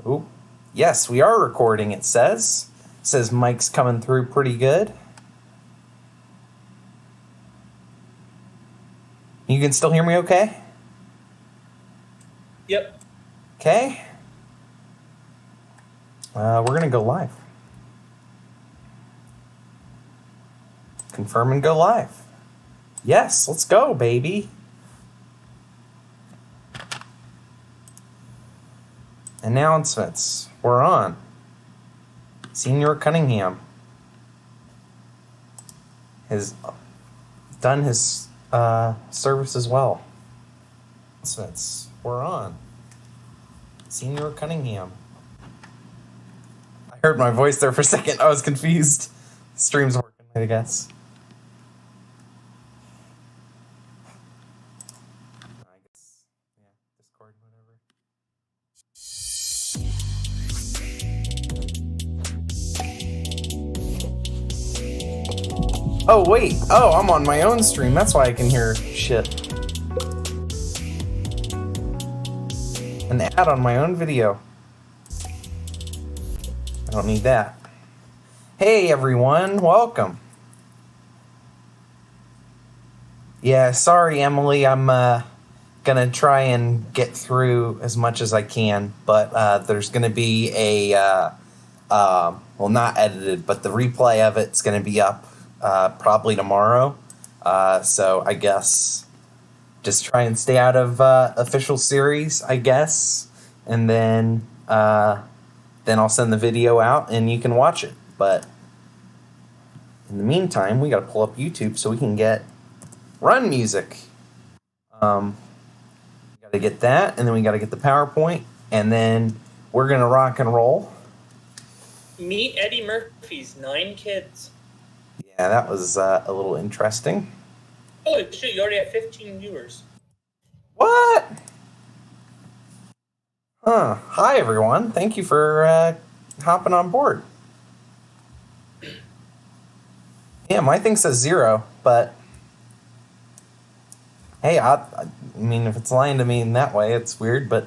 Oop. Yes, we are recording, it says. It says mic's coming through pretty good. You can still hear me okay? Yep. Okay. We're going to go live. Confirm and go live. Yes, let's go, baby. Announcements. We're on. Senior Cunningham has done his service as well. Announcements. We're on. Senior Cunningham. I heard my voice there for a second. I was confused. The stream's working, I guess. I guess, yeah, Discord, whatever. Oh, wait. Oh, I'm on my own stream. That's why I can hear shit. An ad on my own video. I don't need that. Hey, everyone. Welcome. Yeah, sorry, Emily. I'm gonna try and get through as much as I can, but there's gonna be a well, not edited, but the replay of it's gonna be up probably tomorrow. So I guess just try and stay out of official series, I guess, and then I'll send the video out and you can watch it. But in the meantime, we gotta pull up YouTube so we can get run music. We gotta get that, and then we gotta get the PowerPoint, and then we're gonna rock and roll. Meet Eddie Murphy's 9 kids. Yeah, that was a little interesting. Oh shit! You already have 15 viewers. What? Huh. Hi, everyone. Thank you for hopping on board. Yeah, my thing says 0, but hey, I mean, if it's lying to me in that way, it's weird, but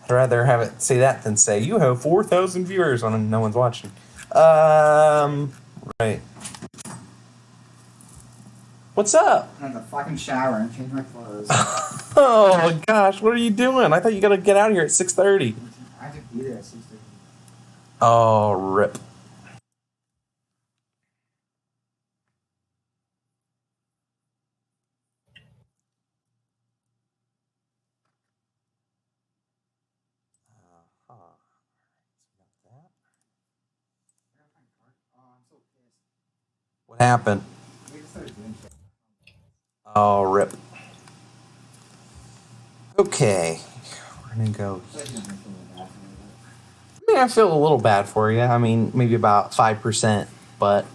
I'd rather have it say that than say, you have 4,000 viewers when no one's watching. Right. What's up? I'm in the fucking shower and change my clothes. Oh my gosh, what are you doing? I thought you gotta get out of here at 6:30. I have to be there at 6:30. Oh, rip. What happened? Oh, rip. Okay. We're gonna go. I mean, I feel a little bad for you. I mean, maybe about 5%, but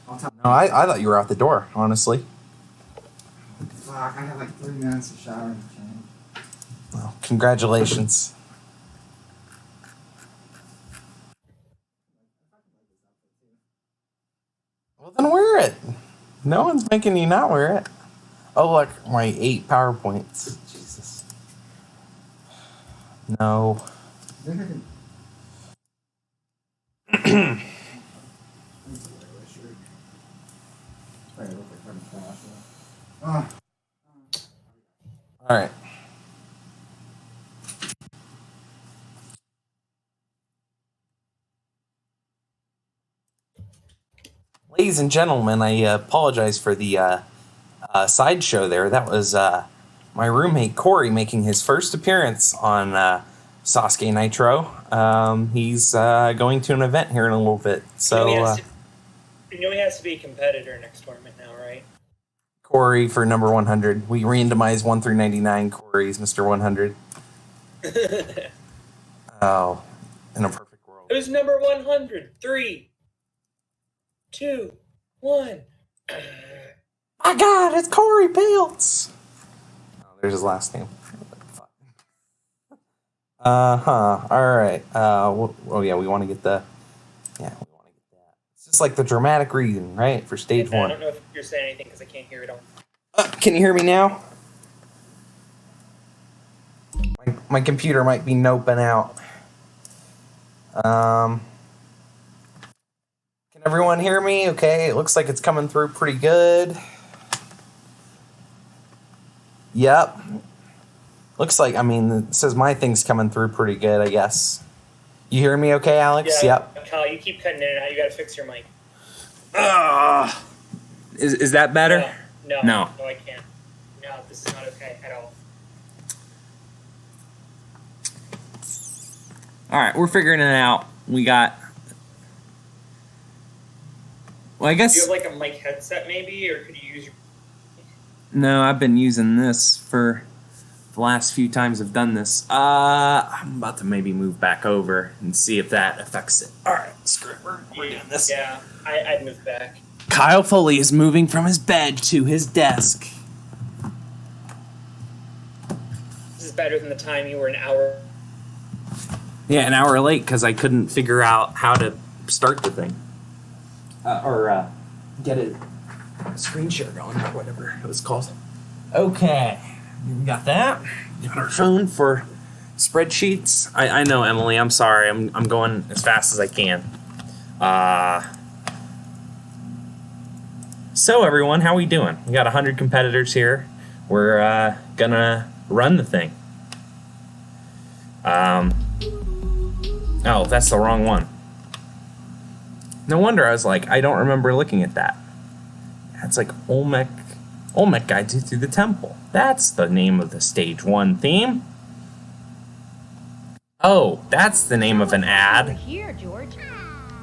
no, I thought you were out the door, honestly. Fuck, I have like 3 minutes to shower and change. Well, congratulations. Well, then wear it. No one's making you not wear it. Oh, look, my 8 PowerPoints. Jesus. No. All right. Ladies and gentlemen, I apologize for the sideshow there. That was my roommate Corey making his first appearance on Sasuke Nitro. He's going to an event here in a little bit. So you know he has to be a competitor next tournament now, right? Corey for number 100. We randomized 1 through 99. Corey's Mr. 100. Oh, in a perfect world. Who's number 100? 3, 2, 1. My God, it's Corey Piltz. Oh, there's his last name. All right. Oh yeah, we want to get the. Yeah, we want to get that. It's just like the dramatic reading, right, for stage 1. I don't know if you're saying anything because I can't hear it all. Can you hear me now? my computer might be noping out. Can everyone hear me? Okay, it looks like it's coming through pretty good. Yep. Looks like, it says my thing's coming through pretty good, I guess. You hear me okay, Alex? Yeah, Yep. Kyle, you keep cutting in and out. You got to fix your mic. Is that better? No, I can't. No, this is not okay at all. All right, we're figuring it out. We got... Well, I guess... Do you have like a mic headset maybe, or could you use your... No, I've been using this for the last few times I've done this. I'm about to maybe move back over and see if that affects it. All right, screw it. We're doing this. Yeah, I'd move back. Kyle Foley is moving from his bed to his desk. This is better than the time you were an hour. Yeah, an hour late because I couldn't figure out how to start the thing. Or get it screen share going or whatever it was called. Okay, we got that. Got our phone for spreadsheets. I know, Emily. I'm sorry. I'm going as fast as I can. So everyone, how we doing? We got 100 competitors here. We're gonna run the thing. Oh, that's the wrong one. No wonder I was like, I don't remember looking at that. That's like Olmec Guide Through the Temple. That's the name of the Stage 1 theme. Oh, that's the name of an ad. Over here, George.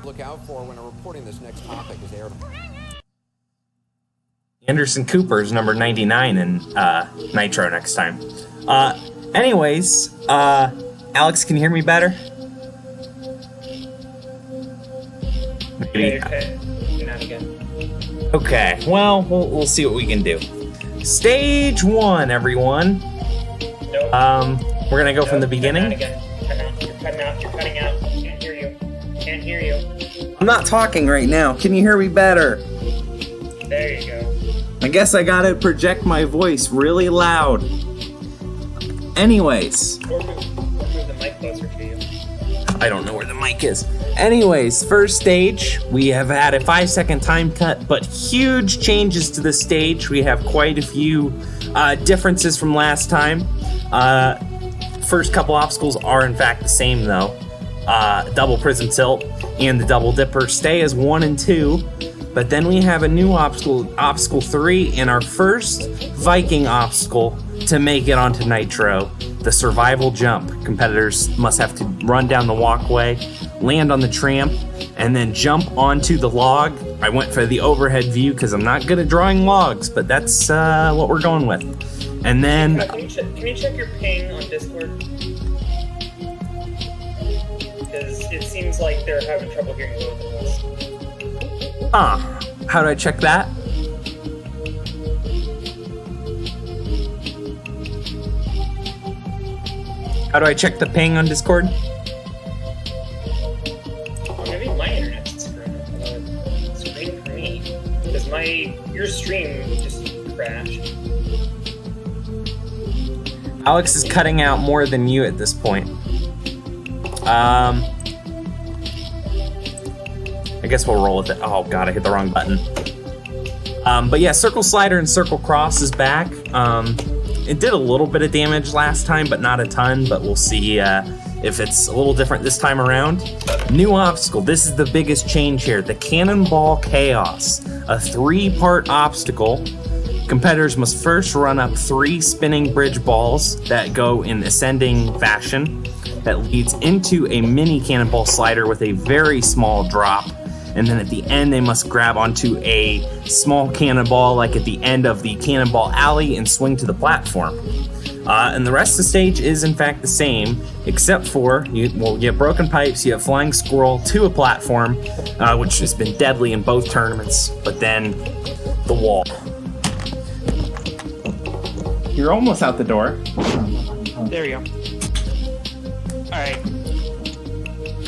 Look out for when reporting this next topic is aired. Anderson Cooper's number 99 in Nitro next time. Anyways, Alex, can you hear me better? Maybe. Not again. Okay, well, we'll see what we can do. Stage 1, everyone. Nope. We're gonna go from the beginning. Not again. You're cutting out. You're cutting out. Can't hear you. Can't hear you. I'm not talking right now. Can you hear me better? There you go. I guess I gotta project my voice really loud. Anyways. Or move the mic closer to you. I don't know where the mic is. Anyways, first stage, we have had a 5-second time cut, but huge changes to the stage. We have quite a few differences from last time. First couple obstacles are in fact the same though. Double prism tilt and the double dipper stay as 1 and 2. But then we have a new obstacle 3, and our first Viking obstacle to make it onto Nitro, the survival jump. Competitors must have to run down the walkway, land on the tramp, and then jump onto the log. I went for the overhead view because I'm not good at drawing logs, but that's what we're going with. And then... Can you check your ping on Discord? Because it seems like they're having trouble hearing both of us. How do I check that? How do I check the ping on Discord? Or maybe my internet's screen for me. Because your stream just crashed. Alex is cutting out more than you at this point. I guess we'll roll with it. Oh god, I hit the wrong button. But yeah, circle slider and circle cross is back. It did a little bit of damage last time, but not a ton, but we'll see if it's a little different this time around. New obstacle, this is the biggest change here, the Cannonball Chaos, a 3-part obstacle. Competitors must first run up 3 spinning bridge balls that go in ascending fashion that leads into a mini cannonball slider with a very small drop. And then at the end, they must grab onto a small cannonball, like at the end of the cannonball alley, and swing to the platform. And the rest of the stage is in fact the same, except for you have broken pipes, you have flying squirrel to a platform, which has been deadly in both tournaments, but then the wall. You're almost out the door. There you go. Alright.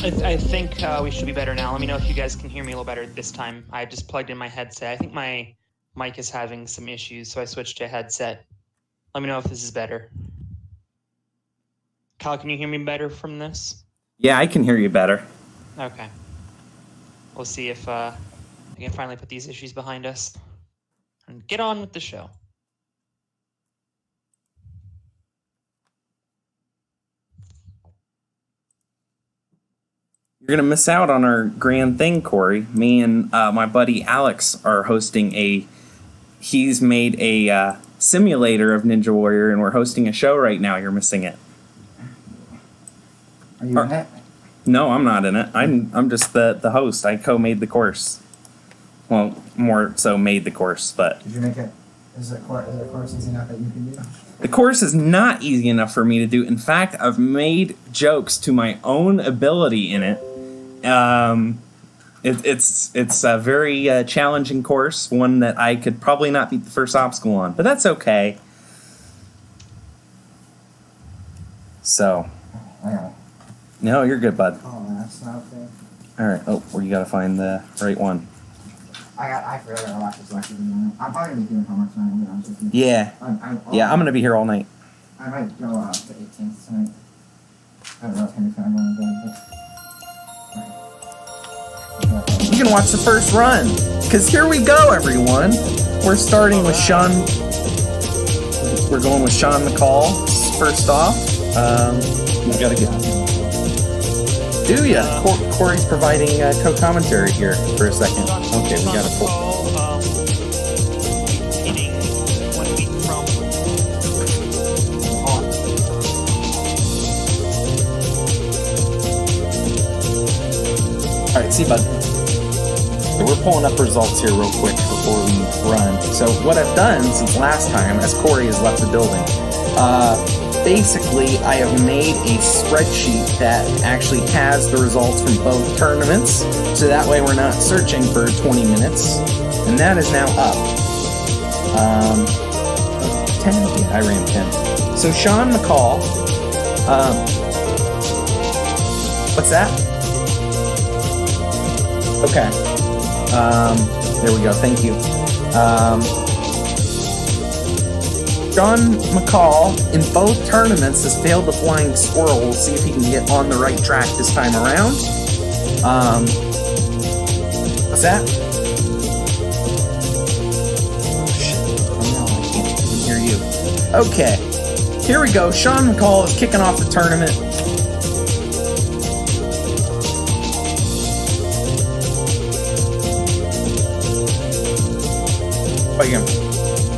I think we should be better now. Let me know if you guys can hear me a little better this time. I just plugged in my headset. I think my mic is having some issues, so I switched to a headset. Let me know if this is better. Kyle, can you hear me better from this? Yeah, I can hear you better. Okay. We'll see if I can finally put these issues behind us and get on with the show. You're going to miss out on our grand thing, Corey. Me and my buddy Alex are hosting he's made a simulator of Ninja Warrior, and we're hosting a show right now. You're missing it. Are you in it? No, I'm not in it. I'm just the host. I co-made the course. Well, more so made the course, but... Did you make it? Is it course easy enough that you can do? The course is not easy enough for me to do. In fact, I've made jokes to my own ability in it. It's a very challenging course, one that I could probably not beat the first obstacle on, but that's okay. So, no, you're good, bud. Oh, that's not okay. All right. Oh, well, you gotta find the right one. I forgot I watched this lecture. I'm probably gonna be doing homework tonight. I'm gonna be honest with you. Yeah. I'm gonna be here all night. I might go to 18th tonight. I don't know if Henry's gonna go in bed, You can watch the first run, because here we go, everyone. We're starting with Sean. We're going with Sean McCall first off. We gotta get. Do ya? Corey's providing co-commentary here for a second. Okay, we gotta pull. Hitting 1 week from. All right, see, bud. So we're pulling up results here real quick before we run. So what I've done since last time, as Corey has left the building, basically I have made a spreadsheet that actually has the results from both tournaments, so that way we're not searching for 20 minutes, and that is now up. 10? Yeah, I ran 10. So Sean McCall, what's that? Okay. There we go. Thank you. John McCall, in both tournaments, has failed the flying squirrel. We'll see if he can get on the right track this time around. What's that? Oh, shit. Oh, no, I can't hear you. Okay. Here we go. Sean McCall is kicking off the tournament.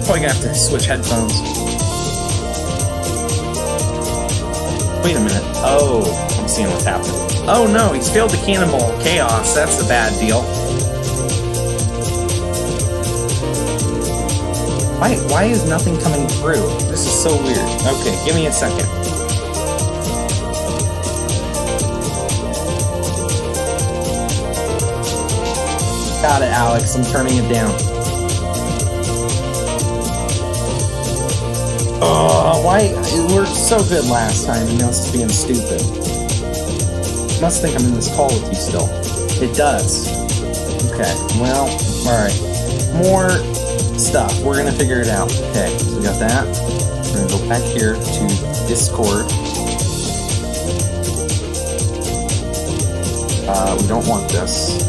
Probably gonna have to switch headphones. Wait a minute. Oh, I'm seeing what's happening. Oh no, he's failed the cannonball chaos. That's a bad deal. Why is nothing coming through? This is so weird. Okay, give me a second. Got it, Alex. I'm turning it down. Oh, why? It worked so good last time, and now it's being stupid. Must think I'm in this call with you still. It does. Okay, well, alright. More stuff. We're gonna figure it out. Okay, so we got that. We're gonna go back here to Discord. We don't want this.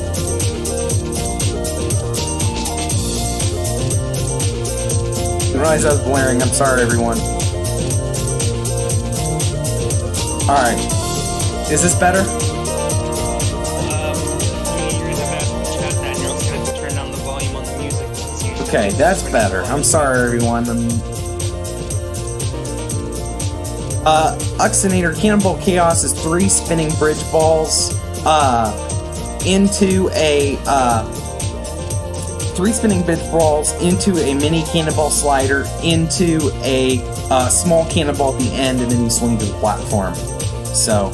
I realize I was blaring. I'm sorry, everyone. Alright. Is this better? You're gonna have to chat that, and you're also gonna have to turn down the volume on the music. Okay, that's better. I'm sorry, everyone. Uxinator Cannonball Chaos is 3 spinning bridge balls into a 3 spinning bridge balls into a mini cannonball slider into a small cannonball at the end, and then you swing to the platform. So,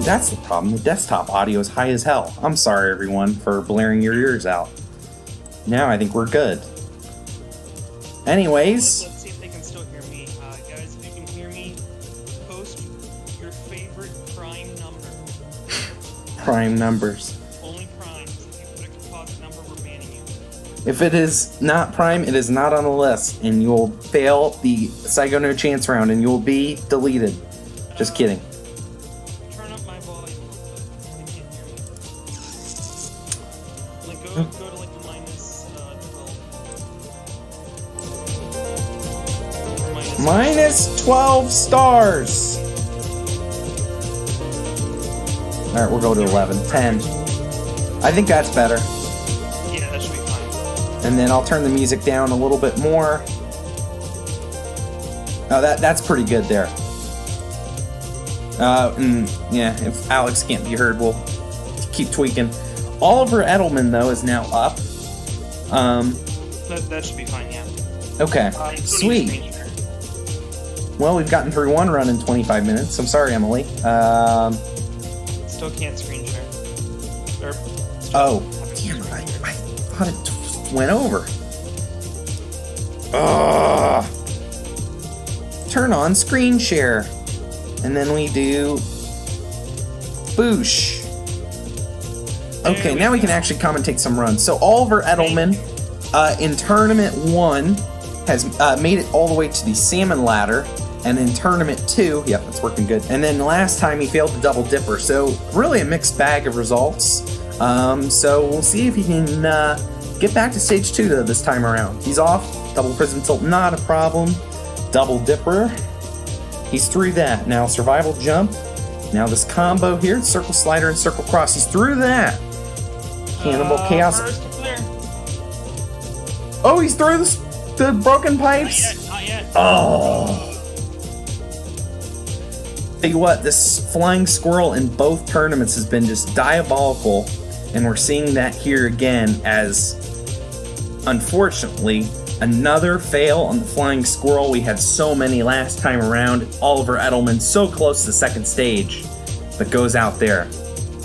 that's the problem. The desktop audio is high as hell. I'm sorry, everyone, for blaring your ears out. Now I think we're good. Anyways. Let's see if they can still hear me. Guys, if you can hear me, post your favorite prime number. Prime numbers. Only primes. If you put a composite number, we're banning you. If it is not prime, it is not on the list, and you'll fail the Psycho No Chance round, and you'll be deleted. Just kidding. Turn up my volume a little bit. I can't hear me. Like, go to like minus 12. Minus 12 stars. All right, we'll go to 11, 10. I think that's better. Yeah, that should be fine. And then I'll turn the music down a little bit more. Oh, that's pretty good there. Yeah, if Alex can't be heard, we'll keep tweaking. Oliver Edelman, though, is now up. That should be fine, yeah. Okay, Still need sweet. screen share. Well, we've gotten through one run in 25 minutes. I'm sorry, Emily. Still can't screen share. Or, Oh, damn it. I thought it went over. Ugh. Turn on screen share. And then we do boosh. Okay, now we can actually commentate some runs. So Oliver Edelman in Tournament 1 has made it all the way to the Salmon Ladder. And in Tournament 2, yep, that's working good. And then last time he failed the Double Dipper. So really a mixed bag of results. So we'll see if he can get back to Stage 2 though, this time around. He's off. Double Prism Tilt, not a problem. Double Dipper. He's through that. Now Survival Jump. Now this combo here, Circle Slider and Circle Cross. He's through that. Cannibal Chaos. First to clear. Oh, he's through the broken pipes. Not yet. Oh. Tell you what, this flying squirrel in both tournaments has been just diabolical, and we're seeing that here again as, unfortunately, another fail on the flying squirrel. We had so many last time around. Oliver Edelman so close to the second stage, but goes out there.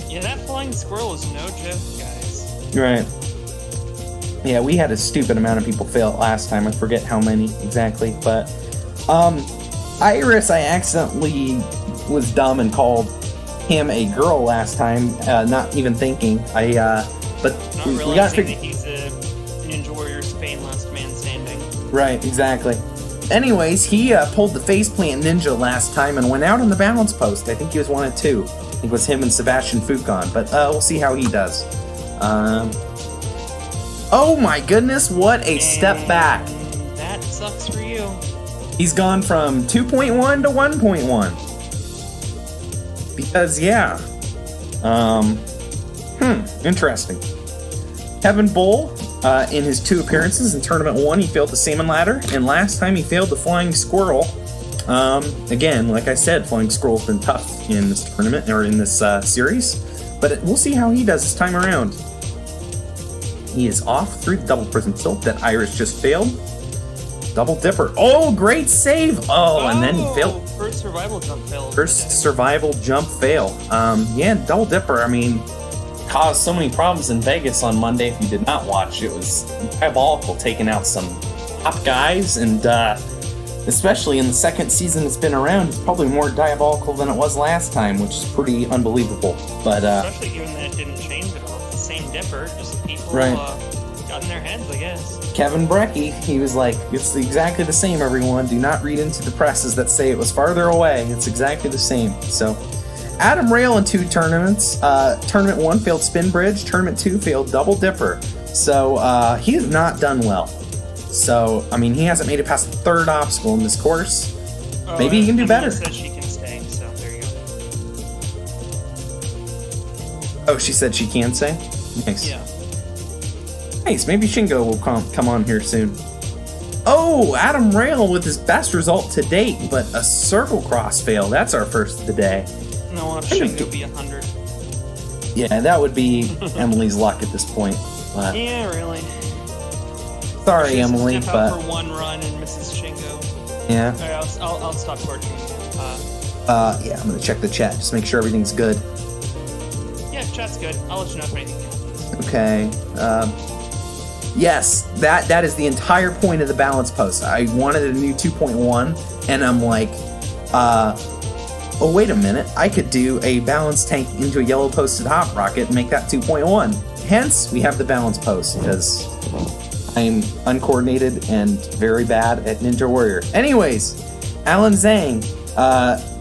Yeah, that flying squirrel is no joke, guys. Right. Yeah, we had a stupid amount of people fail it last time. I forget how many exactly, but Iris, I accidentally was dumb and called him a girl last time, not even thinking. But Not we realizing got that he's a Ninja Warrior Spain last man standing. right, exactly. Anyways, he pulled the faceplant ninja last time and went out on the balance post. I think he was 1 and 2. I think it was him and Sebastian Foucan, but we'll see how he does. Oh my goodness, what a step back. That sucks for you. He's gone from 2.1 to 1.1. Because, yeah. Interesting. Kevin Bull, in his 2 appearances in Tournament 1, he failed the Salmon Ladder, and last time he failed the Flying Squirrel. Again, like I said, Flying Squirrel's been tough in this tournament, or in this series, but we'll see how he does this time around. He is off through the Double Prism Tilt that Iris just failed. Double Dipper. Oh, great save! Oh, and then he failed. First survival jump fail. First survival jump fail. Yeah, Double Dipper, I mean, caused so many problems in Vegas on Monday. If you did not watch, it was diabolical, taking out some top guys, and especially in the second season it's been around, it's probably more diabolical than it was last time, which is pretty unbelievable. But especially given that it didn't change at all. It's the same Dipper, just people Right. got in their heads, I guess. Kevin Brecky, he was like, it's exactly the same, everyone. Do not read into the presses that say it was farther away. It's exactly the same. So, Adam Rail in 2 tournaments. Tournament 1 failed Spin Bridge. Tournament 2 failed Double Dipper. So, he has not done well. So, I mean, he hasn't made it past the 3rd obstacle in this course. Maybe he can do Emily better. said she can stay, so there you go. Oh, she said she can say? Nice. Yeah. Nice. Maybe Shingo will come on here soon. Oh, Adam Rail with his best result to date, but a circle cross fail. That's our first of the day. No, I'll have Shingo be 100. Yeah, that would be Emily's luck at this point. But Yeah, really. sorry, She has to Emily, step out but for 1 run and Mrs. Shingo. yeah. Alright, I'll stop torturing you. Yeah, I'm gonna check the chat, just make sure everything's good. Yeah, chat's good. I'll let you know if anything happens. Okay. Yes, that is the entire point of the balance post. I wanted a new 2.1, and I'm like, oh, wait a minute. I could do a balance tank into a yellow posted hot rocket and make that 2.1. Hence, we have the balance post, because I'm uncoordinated and very bad at Ninja Warrior. Anyways, Alan Zhang,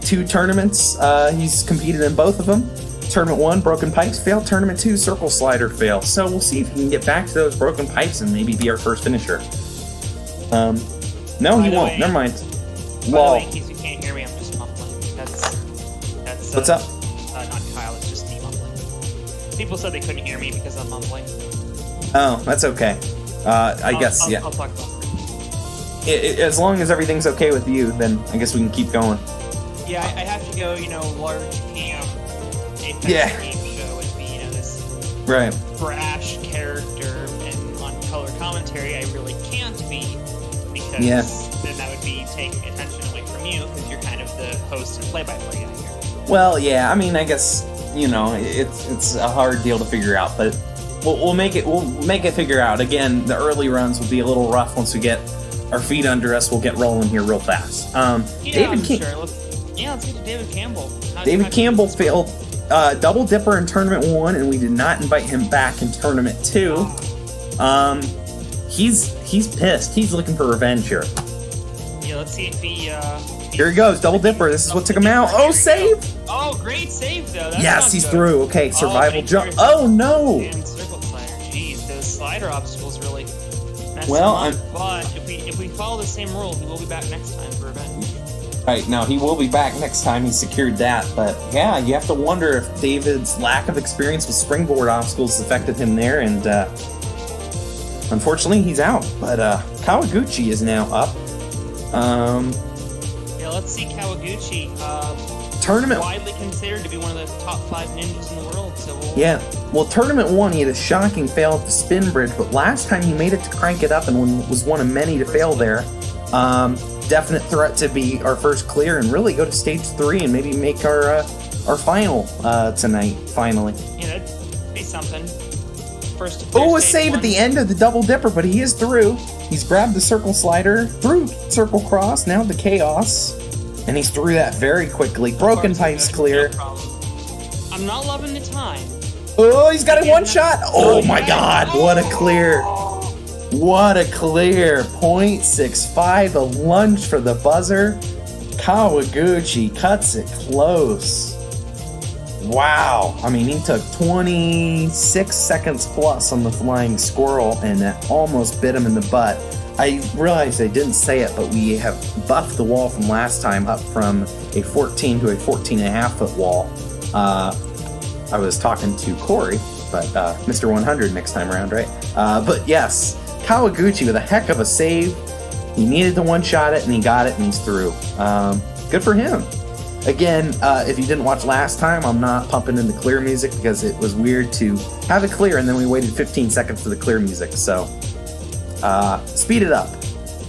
2 tournaments. He's competed in both of them. Tournament 1, Broken Pipes fail. Tournament 2, Circle Slider fail. So we'll see if he can get back to those Broken Pipes and maybe be our first finisher. No, he won't. Never mind. By the way, in case you can't hear me, I'm just mumbling. That's What's up? Not Kyle, it's just me mumbling. People said they couldn't hear me because I'm mumbling. Oh, that's okay. I guess, yeah. I'll talk about it. As long as everything's okay with you, then I guess we can keep going. Yeah, I have to go, large camp, Apex game show and be, this Right. brash character, and on color commentary I really can't be, because then that would be taking attention away from you, because you're kind of the host and play-by-play guy here. Well, yeah, I mean, I guess, it's a hard deal to figure out, but we'll make it figure out. Again, the early runs will be a little rough once we get our feet under us. We'll get rolling here real fast. David Let's get to David Campbell. David Campbell failed Double Dipper in Tournament 1, and we did not invite him back in Tournament 2. He's pissed. He's looking for revenge here. Yeah, let's see if he... Here he goes, Double Dipper. This is what took him out. Oh, save! Oh, great save, though. That's yes, he's good. through. Okay, survival jump. Oh, no! And circle slider. Jeez, those slider obstacles really messed Well, him up. But if we follow the same rule, he will be back next time for revenge. Right, now he will be back next time. He secured that. But yeah, you have to wonder if David's lack of experience with springboard obstacles affected him there. And unfortunately, he's out. But Kawaguchi is now up. Yeah, let's see Kawaguchi. Tournament Widely considered to be one of the top 5 ninjas in the world. So well, Tournament 1, he had a shocking fail at the spin bridge. But last time he made it to crank it up and was one of many to fail there. Definite threat to be our first clear and really go to stage 3 and maybe make our final tonight, finally. Yeah, that'd be something. First a save at the end of the Double Dipper, but he is through. He's grabbed the Circle Slider, through Circle Cross, now the Chaos, and he's through that very quickly. Broken Pipes clear. No, I'm not loving the time. Oh, he's got a one-shot! Oh my god, what a clear! What a clear. 0.65, a lunge for the buzzer. Kawaguchi cuts it close. Wow. I mean, he took 26 seconds plus on the flying squirrel, and that almost bit him in the butt. I realized I didn't say it, but we have buffed the wall from last time up from a 14 to a 14.5 foot wall. I was talking to Corey, but Mr. 100 next time around, right? But yes, Kawaguchi with a heck of a save. He needed to one-shot it, and he got it, and he's through. Good for him. Again, if you didn't watch last time, I'm not pumping in the clear music because it was weird to have it clear, and then we waited 15 seconds for the clear music, so speed it up.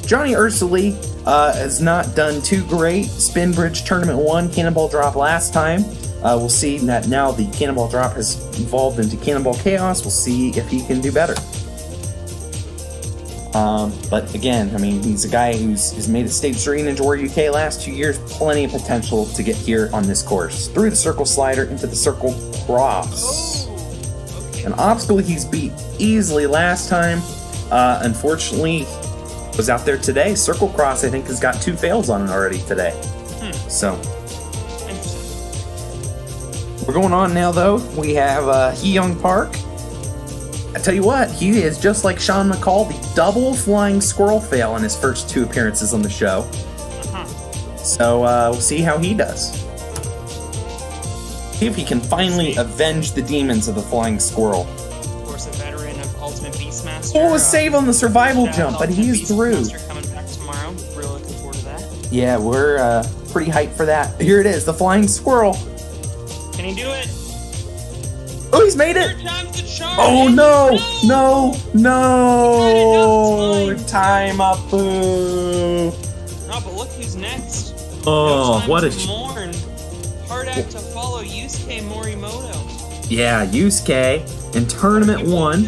Johnny Ursuli has not done too great. Spin Bridge Tournament 1, Cannonball Drop last time. We'll see that now the Cannonball Drop has evolved into Cannonball Chaos. We'll see if he can do better. But again, I mean, he's a guy who's made it stage 3 Ninja Warrior UK last 2 years. Plenty of potential to get here on this course. Through the Circle Slider into the Circle Cross. Okay. An obstacle he's beat easily last time. Unfortunately, was out there today. Circle Cross, I think, has got 2 fails on it already today. So, we're going on now, though. We have Hee-Young Park. I tell you what, he is just like Sean McCall, the double flying squirrel fail in his first 2 appearances on the show. So we'll see how he does. See if he can finally avenge the demons of the flying squirrel. Of course, a veteran of Ultimate Beastmaster. Oh, a save on the survival jump, but he is through. Beastmaster coming back tomorrow. Really looking forward to that. Yeah, we're pretty hyped for that. Here it is, the flying squirrel. Can he do it? Oh, he's made it! Third time's the charm. Oh no! Time up, boo! No, but look who's next. Oh, what a mourn. Hard act to follow, Yusuke Morimoto. Yeah, Yusuke in Tournament 1.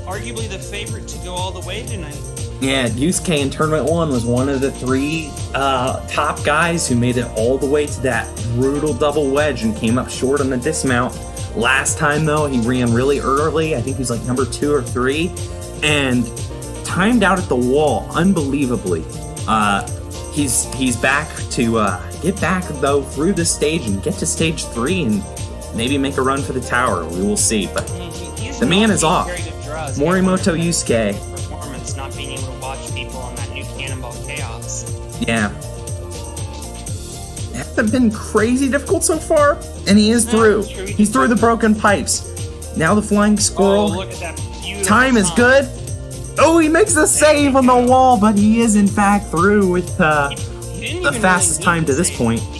Arguably the favorite to go all the way tonight. Yeah, Yusuke in Tournament 1 was one of the 3 top guys who made it all the way to that brutal double wedge and came up short on the dismount. Last time, though, he ran really early. I think he was like number 2 or 3, and timed out at the wall unbelievably. he's back to get back though through the stage and get to stage 3 and maybe make a run for the tower. We will see. But the man is off. Morimoto Yusuke. Performance, not being able to watch people on that new Cannonball Chaos. Yeah. It hasn't been crazy difficult so far, and he is through. He's through the broken pipes. Now the flying squirrel. Oh, look at that beautiful Time is good. Oh, he makes the save on the wall, but he is in fact through with the fastest time to this point. He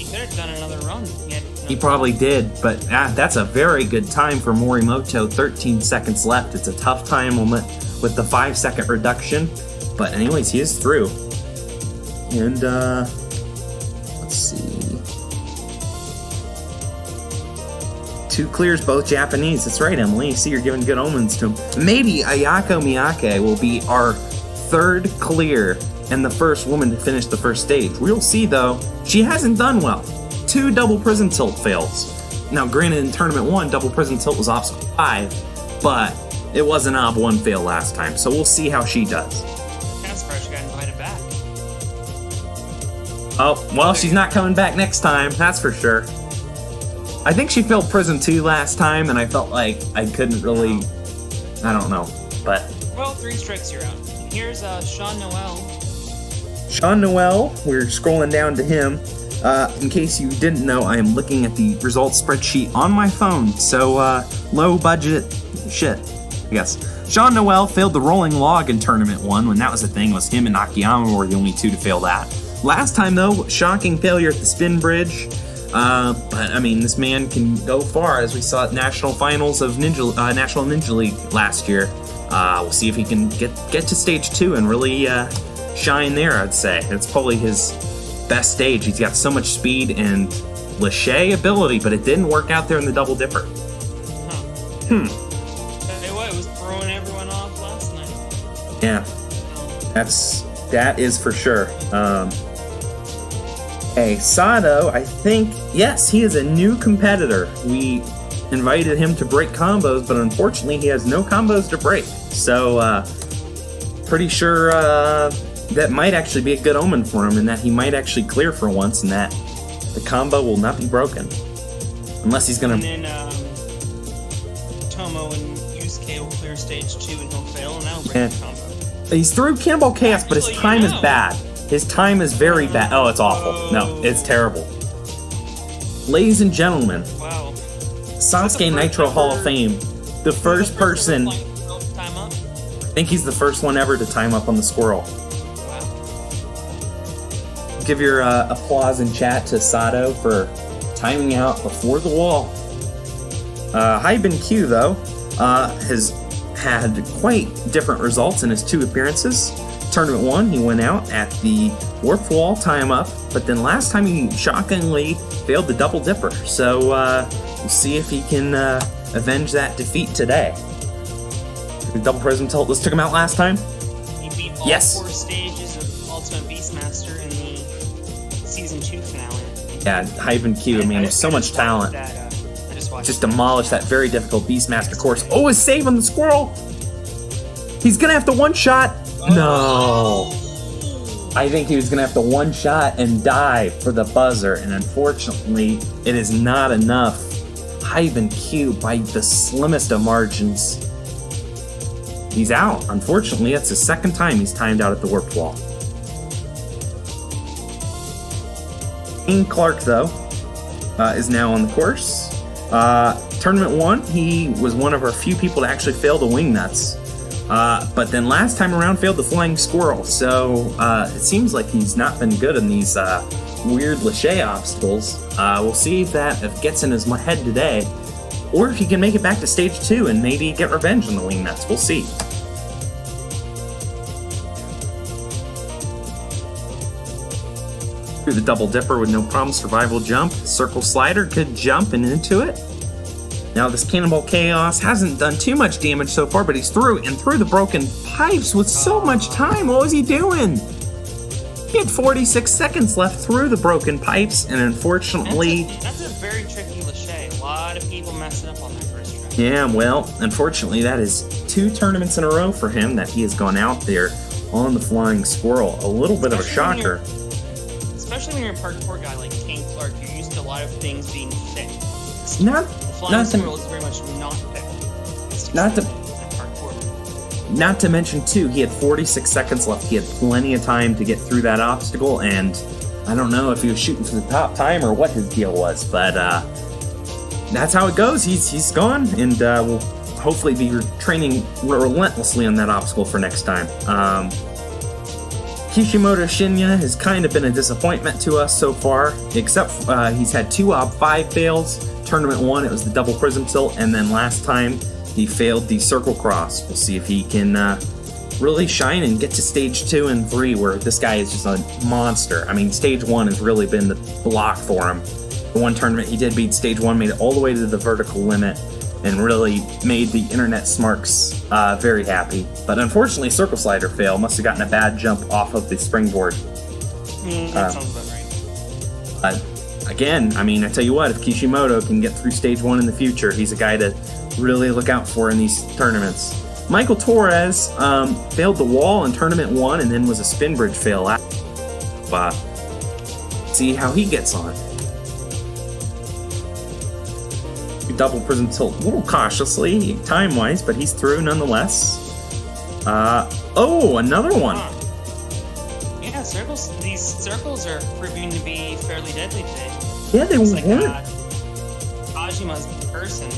could have done another run. He probably did, but that's a very good time for Morimoto. 13 seconds left. It's a tough time moment with the 5-second reduction. But anyways, he is through. And, let's see. 2 clears, both Japanese. That's right, Emily. You see, you're giving good omens to him. Maybe Ayako Miyake will be our 3rd clear and the first woman to finish the first stage. We'll see, though. She hasn't done well. 2 double prison tilt fails. Now, granted, in Tournament 1, double prison tilt was obstacle 5, but it was an ob 1 fail last time, so we'll see how she does. Caspar, she got invited back. Oh, well, she's not coming back next time, that's for sure. I think she failed prison 2 last time, and I felt like I couldn't really... I don't know, but... Well, 3 strikes, you're out. Here's Sean Noel. Sean Noel, we're scrolling down to him. In case you didn't know, I am looking at the results spreadsheet on my phone, so low budget shit, I guess. Sean Noel failed the rolling log in Tournament 1 when that was a thing. It was him and Akiyama were the only 2 to fail that. Last time, though, shocking failure at the spin bridge. But I mean, this man can go far, as we saw at National Finals of National Ninja League last year. We'll see if he can get to stage 2 and really shine there, I'd say. It's probably his best stage. He's got so much speed and Lachey ability, but it didn't work out there in the Double Dipper. Tell you what, it was throwing everyone off last night. Yeah, that is for sure. Hey, Sato, I think, yes, he is a new competitor. We invited him to break combos, but unfortunately he has no combos to break. So, pretty sure that might actually be a good omen for him, and that he might actually clear for once, and that the combo will not be broken. Unless he's gonna... And then, Tomo and Yusuke will clear stage 2 and he'll fail, and that'll break the combo. He's through Cannonball Chaos, but his time is bad. His time is very bad. Oh, it's awful. No, it's terrible. Ladies and gentlemen, Wow. Sasuke Nitro Hall of Fame. The first person... Time up? I think he's the first one ever to time up on the squirrel. Wow. Give your applause in chat to Sato for timing out before the wall. Hyben Q, though, has had quite different results in his 2 appearances. Tournament 1, he went out at the Warped Wall time up, but then last time he shockingly failed the Double Dipper. So we'll see if he can avenge that defeat today. The Double Prism Tilt took him out last time? He beat all 4 stages of Ultimate Beastmaster in the Season 2 finale. Yeah, Hyben Q, man, with so much talent. Just demolished that very difficult Beastmaster course. Oh, his save on the squirrel! He's gonna have to one-shot! No! I think he was gonna have to one-shot and die for the buzzer, and unfortunately, it is not enough. Hyben Q by the slimmest of margins. He's out. Unfortunately, that's the 2nd time he's timed out at the Warped Wall. Ian Clark, though, is now on the course. Tournament 1, he was one of our few people to actually fail the wing nuts. But then last time around failed the flying squirrel. So it seems like he's not been good in these weird Lachey obstacles. We'll see if that gets in his head today, or if he can make it back to stage 2 and maybe get revenge on the wing nuts. We'll see. Through the Double Dipper with no problem. Survival jump. Circle slider could jump and into it. Now this Cannonball Chaos hasn't done too much damage so far, but he's through the broken pipes with so much time. What was he doing? He had 46 seconds left through the broken pipes, and unfortunately... That's a very tricky Lachey. A lot of people messing up on that first try. Yeah, well, unfortunately that is 2 tournaments in a row for him that he has gone out there on the flying squirrel. A little bit of a shocker. Especially when you're a parkour guy like King Clark, you're used to a lot of things being fixed. Not, The flying not squirrel to, is very much not fixed. It's just not to, parkour. not to mention too, he had 46 seconds left. He had plenty of time to get through that obstacle, and I don't know if he was shooting for the top time or what his deal was, but that's how it goes. He's gone, and we'll hopefully be training relentlessly on that obstacle for next time. Kishimoto Shinya has kind of been a disappointment to us so far, except he's had 2 Ob5 fails. Tournament 1, it was the double prism tilt, and then last time he failed the circle cross. We'll see if he can really shine and get to stage 2 and 3, where this guy is just a monster. I mean, stage 1 has really been the block for him. The one tournament he did beat stage 1, made it all the way to the vertical limit, and really made the internet smarks very happy. But unfortunately, circle slider fail. Must have gotten a bad jump off of the springboard. That sounds about right. Again, I mean, I tell you what, if Kishimoto can get through stage 1 in the future, he's a guy to really look out for in these tournaments. Michael Torres failed the wall in tournament 1 and then was a spin bridge fail. See how he gets on. Double prism tilt a little cautiously, time-wise, but he's through nonetheless. Oh, another one. Yeah, these circles are proving to be fairly deadly today. Yeah, they It's weren't. like Kajima's person.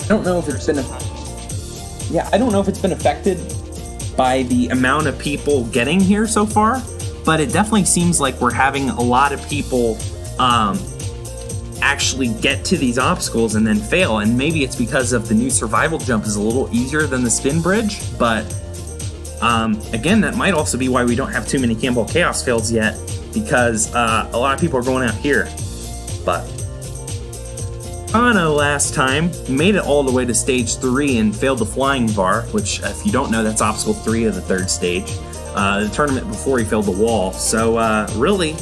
I don't know if it's been I don't know if it's been affected by the amount of people getting here so far, but it definitely seems like we're having a lot of people actually get to these obstacles and then fail, and maybe it's because of the new survival jump is a little easier than the spin bridge, but again, that might also be why we don't have too many Cannonball Chaos fails yet, because a lot of people are going out here. But Kano last time made it all the way to stage 3 and failed the flying bar, which, if you don't know, that's obstacle 3 of the 3rd stage. The tournament before he failed the wall. So really,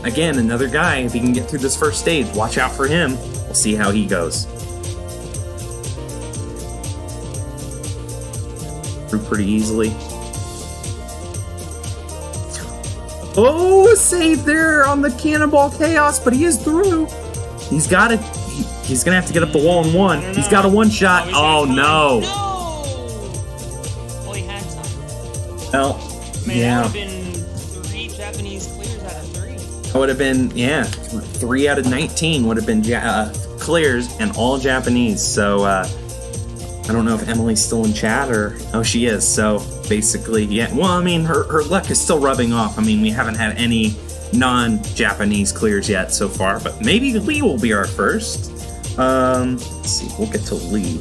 again, another guy, if he can get through this first stage, watch out for him. We'll see how he goes. Through pretty easily. Oh, save there on the Cannonball Chaos, but he is through. He's got it. He's gonna have to get up the wall in 1. He's got a 1 shot. Oh no! No! Well, he had time. Well, Man, yeah. that would have been 3 Japanese clears out of 3. That would have been, 3 out of 19 would have been clears and all Japanese. So I don't know if Emily's still in chat or... Oh, she is. So basically, yeah. Well, I mean, her luck is still rubbing off. I mean, we haven't had any non-Japanese clears yet so far, but maybe Lee will be our first. Let's see, we'll get to Lee.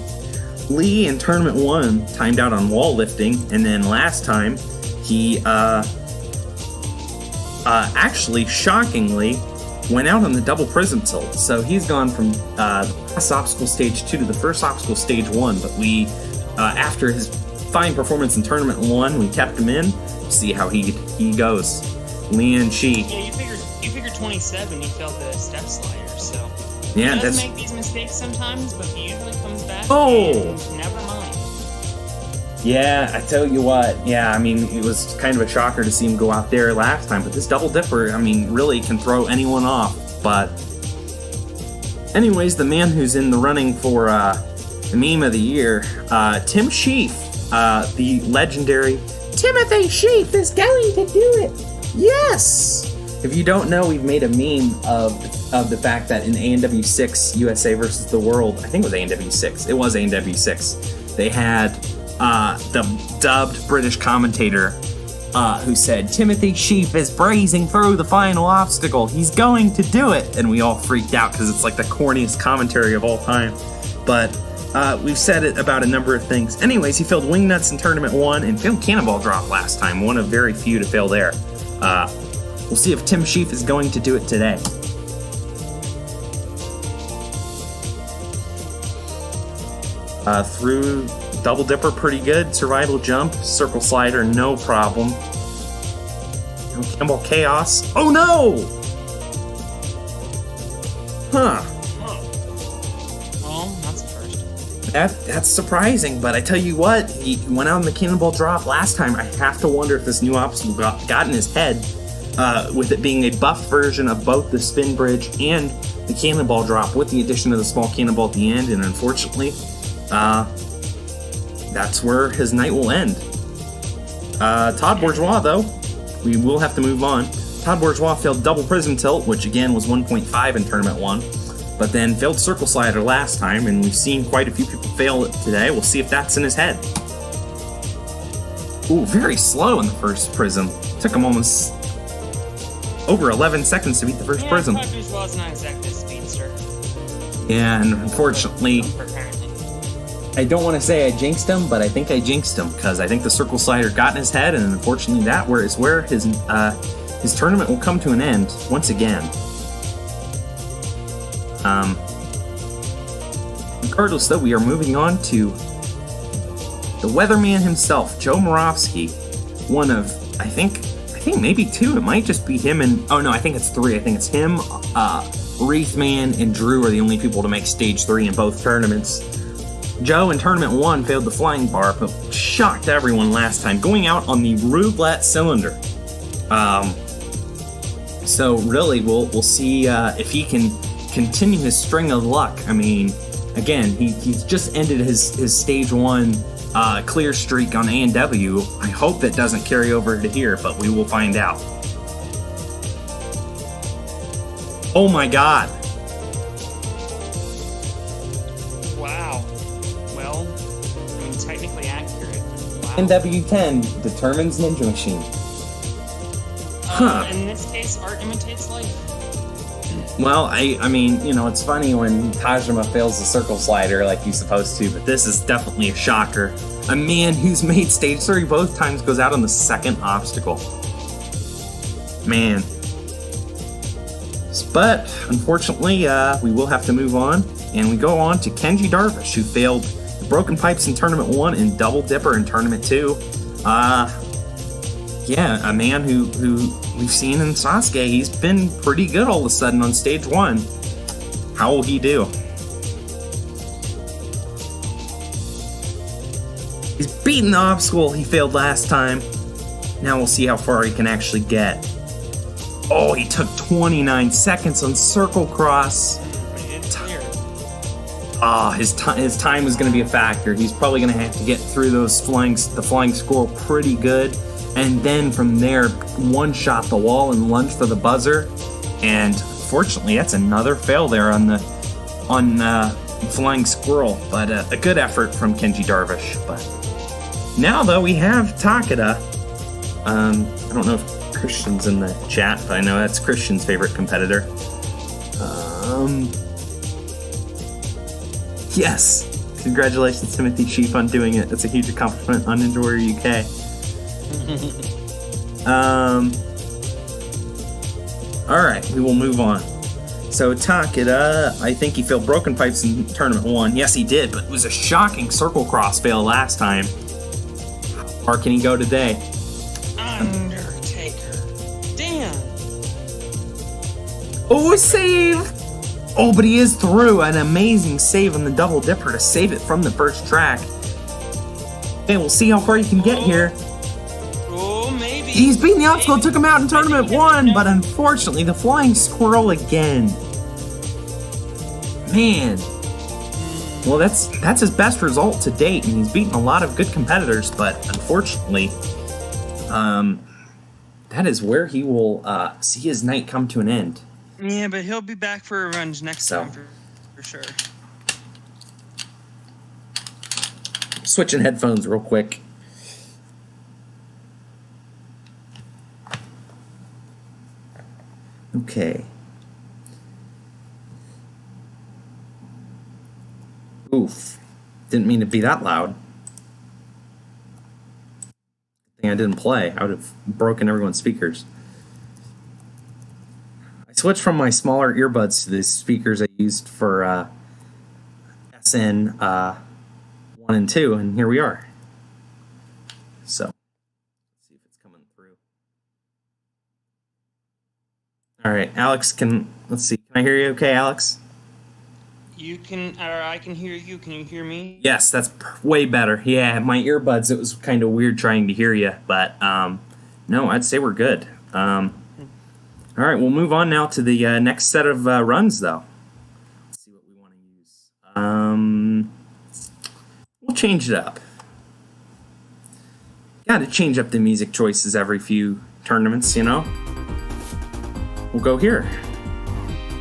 Lee in tournament 1 timed out on wall lifting, and then last time he actually shockingly went out on the double prism tilt. So he's gone from the last obstacle stage 2 to the first obstacle stage 1, but we after his fine performance in tournament 1, we kept him in to see how he goes. Lian Chi. Yeah, you figure 27, he failed the step slider, so Yeah, he does that's make these mistakes sometimes, but he usually comes back. Oh! And never mind. Yeah, I tell you what. Yeah, I mean, it was kind of a shocker to see him go out there last time, but this double dipper, I mean, really can throw anyone off. But anyways, the man who's in the running for the meme of the year, Tim Sheaf, the legendary Timothy Sheaf is going to do it. Yes! If you don't know, we've made a meme of the fact that in ANW 6 USA versus the World, I think it was ANW 6. It was ANW 6. They had the dubbed British commentator who said, Timothy Sheaf is brazing through the final obstacle. He's going to do it. And we all freaked out because it's like the corniest commentary of all time. But we've said it about a number of things. Anyways, he failed Wingnuts in Tournament 1 and failed Cannonball Drop last time. One of very few to fail there. We'll see if Tim Sheaf is going to do it today. Through Double Dipper, pretty good. Survival Jump, Circle Slider, no problem. Cannonball Chaos. Oh no! Huh. Well, that's a first. That's surprising, but I tell you what, he went out on the cannonball drop last time. I have to wonder if this new obstacle got in his head, with it being a buff version of both the spin bridge and the cannonball drop, with the addition of the small cannonball at the end, and unfortunately, that's where his night will end. Todd Bourgeois, though, we will have to move on. Todd Bourgeois failed double prism tilt, which again was 1.5 in Tournament 1. But then failed circle slider last time, and we've seen quite a few people fail it today. We'll see if that's in his head. Ooh, very slow in the first prism. Took him almost over 11 seconds to beat the first prism. Todd Bourgeois is not exactly a speedster. Yeah, and unfortunately, I don't want to say I jinxed him, but I think I jinxed him, because I think the circle slider got in his head, and unfortunately that is where his tournament will come to an end once again. Regardless, though, we are moving on to the weatherman himself, Joe Moravsky. One of, I think maybe two. It might just be him and, oh no, I think it's three. I think it's him, Wreathman, and Drew are the only people to make stage 3 in both tournaments. Joe in Tournament 1 failed the flying bar, but shocked everyone last time, going out on the roulette cylinder. So really, we'll see if he can continue his string of luck. I mean, again, he's just ended his stage 1 clear streak on A&W. I hope that doesn't carry over to here, but we will find out. Oh my god. Wow. Well, I mean, technically accurate. Wow. A&W10 determines Ninja Machine. Huh. In this case, art imitates life. Well, I mean, you know, it's funny when Tajima fails the circle slider like he's supposed to, but this is definitely a shocker. A man who's made stage 3 both times goes out on the second obstacle. Man. But, unfortunately, we will have to move on, and we go on to Kenji Darvish, who failed the Broken Pipes in Tournament 1 and Double Dipper in Tournament 2. Yeah, a man who we've seen in Sasuke, he's been pretty good all of a sudden on stage 1. How will he do? He's beaten the obstacle he failed last time. Now we'll see how far he can actually get. Oh, he took 29 seconds on Circle Cross. His time is going to be a factor. He's probably going to have to get through the flying squirrel pretty good. And then from there, one-shot the wall and lunge for the buzzer. And fortunately, that's another fail there on the flying squirrel. But a good effort from Kenji Darvish. But now, though, we have Takeda. I don't know if Christian's in the chat, but I know that's Christian's favorite competitor. Yes. Congratulations, Timothy Sheep, on doing it. That's a huge accomplishment on Ninja Warrior UK. Alright, we will move on. So Takeda, I think he failed Broken Pipes in Tournament 1. Yes, he did, but it was a shocking circle cross fail last time. How far can he go today? Undertaker. Damn. Oh, a save! Oh, but he is through. An amazing save on the Double Dipper to save it from the first track. Okay, we'll see how far you can get here. Oh, maybe. He's beaten the obstacle, took him out in Tournament 1, but unfortunately, the flying squirrel again. Man. Well, that's his best result to date, and he's beaten a lot of good competitors, but unfortunately, that is where he will see his night come to an end. Yeah, but he'll be back for revenge next time for sure. Switching headphones real quick. Okay. Oof. Didn't mean to be that loud. I think I didn't play. I would have broken everyone's speakers. I switched from my smaller earbuds to the speakers I used for SN 1 and 2, and here we are. So, let's see if it's coming through. All right, Alex, let's see. Can I hear you okay, Alex? You can, or I can hear you. Can you hear me? Yes, that's way better. Yeah, my earbuds, it was kind of weird trying to hear you, but no, I'd say we're good. All right, we'll move on now to the next set of runs, though. Let's see what we want to use. We'll change it up. Got to change up the music choices every few tournaments, you know? We'll go here.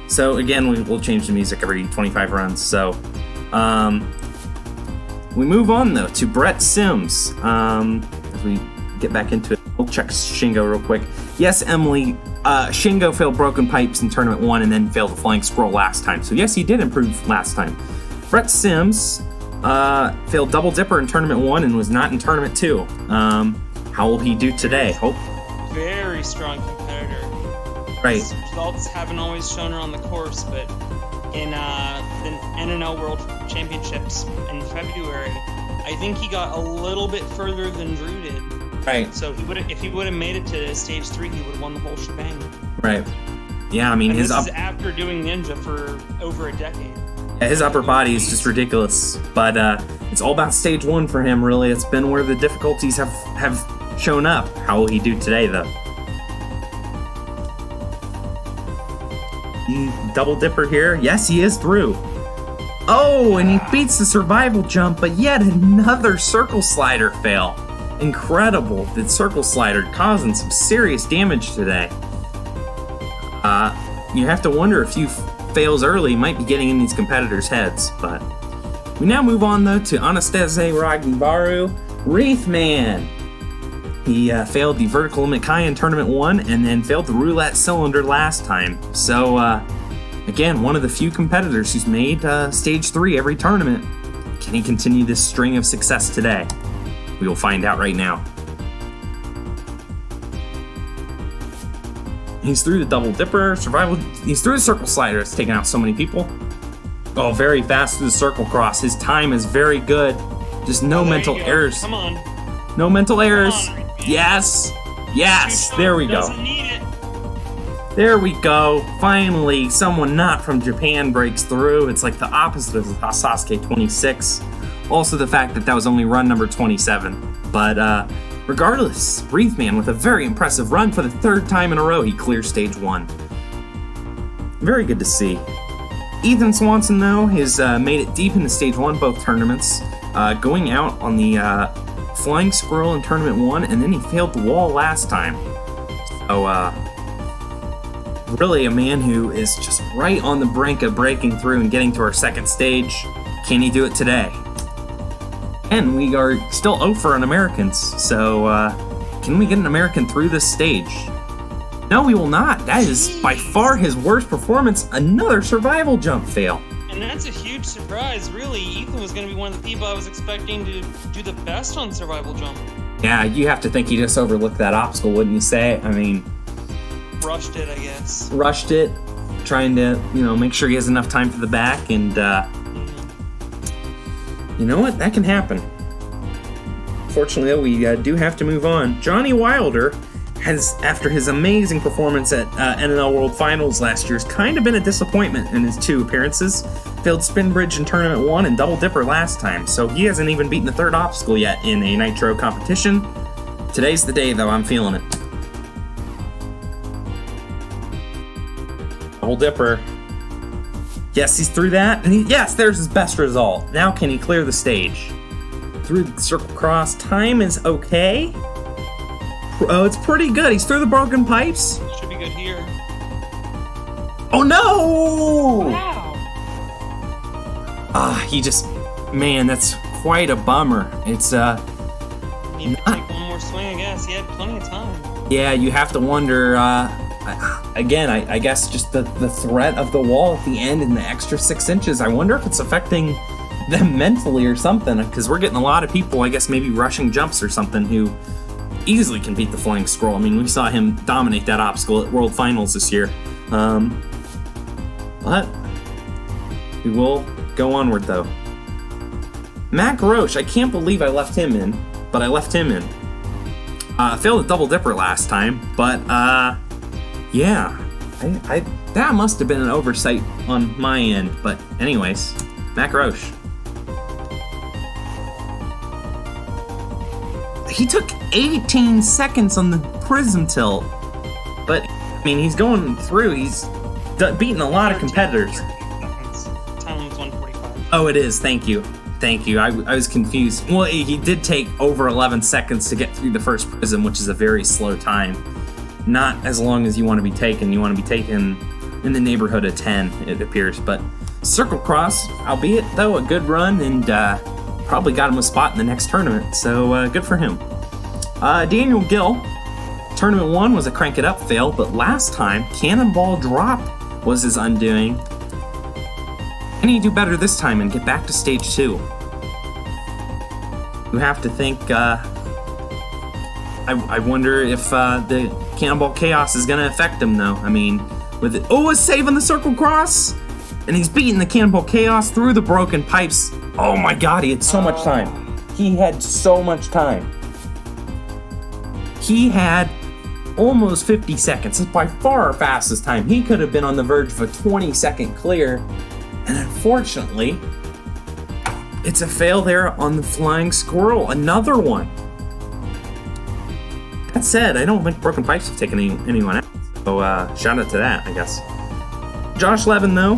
So again, we'll change the music every 25 runs. So we move on though to Brett Sims. As we get back into it, we'll check Shingo real quick. Yes, Emily, Shingo failed Broken Pipes in Tournament 1 and then failed the Flying Scroll last time. So yes, he did improve last time. Brett Sims failed Double Dipper in Tournament 1 and was not in Tournament 2. How will he do today? Hope. Very strong competitor. Right. His results haven't always shown her on the course, but in the NNL World Championships in February, I think he got a little bit further than Drew did. Right. So if he would have made it to stage 3, he would have won the whole shebang. Right. Yeah, I mean, and this is after doing Ninja for over a decade. Yeah, his upper body is just ridiculous, but it's all about stage 1 for him, really. It's been where the difficulties have shown up. How will he do today, though? Double Dipper here. Yes, he is through. Oh, and he beats the survival jump, but yet another circle slider fail. Incredible. The circle slider causing some serious damage today. You have to wonder if you fails early might be getting in these competitors' heads, but we now move on though to Anastase Ragnivaru, Wraithman. He failed the Vertical Limit Kai in Tournament 1 and then failed the Roulette Cylinder last time. So, again, one of the few competitors who's made Stage 3 every tournament. Can he continue this string of success today? We will find out right now. He's through the Double Dipper, Survival. He's through the Circle Slider. It's taken out so many people. Oh, very fast through the Circle Cross. His time is very good. Just no mental errors. Come on. No mental errors. Yes. Yes. There we go. There we go. Finally, someone not from Japan breaks through. It's like the opposite of Sasuke 26. Also the fact that was only run number 27. But regardless, Wraithman with a very impressive run for the 3rd time in a row. He clears stage 1. Very good to see. Ethan Swanson, though, has made it deep into stage 1 both tournaments, going out on the Flying Squirrel in Tournament 1, and then he failed the wall last time. So, really a man who is just right on the brink of breaking through and getting to our 2nd stage. Can he do it today? And we are still 0 for an Americans, so can we get an American through this stage? No, we will not. That is by far his worst performance. Another survival jump fail. And that's a huge surprise, really. Ethan was going to be one of the people I was expecting to do the best on survival jump. Yeah, you have to think he just overlooked that obstacle, wouldn't you say? I mean... Rushed it, I guess. Rushed it, trying to, make sure he has enough time for the back, and, you know what? That can happen. Fortunately, though, we do have to move on. Johnny Wilder has, after his amazing performance at NNL World Finals last year, has kind of been a disappointment in his 2 appearances. Failed Spin Bridge in Tournament 1 and Double Dipper last time, so he hasn't even beaten the 3rd obstacle yet in a Nitro competition. Today's the day, though. I'm feeling it. Double Dipper. Yes, he's through that. And yes, there's his best result. Now can he clear the stage? Through the Circle Cross. Time is okay. Oh, it's pretty good. He's through the Broken Pipes. Should be good here. Oh, no! Wow. He just... Man, that's quite a bummer. It's, Need to take one more swing, I guess. He had plenty of time. Yeah, you have to wonder, again, I guess just the threat of the wall at the end and the extra 6 inches. I wonder if it's affecting them mentally or something, because we're getting a lot of people, I guess maybe rushing jumps or something, who easily can beat the Flying Scroll. I mean, we saw him dominate that obstacle at World Finals this year. But we will go onward, though. Mac Roche, I can't believe I left him in, but I left him in. Failed a Double Dipper last time, but yeah, That must have been an oversight on my end, but anyways, Mac Roche. He took 18 seconds on the prism tilt, but I mean, he's going through. He's beaten a lot of competitors. Time was 1:45. Oh, it is. Thank you. I was confused. Well, he did take over 11 seconds to get through the first prism, which is a very slow time. Not as long as you want to be taken. You want to be taken in the neighborhood of 10, it appears. But Circle Cross, albeit though a good run, and probably got him a spot in the next tournament. So good for him. Daniel Gill, tournament 1 was a crank it up fail, but last time Cannonball Drop was his undoing. Can he do better this time and get back to stage 2? You have to think. I wonder if the Cannonball Chaos is going to affect him, though. I mean, with it. Oh, a save on the Circle Cross! And he's beating the Cannonball Chaos through the broken pipes. Oh my god, he had so much time. He had so much time. He had almost 50 seconds. It's by far our fastest time. He could have been on the verge of a 20-second clear. And unfortunately, it's a fail there on the Flying Squirrel. Another one. That said, I don't think Broken Pipes have taken anyone out. So shout out to that, I guess. Josh Levin, though,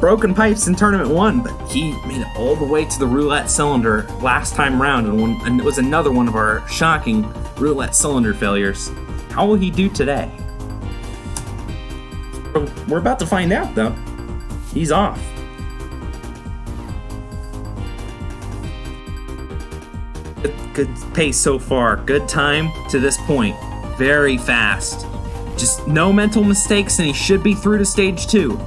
Broken Pipes in tournament 1, but he made it all the way to the roulette cylinder last time round, and it was another one of our shocking roulette cylinder failures. How will he do today? We're about to find out, though. He's off. Good pace so far. Good time to this point. Very fast. Just no mental mistakes, and he should be through to stage 2.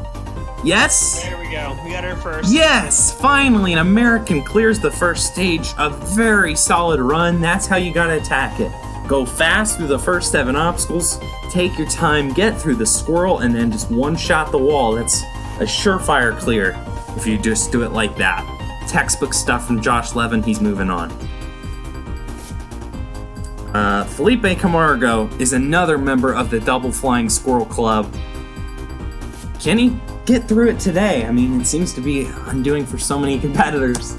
Yes? There we go. We got her first. Yes! Finally, an American clears the first stage. A very solid run. That's how you gotta attack it. Go fast through the first 7 obstacles. Take your time, get through the squirrel, and then just one-shot the wall. That's a surefire clear if you just do it like that. Textbook stuff from Josh Levin. He's moving on. Felipe Camargo is another member of the Double Flying Squirrel Club. Can he get through it today? I mean, it seems to be undoing for so many competitors.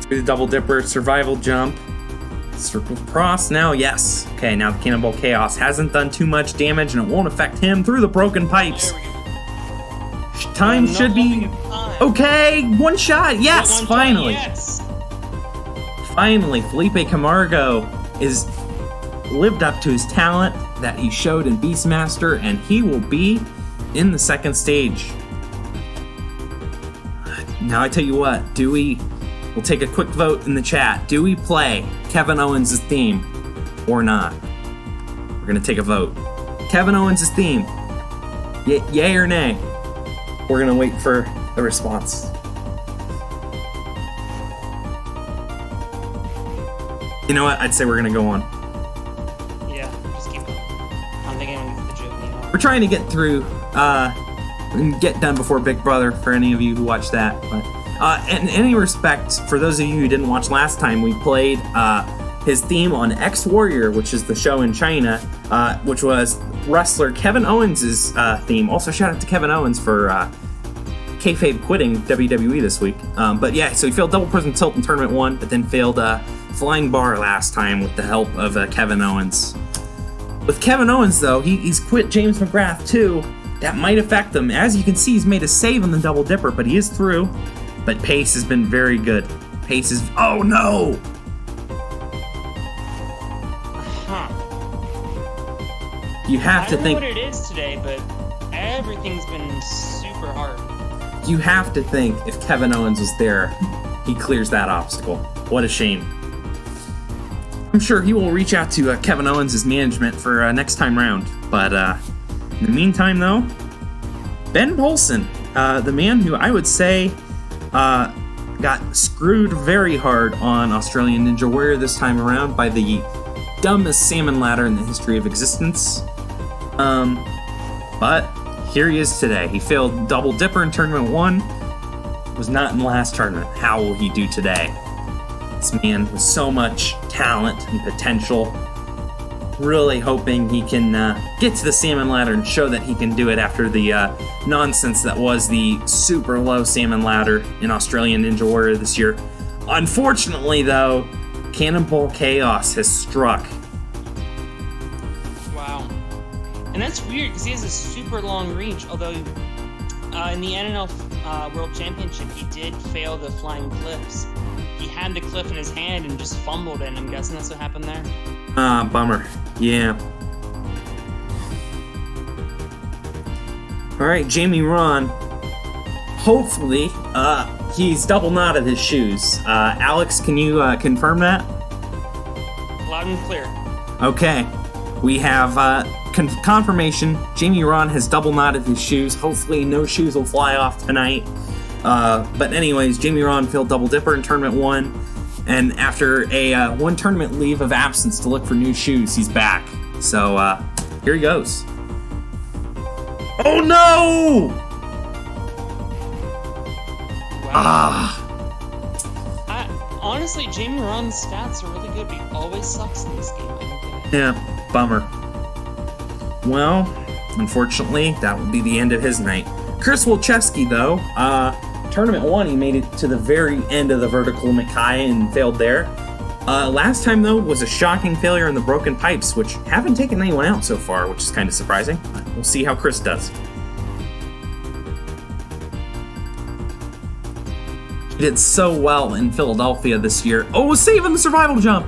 Through the Double Dipper survival jump. Circle Cross now, yes. Okay, now the Cannonball Chaos hasn't done too much damage and it won't affect him through the broken pipes. There we go. Time should be... Okay, one shot, yes, finally. Yes. Finally, Felipe Camargo is lived up to his talent that he showed in Beastmaster, and he will be in the second stage. Now I tell you what, we'll take a quick vote in the chat. Do we play Kevin Owens' theme or not? We're gonna take a vote. Kevin Owens' theme, yay or nay? We're gonna wait for the response. You know what? I'd say we're gonna go on. Yeah, just keep going. I'm thinking the joke anymore. We're trying to get through and get done before Big Brother for any of you who watched that. But in any respect, for those of you who didn't watch last time, we played his theme on X Warrior, which is the show in China, which was wrestler Kevin Owens' theme. Also, shout out to Kevin Owens for kayfabe quitting WWE this week. But yeah, so he failed Double Prism Tilt in Tournament 1, but then failed Flying Bar last time with the help of Kevin Owens. With Kevin Owens, though, he's quit James McGrath too. That might affect him. As you can see, he's made a save on the Double Dipper, but he is through. But pace has been very good. Pace is... Oh, no! You have to think... I don't know what it is today, but everything's been super hard. You have to think if Kevin Owens was there, he clears that obstacle. What a shame. I'm sure he will reach out to Kevin Owens' management for next time round. But in the meantime, though, Ben Polson, the man who I would say got screwed very hard on Australian Ninja Warrior this time around by the dumbest salmon ladder in the history of existence. But here he is today. He failed Double Dipper in Tournament 1. Was not in the last tournament. How will he do today? This man with so much talent and potential. Really hoping he can get to the salmon ladder and show that he can do it after the nonsense that was the super low salmon ladder in Australian Ninja Warrior this year. Unfortunately, though, Cannonball Chaos has struck. Wow. And that's weird because he has a super long reach, although in the NNL World Championship, he did fail the flying cliffs. He had the cliff in his hand and just fumbled it, and I'm guessing that's what happened there. Bummer. Yeah. Alright, Jamie Ron. Hopefully, he's double knotted his shoes. Alex, can you confirm that? Loud and clear. Okay. We have confirmation. Jamie Ron has double knotted his shoes. Hopefully, no shoes will fly off tonight. But anyways, Jamie Ron failed Double Dipper in Tournament 1. And after a one tournament leave of absence to look for new shoes, he's back. So, here he goes. Oh no! Wow. Honestly, Jamie Ron's stats are really good, but he always sucks in this game. I don't get it. Yeah, bummer. Well, unfortunately, that will be the end of his night. Chris Wilczewski, though, Tournament 1, he made it to the very end of the vertical Mackay and failed there. Last time, though, was a shocking failure in the broken pipes, which haven't taken anyone out so far, which is kind of surprising. We'll see how Chris does. He did so well in Philadelphia this year. Oh, saving the survival jump!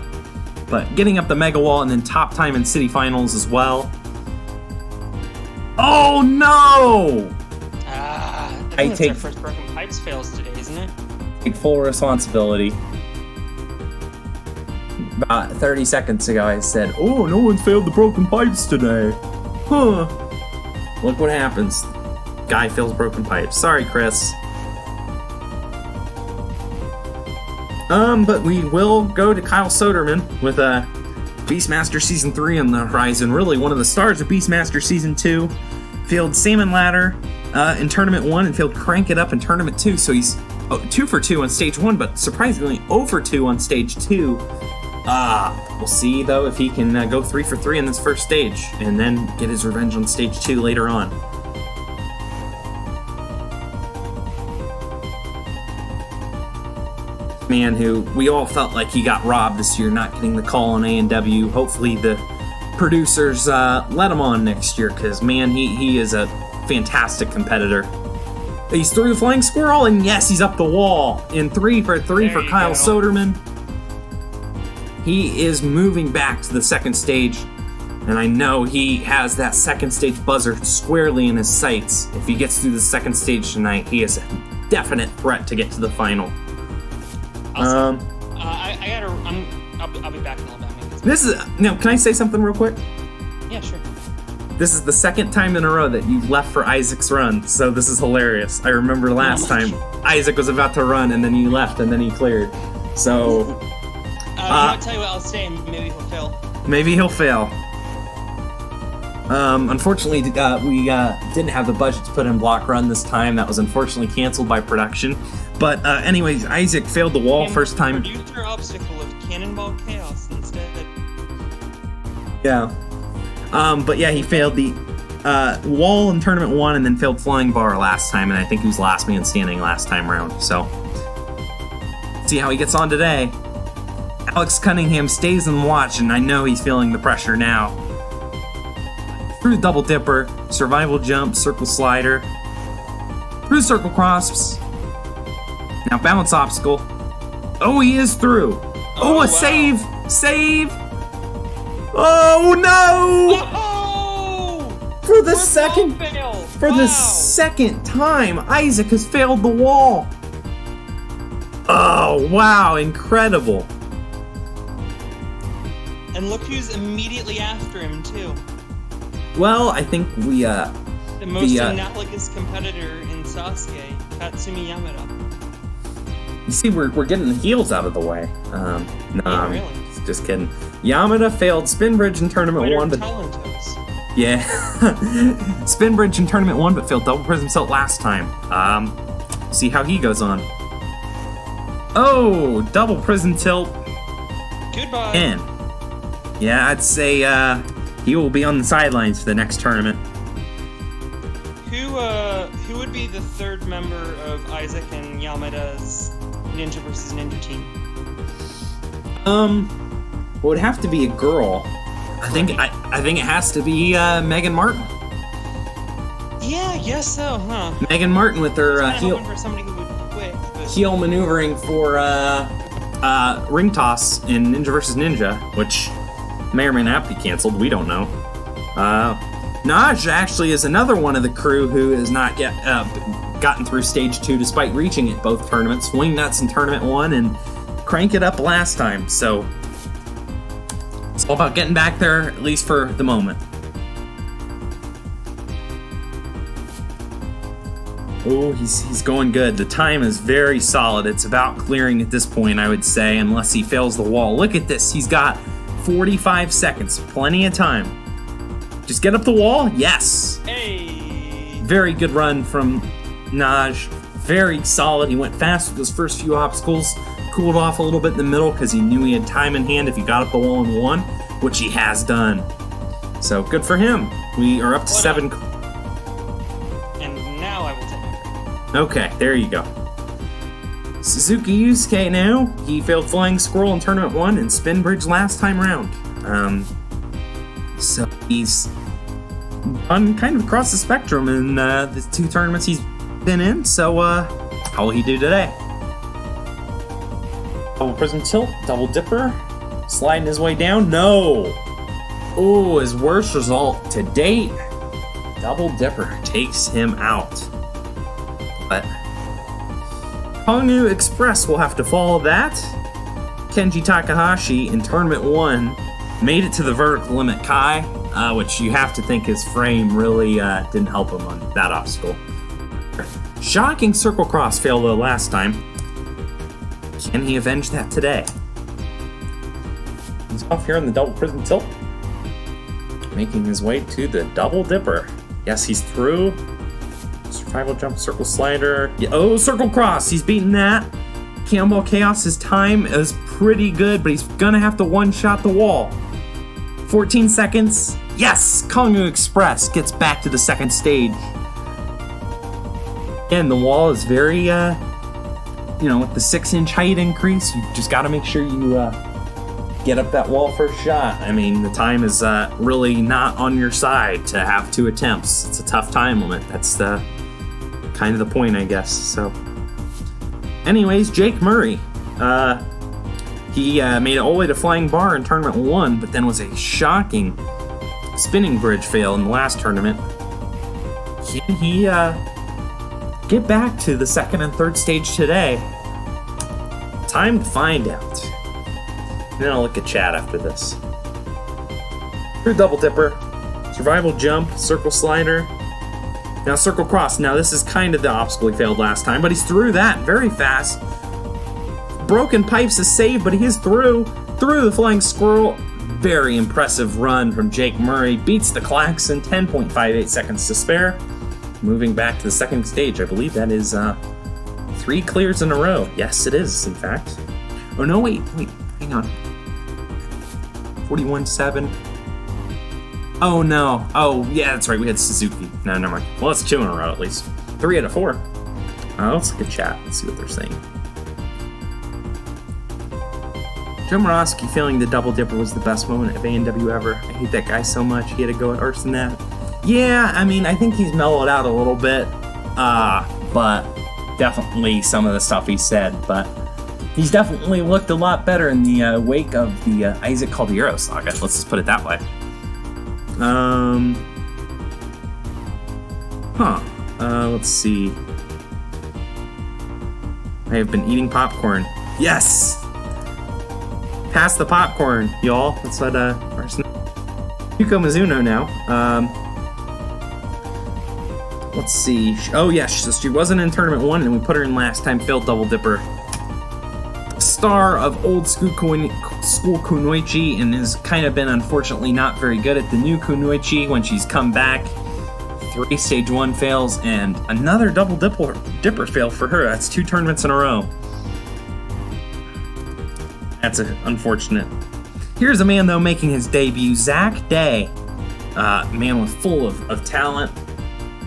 But getting up the mega wall and then top time in city finals as well. Oh, no! I think our first broken pipes fails today, isn't it? Take full responsibility. About 30 seconds ago, I said, "Oh, no one failed the broken pipes today." Huh. Look what happens. Guy fails broken pipes. Sorry, Chris. But we will go to Kyle Soderman with Beastmaster Season 3 on the horizon. Really, one of the stars of Beastmaster Season 2. Failed Salmon Ladder in Tournament 1 and failed Crank It Up in Tournament 2, so he's 2 for 2 on Stage 1, but surprisingly 0 for 2 on Stage 2. We'll see, though, if he can go 3 for 3 in this first stage, and then get his revenge on Stage 2 later on. Man who we all felt like he got robbed this year, not getting the call on A&W. Hopefully the producers let him on next year, because, man, he is a fantastic competitor. He's through the flying squirrel, and yes, he's up the wall. In 3 for 3 for Kyle Soderman. He is moving back to the second stage, and I know he has that second stage buzzer squarely in his sights. If he gets through the second stage tonight, he is a definite threat to get to the final. I'll be back in a little bit. This is now. Can I say something real quick? Yeah, sure. This is the second time in a row that you've left for Isaac's run, so this is hilarious. I remember last time Isaac was about to run, and then you left, and then he cleared. So. I'll tell you what I'll say, maybe he'll fail. Maybe he'll fail. Unfortunately, we didn't have the budget to put in block run this time. That was unfortunately canceled by production. But anyways, Isaac failed the wall first time. Producer obstacle of Cannonball Chaos instead. Yeah. But yeah, he failed the wall in Tournament 1 and then failed Flying Bar last time, and I think he was last man standing last time around. So, see how he gets on today. Alex Cunningham stays in watch, and I know he's feeling the pressure now. Through Double Dipper, Survival Jump, Circle Slider, through Circle Cross. Now Balance Obstacle. Oh, he is through. Oh, a save! Save! Oh, no! Oh! For the second time, Isaac has failed the wall. Oh, wow, incredible. And look who's immediately after him, too. Well, I think we, The most analogous competitor in Sasuke, Katsumi Yamada. You see, we're getting the heels out of the way. Yeah, really? Just kidding. Yamada failed Spin Bridge in Tournament 1, but... Yeah. Spin Bridge in Tournament 1, but failed Double Prism Tilt last time. See how he goes on. Oh, double prison tilt. Goodbye. And yeah, I'd say he will be on the sidelines for the next tournament. Who would be the third member of Isaac and Yalmeda's Ninja versus Ninja team? It would have to be a girl. I think it has to be Megan Martin. Yeah, I guess so, huh? Megan Martin with her I was kinda hoping for somebody who would quit, but heel maneuvering for ring toss in Ninja vs. Ninja, which may or may not be canceled. We don't know. Naj actually is another one of the crew who has not yet gotten through stage 2 despite reaching at both tournaments. Wing Nuts in tournament 1 and Crank It Up last time. So it's all about getting back there, at least for the moment. Oh, he's going good. The time is very solid. It's about clearing at this point, I would say, unless he fails the wall. Look at this. He's got 45 seconds. Plenty of time. Just get up the wall. Yes. hey! Very good run from Naj. Very solid. He went fast with those first few obstacles. Cooled off a little bit in the middle because he knew he had time in hand if he got up the wall in 1, which he has done. So good for him. We are up to 7. And now I will take my break. Okay, there you go. Suzuki Yusuke now. He failed Flying Squirrel in Tournament 1 and Spin Bridge last time round. So he's gone kind of across the spectrum in the 2 tournaments he's been in. So how will he do today? Double Prism Tilt, Double Dipper, sliding his way down. No! Oh, his worst result to date. Double Dipper takes him out. But Kongu Express will have to follow that. Kenji Takahashi in Tournament 1 made it to the vertical limit Kai, which you have to think his frame really didn't help him on that obstacle. Shocking circle cross fail though last time. Can he avenge that today? He's off here on the double prism tilt, making his way to the double dipper. Yes, he's through. Survival jump, circle slider. Yeah, oh, circle cross. He's beaten that. Cannonball Chaos, his time is pretty good, but he's gonna have to one-shot the wall. 14 seconds. Yes! Kongu Express gets back to the second stage. Again, the wall is very, with the 6-inch height increase, you just gotta make sure you get up that wall first shot. I mean, the time is really not on your side to have 2 attempts. It's a tough time limit. That's the kind of the point, I guess. So, anyways, Jake Murray. He made it all the way to Flying Bar in Tournament 1, but then was a shocking spinning bridge fail in the last tournament. Can he get back to the second and third stage today? Time to find out. Then I'll look at chat after this. Through double dipper, survival jump, circle slider, now circle cross. Now this is kind of the obstacle he failed last time, but he's through that very fast. Broken pipes is saved, but he is through the flying squirrel. Very impressive run from Jake Murray. Beats the Klaxon, 10.58 seconds to spare. Moving back to the second stage, I believe that is 3 clears in a row. Yes, it is, in fact. Oh no, wait, hang on. 41-7. Oh no. Oh yeah, that's right. We had Suzuki. No, never mind. Well, it's 2 in a row at least. 3 out of 4. Let's look at chat. Let's see what they're saying. Joe Morosky feeling the double dipper was the best moment of A&W ever. I hate that guy so much. He had to go at worse than that. Yeah, I mean, I think he's mellowed out a little bit. But definitely some of the stuff he said. But he's definitely looked a lot better in the wake of the Isaac Caldero saga. Let's just put it that way. Let's see. I have been eating popcorn. Yes! Pass the popcorn, y'all. That's what, Yuko Mizuno now. Let's see. Oh, yeah, so she wasn't in Tournament 1, and we put her in last time. Failed double dipper. Star of old school Kunoichi, and has kind of been, unfortunately, not very good at the new Kunoichi when she's come back. 3 stage 1 fails, and another double dipper fail for her. That's 2 tournaments in a row. That's unfortunate. Here's a man, though, making his debut, Zach Day. Man with full of talent.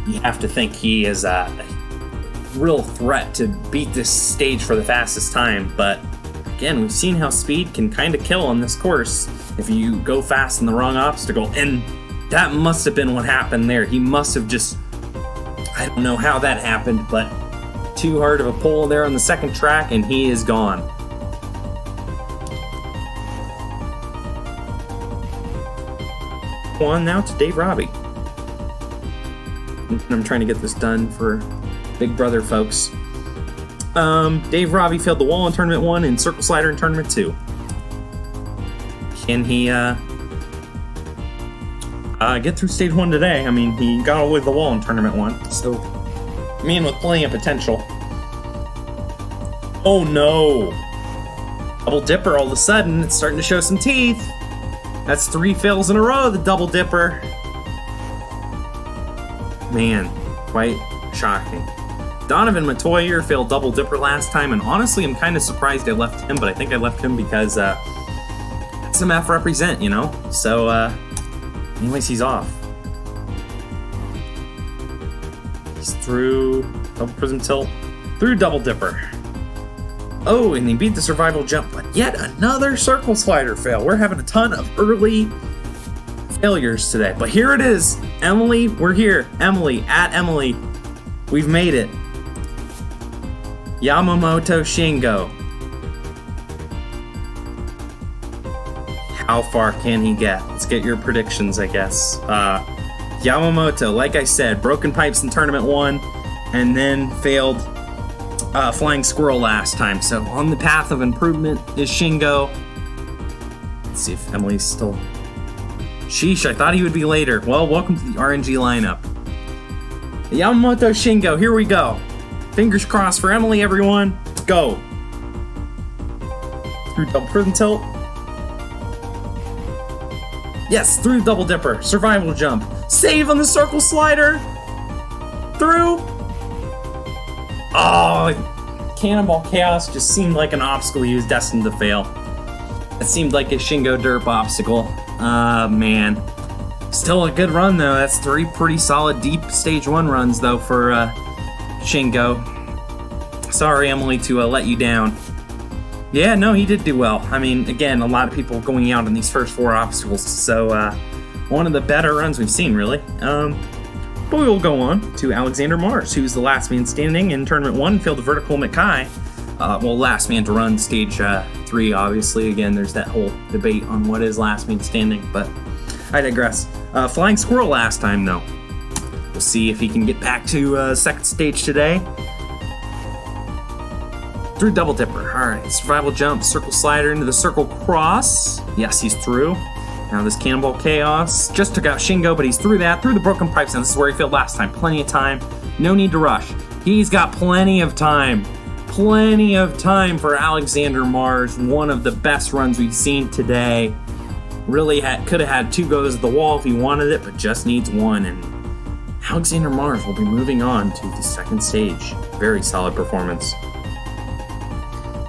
You have to think he is a real threat to beat this stage for the fastest time, but again, we've seen how speed can kind of kill on this course if you go fast in the wrong obstacle, and that must have been what happened there. He must have just, I don't know how that happened, but too hard of a pull there on the second track, and he is gone. On now to Dave Robbie. I'm trying to get this done for Big Brother folks. Dave Robbie failed the wall in Tournament 1 and Circle Slider in Tournament 2. Can he get through Stage 1 today? I mean, he got away with the wall in Tournament 1, so man with plenty of potential. Oh no! Double Dipper all of a sudden, it's starting to show some teeth. That's 3 fails in a row, the Double Dipper. Man, quite shocking. Donovan Matoyer failed Double Dipper last time, and honestly, I'm kind of surprised I left him, but I think I left him because SMF represent, you know? So, anyways, he's off. He's through Double Prism Tilt, through Double Dipper. Oh, and he beat the survival jump, but yet another Circle Slider fail. We're having a ton of early failures today, but here it is. Emily, we're here. Emily, at Emily. We've made it. Yamamoto Shingo. How far can he get? Let's get your predictions, I guess. Yamamoto, like I said, broken pipes in Tournament 1, and then failed Flying Squirrel last time. So on the path of improvement is Shingo. Let's see if Emily's still... Sheesh, I thought he would be later. Well, welcome to the RNG lineup. Yamamoto Shingo, here we go. Fingers crossed for Emily, everyone. Let's go. Through Double Prism Tilt. Yes, through Double Dipper. Survival jump. Save on the Circle Slider. Through. Oh, Cannonball Chaos just seemed like an obstacle he was destined to fail. It seemed like a Shingo Derp obstacle. Man. Still a good run, though. That's 3 pretty solid deep Stage 1 runs, though, for Shingo. Sorry, Emily, to let you down. Yeah, no, he did do well. I mean, again, a lot of people going out in these first 4 obstacles, so one of the better runs we've seen, really. But we will go on to Alexander Mars, who's the last man standing in Tournament 1, failed the vertical McKay. Well, last man to run Stage 3, obviously. Again, there's that whole debate on what is last man standing, but I digress. Flying Squirrel last time, though. We'll see if he can get back to second stage today. Through Double Dipper. Alright, survival jump, Circle Slider into the Circle Cross. Yes, he's through. Now this Cannonball Chaos just took out Shingo, but he's through that, through the broken pipes, and this is where he failed last time. Plenty of time. No need to rush. He's got plenty of time. Plenty of time for Alexander Mars. One of the best runs we've seen today. Really could have had 2 goes at the wall if he wanted it, but just needs 1. And Alexander Mars will be moving on to the second stage. Very solid performance.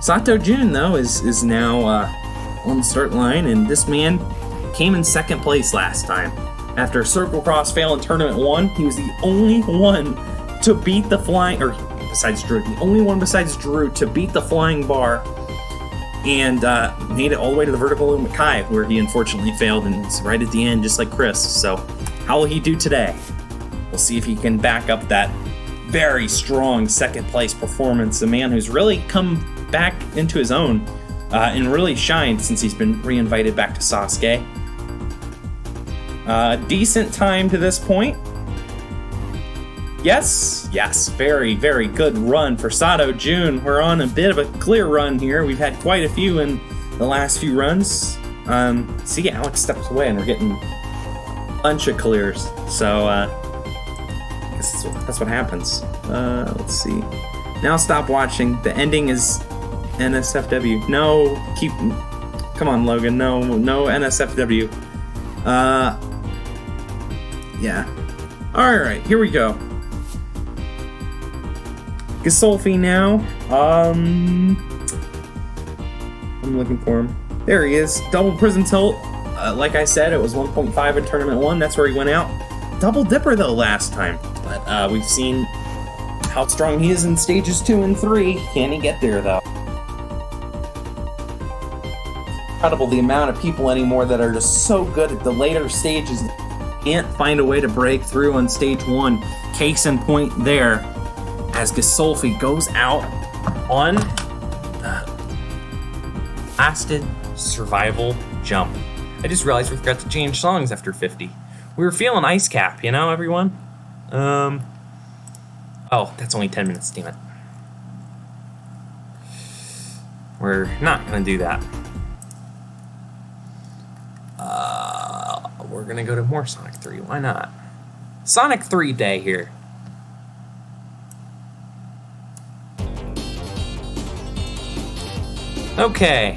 Sato Jun, though, is now on the start line, and this man came in second place last time. After a Circle Cross fail in Tournament 1, he was the only one to beat the flying, or besides Drew, the only one besides Drew to beat the flying bar, and made it all the way to the vertical in McKay, where he unfortunately failed, and it's right at the end, just like Chris. So how will he do today? We'll see if he can back up that very strong second place performance. A man who's really come back into his own and really shined since he's been re-invited back to Sasuke. Decent time to this point. Yes, very, very good run for Sato Jun. We're on a bit of a clear run here. We've had quite a few in the last few runs. See, Alex steps away and we're getting a bunch of clears. So, I guess that's what happens. Let's see. Now stop watching. The ending is NSFW. No, come on, Logan. No NSFW. Yeah. Alright, here we go. Gasolfi now. I'm looking for him. There he is. Double prison tilt. Like I said, it was 1.5 in Tournament 1. That's where he went out. Double dipper, though, last time. But we've seen how strong he is in stages 2 and 3. Can he get there, though? Incredible the amount of people anymore that are just so good at the later stages. Can't find a way to break through on stage 1. Case in point there, as Gasolfi goes out on lasted survival jump. I just realized we forgot to change songs after 50. We were feeling Ice Cap, you know, everyone? Oh, that's only 10 minutes, damn it. We're not gonna do that. We're gonna go to more Sonic 3, why not? Sonic 3 day here. Okay.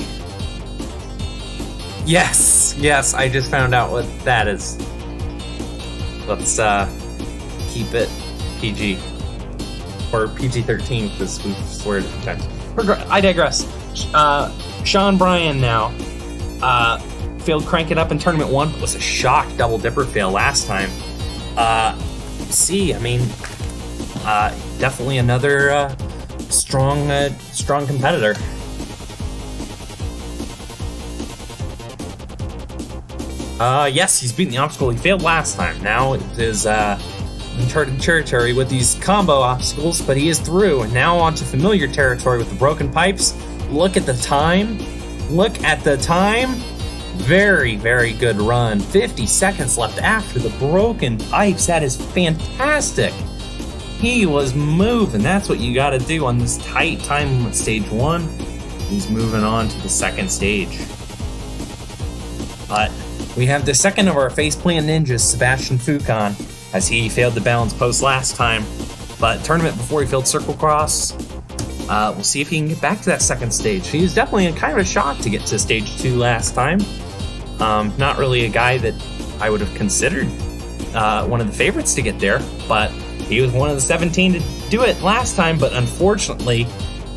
Yes, I just found out what that is. Let's keep it PG. Or PG-13, because we've sweared a few times. I digress. Sean Bryan now failed Crank It Up in Tournament 1, but was a shock double dipper fail last time. I mean, definitely another strong competitor. Yes, he's beaten the obstacle he failed last time. Now it is uncharted territory with these combo obstacles, but he is through. And now onto familiar territory with the broken pipes. Look at the time. Very, very good run. 50 seconds left after the broken pipes. That is fantastic. He was moving. That's what you got to do on this tight time limit stage 1. He's moving on to the second stage. But we have the second of our faceplant ninjas, Sebastian Foucan, as he failed the balance post last time. But tournament before he failed Circle Cross. We'll see if he can get back to that second stage. He was definitely kind of a shock to get to stage 2 last time. Not really a guy that I would have considered one of the favorites to get there, but he was one of the 17 to do it last time. But unfortunately,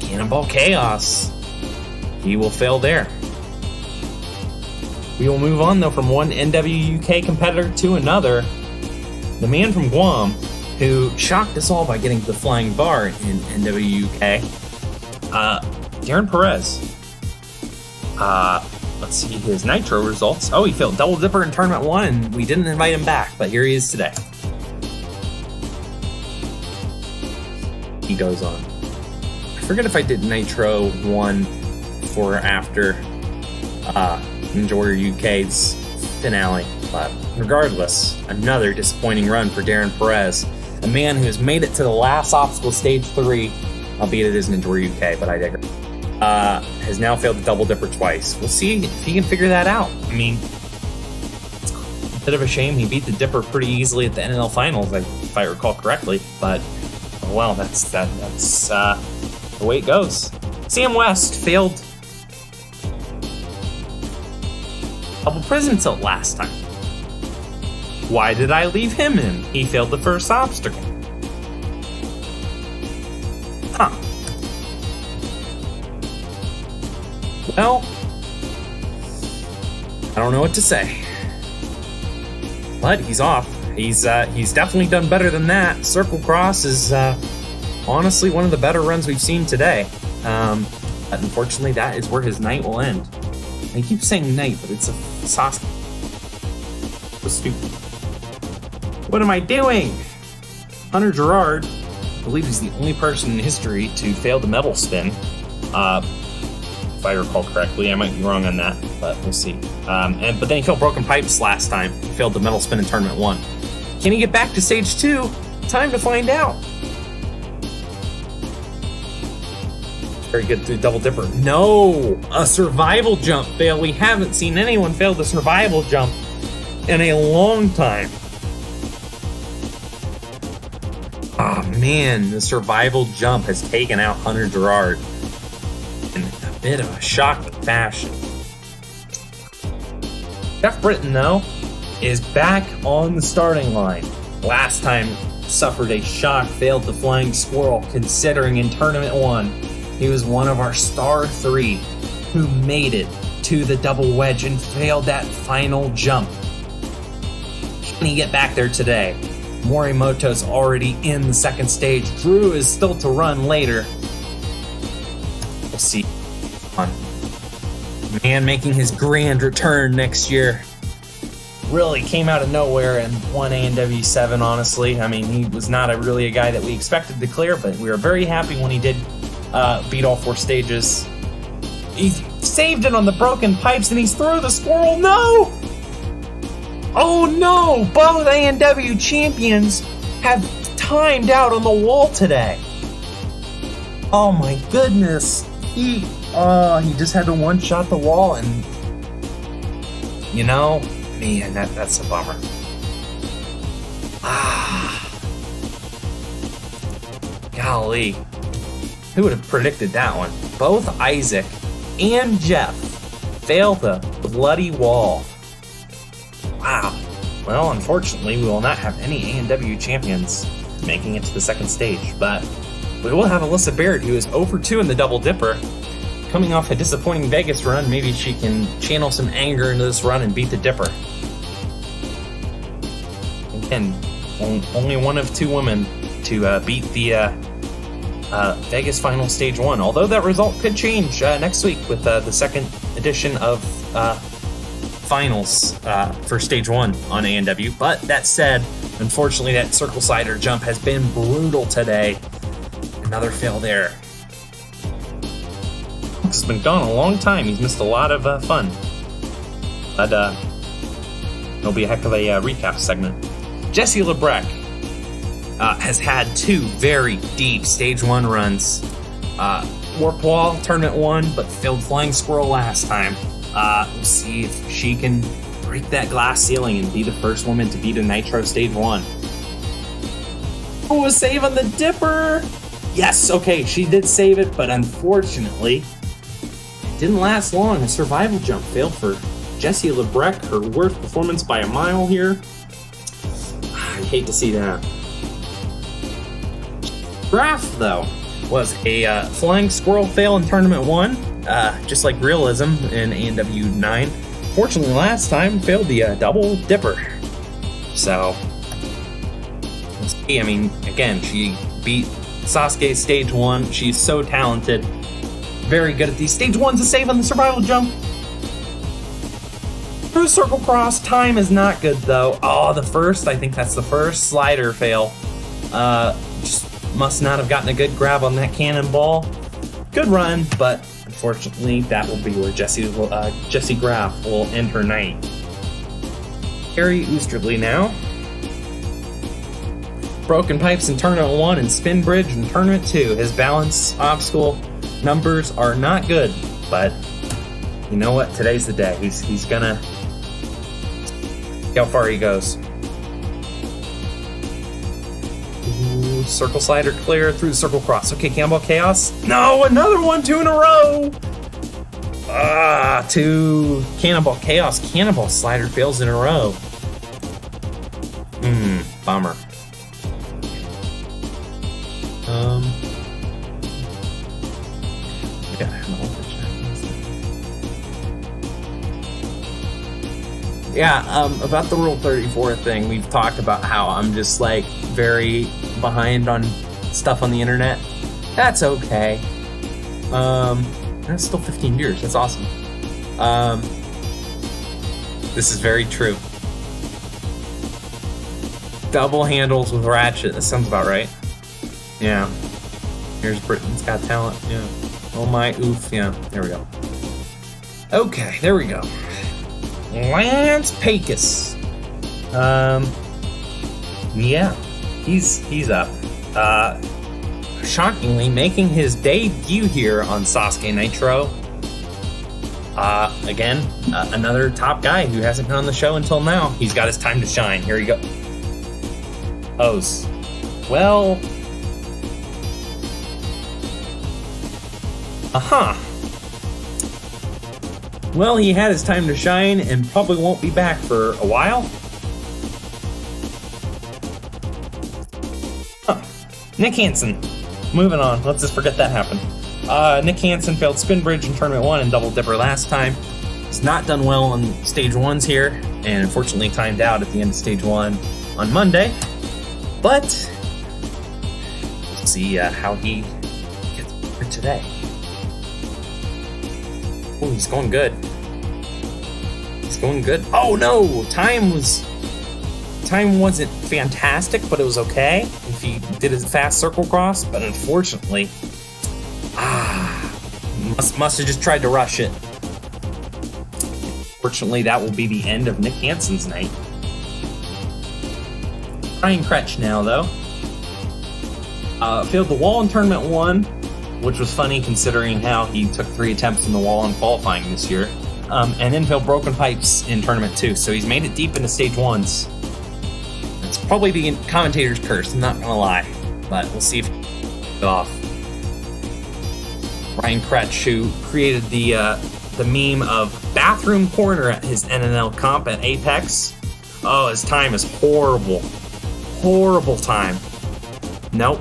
Cannonball Chaos, he will fail there. We will move on, though, from one NWUK competitor to another. The man from Guam, who shocked us all by getting the flying bar in NWUK, Darren Perez. Let's see his Nitro results. Oh, he failed Double Dipper in Tournament 1, and we didn't invite him back, but here he is today. He goes on. I forget if I did Nitro 1 before or after Ninja Warrior UK's finale, but regardless, another disappointing run for Darren Perez, a man who has made it to the last obstacle, stage 3, albeit it is Ninja Warrior UK, but I digress, has now failed the double dipper twice. We'll see if he can figure that out. I mean, it's a bit of a shame. He beat the dipper pretty easily at the NNL finals, if I recall correctly, but oh well, that's the way it goes. Sam West failed double prison tilt last time. Why did I leave him in? He failed the first obstacle. Huh. Well, I don't know what to say. But he's off. He's definitely done better than that. Circle Cross is honestly one of the better runs we've seen today. But unfortunately, that is where his night will end. I keep saying night, but it's a Sasuke. So stupid. What am I doing? Hunter Gerard, I believe he's the only person in history to fail the medal spin. If I recall correctly, I might be wrong on that, but we'll see. But then he failed broken pipes last time. He failed the medal spin in Tournament 1. Can he get back to stage 2? Time to find out. Very good through double dipper. No, a survival jump fail. We haven't seen anyone fail the survival jump in a long time. Oh man, the survival jump has taken out Hunter Gerard in a bit of a shocking fashion. Jeff Britton, though, is back on the starting line. Last time suffered a shock, failed the flying squirrel, considering in Tournament 1 he was one of our star 3. who made it to the double wedge and failed that final jump. Can he get back there today? Morimoto's already in the second stage. Drew is still to run later. We'll see. Man making his grand return next year. Really came out of nowhere and won A&W 7, honestly. I mean, he was not really a guy that we expected to clear, but we were very happy when he did beat all 4 stages. He saved it on the broken pipes and he's through the squirrel. No! Oh no! Both A&W champions have timed out on the wall today. Oh my goodness. He just had to one-shot the wall and, you know, man, that's a bummer. Golly. Who would have predicted that one? Both Isaac and Jeff fail the bloody wall. Wow. Well, unfortunately, we will not have any A&W champions making it to the second stage, but we will have Alyssa Baird, who is 0-2 in the Double Dipper. Coming off a disappointing Vegas run, maybe she can channel some anger into this run and beat the Dipper. Again, only one of 2 women to beat the Vegas Final Stage 1, although that result could change next week with the second edition of Finals for Stage 1 on A&W. But that said, unfortunately, that circle slider jump has been brutal today. Another fail there. He's been gone a long time. He's missed a lot of fun. But it'll be a heck of a recap segment. Jesse Lebrecq has had 2 very deep Stage 1 runs. Warp Wall, Tournament 1, but failed Flying Squirrel last time. We'll see if she can break that glass ceiling and be the first woman to beat a Nitro Stage 1. Oh, a save on the Dipper! Yes, okay, she did save it, but unfortunately, it didn't last long. A survival jump failed for Jessie Lebrecq, her worst performance by a mile here. I hate to see that. Graph, though, was a Flying Squirrel fail in Tournament 1, just like Realism in A&W 9. Fortunately, last time, failed the Double Dipper. So, let's see. I mean, again, she beat Sasuke Stage 1. She's so talented. Very good at these. Stage 1's a save on the survival jump. Through circle cross. Time is not good, though. Oh, the first. I think that's the first slider fail. Just must not have gotten a good grab on that cannonball. Good run, but unfortunately, that will be where Jessie Graff will end her night. Harry Oosterley now. Broken pipes in Tournament 1 and Spin Bridge in Tournament 2. His balance obstacle numbers are not good, but you know what? Today's the day. He's gonna see how far he goes. Ooh, circle slider clear through the circle cross. Okay, Cannonball Chaos. No, another one, 2 in a row. 2 Cannonball Chaos. Cannonball slider fails in a row. Bummer. Yeah, about the Rule 34 thing, we've talked about how I'm just like very behind on stuff on the internet. That's okay. That's still 15 years. That's awesome. This is very true. Double handles with ratchet. That sounds about right. Yeah. Here's Britain's Got Talent. Yeah. Oh my oof. Yeah. There we go. Okay. There we go. Lance Pecos. Yeah. He's up. Shockingly making his debut here on Sasuke Nitro. Again, another top guy who hasn't been on the show until now. He's got his time to shine. Here you go. O's. Well. Well, he had his time to shine and probably won't be back for a while. Nick Hansen. Moving on. Let's just forget that happened. Nick Hansen failed Spin Bridge in Tournament 1 and Double Dipper last time. He's not done well on Stage 1s here, and unfortunately timed out at the end of Stage 1 on Monday. But we'll see how he gets for today. Oh, he's going good. He's going good. Oh no! Time wasn't fantastic, but it was okay if he did his fast circle cross, but unfortunately, must have just tried to rush it. Fortunately, that will be the end of Nick Hansen's night. Brian Kretsch now, though. Failed the wall in Tournament 1, which was funny considering how he took 3 attempts in the wall in qualifying this year. And then failed Broken Pipes in Tournament 2, so he's made it deep into Stage 1s. It's probably the commentator's curse, I'm not gonna lie. But we'll see if he gets it off. Brian Kretsch, who created the meme of bathroom corner at his NNL comp at Apex. Oh, his time is horrible. Horrible time. Nope.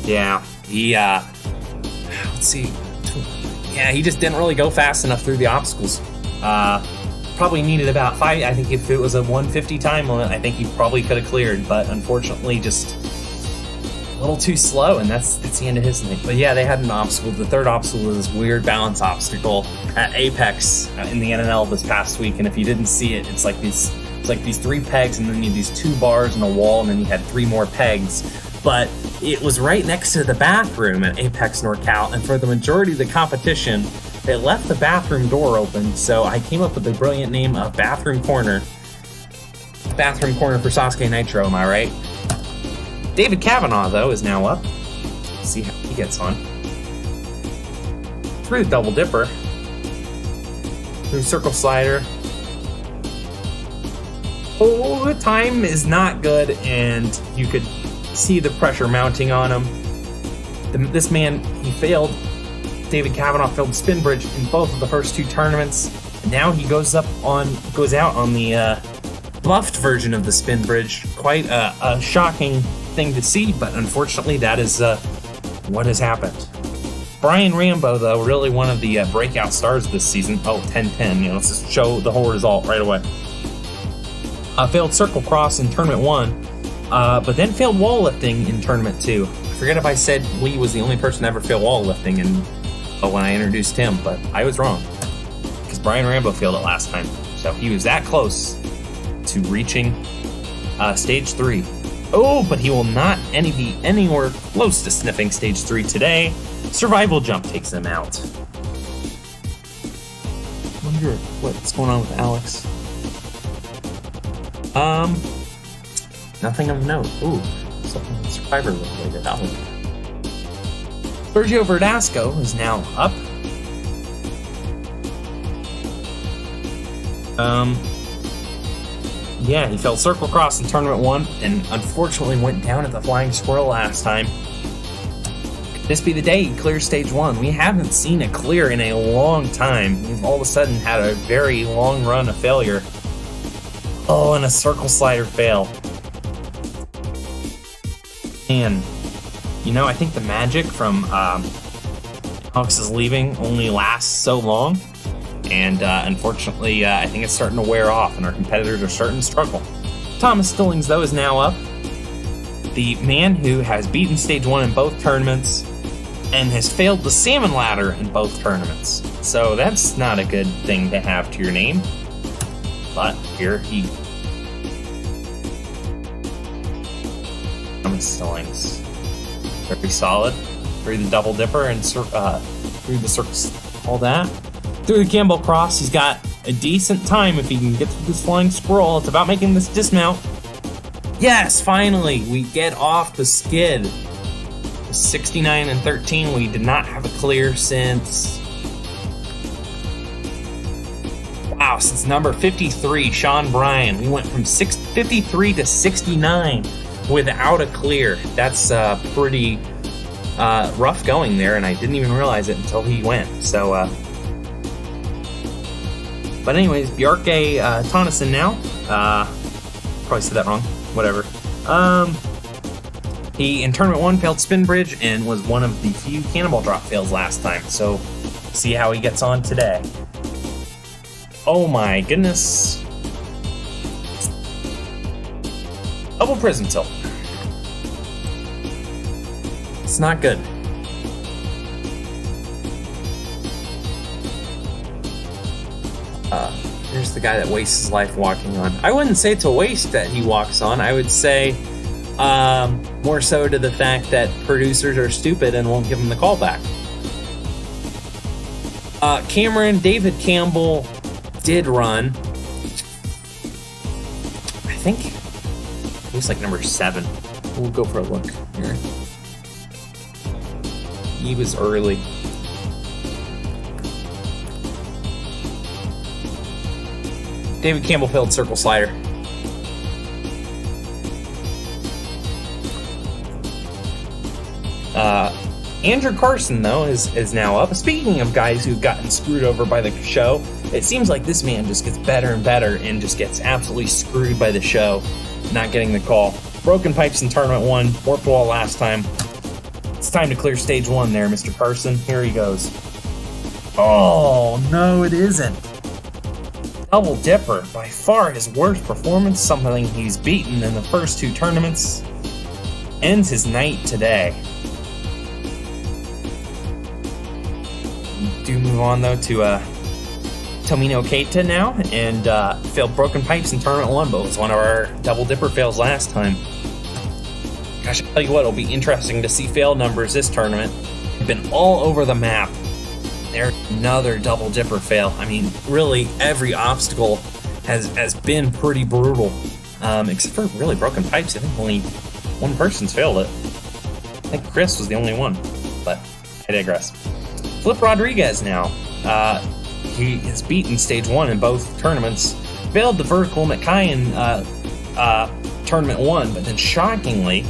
Yeah, he, let's see. Yeah, he just didn't really go fast enough through the obstacles. Probably needed about 5. I think if it was a 150 time limit, I think he probably could have cleared, but unfortunately just a little too slow, and that's the end of his night. But yeah, they had an obstacle. The third obstacle was this weird balance obstacle at Apex in the NNL this past week, and if you didn't see it, it's like these 3 pegs, and then you had these 2 bars and a wall, and then you had 3 more pegs. But it was right next to the bathroom at Apex NorCal, and for the majority of the competition, they left the bathroom door open, so I came up with the brilliant name of Bathroom Corner. Bathroom Corner for Sasuke Nitro, am I right? David Kavanaugh, though, is now up. Let's see how he gets on. Through the Double Dipper. Through Circle Slider. Oh, the time is not good, and you could see the pressure mounting on him. This man, he failed. David Kavanaugh failed Spin Bridge in both of the first 2 tournaments. And now he goes out on the buffed version of the Spin Bridge. Quite a shocking thing to see, but unfortunately that is what has happened. Brian Rambo, though, really one of the breakout stars this season. Oh, 10-10, let's just show the whole result right away. Failed Circle Cross in Tournament 1, but then failed wall lifting in Tournament 2. I forget if I said Lee was the only person to ever fail wall lifting when I introduced him, but I was wrong, because Brian Rambo failed it last time. So he was that close to reaching Stage 3. Oh, but he will not be anywhere close to sniffing Stage 3 today. Survival Jump takes him out. I wonder what's going on with Alex. Nothing of note. Ooh, something Survivor related. Sergio Verdasco is now up. Yeah, he failed Circle Cross in Tournament 1 and unfortunately went down at the Flying Squirrel last time. Could this be the day he clears Stage 1? We haven't seen a clear in a long time. We've all of a sudden had a very long run of failure. Oh, and a Circle Slider fail. Man, I think the magic from Alex's leaving only lasts so long. And unfortunately, I think it's starting to wear off, and our competitors are starting to struggle. Thomas Stillings, though, is now up. The man who has beaten Stage 1 in both tournaments and has failed the Salmon Ladder in both tournaments. So that's not a good thing to have to your name. But here he... Thomas Stillings. Very solid. Through the Double Dipper and through the circles, all that. Through the Campbell Cross, he's got a decent time if he can get through this Flying Squirrel. It's about making this dismount. Yes, finally, we get off the skid. 69 and 13, we did not have a clear since... Wow, since number 53, Sean Bryan. We went from 53 to 69 without a clear. That's pretty rough going there, and I didn't even realize it until he went. So, but anyways, Bjarke Tonneson now. Probably said that wrong. Whatever. He, in Tournament 1, failed Spin Bridge and was one of the few Cannonball Drop fails last time, so see how he gets on today. Oh my goodness. Double Prison Tilt. It's not good. Here's the guy that wastes his life walking on. I wouldn't say it's a waste that he walks on. I would say more so to the fact that producers are stupid and won't give him the call back. David Campbell did run. I think he was like number 7. We'll go for a look here. He was early. David Campbell failed Circle Slider. Andrew Carson, though, is now up. Speaking of guys who've gotten screwed over by the show, it seems like this man just gets better and better and just gets absolutely screwed by the show, not getting the call. Broken pipes in Tournament 1, warped wall last time. It's time to clear stage 1 there, Mr. Carson. Here he goes. Oh, no, it isn't. Double Dipper, by far his worst performance, something he's beaten in the first 2 tournaments, ends his night today. We do move on though to Tomino Keita now, and failed Broken Pipes in Tournament 1, but was one of our Double Dipper fails last time. Gosh, I'll tell you what, it'll be interesting to see fail numbers this tournament. They've been all over the map. There's another Double Dipper fail. I mean, really, every obstacle has been pretty brutal, except for really Broken Pipes. I think only one person's failed it. I think Chris was the only one, but I digress. Flip Rodriguez now. He has beaten stage 1 in both tournaments. Failed the vertical Mackay in Tournament 1, but then shockingly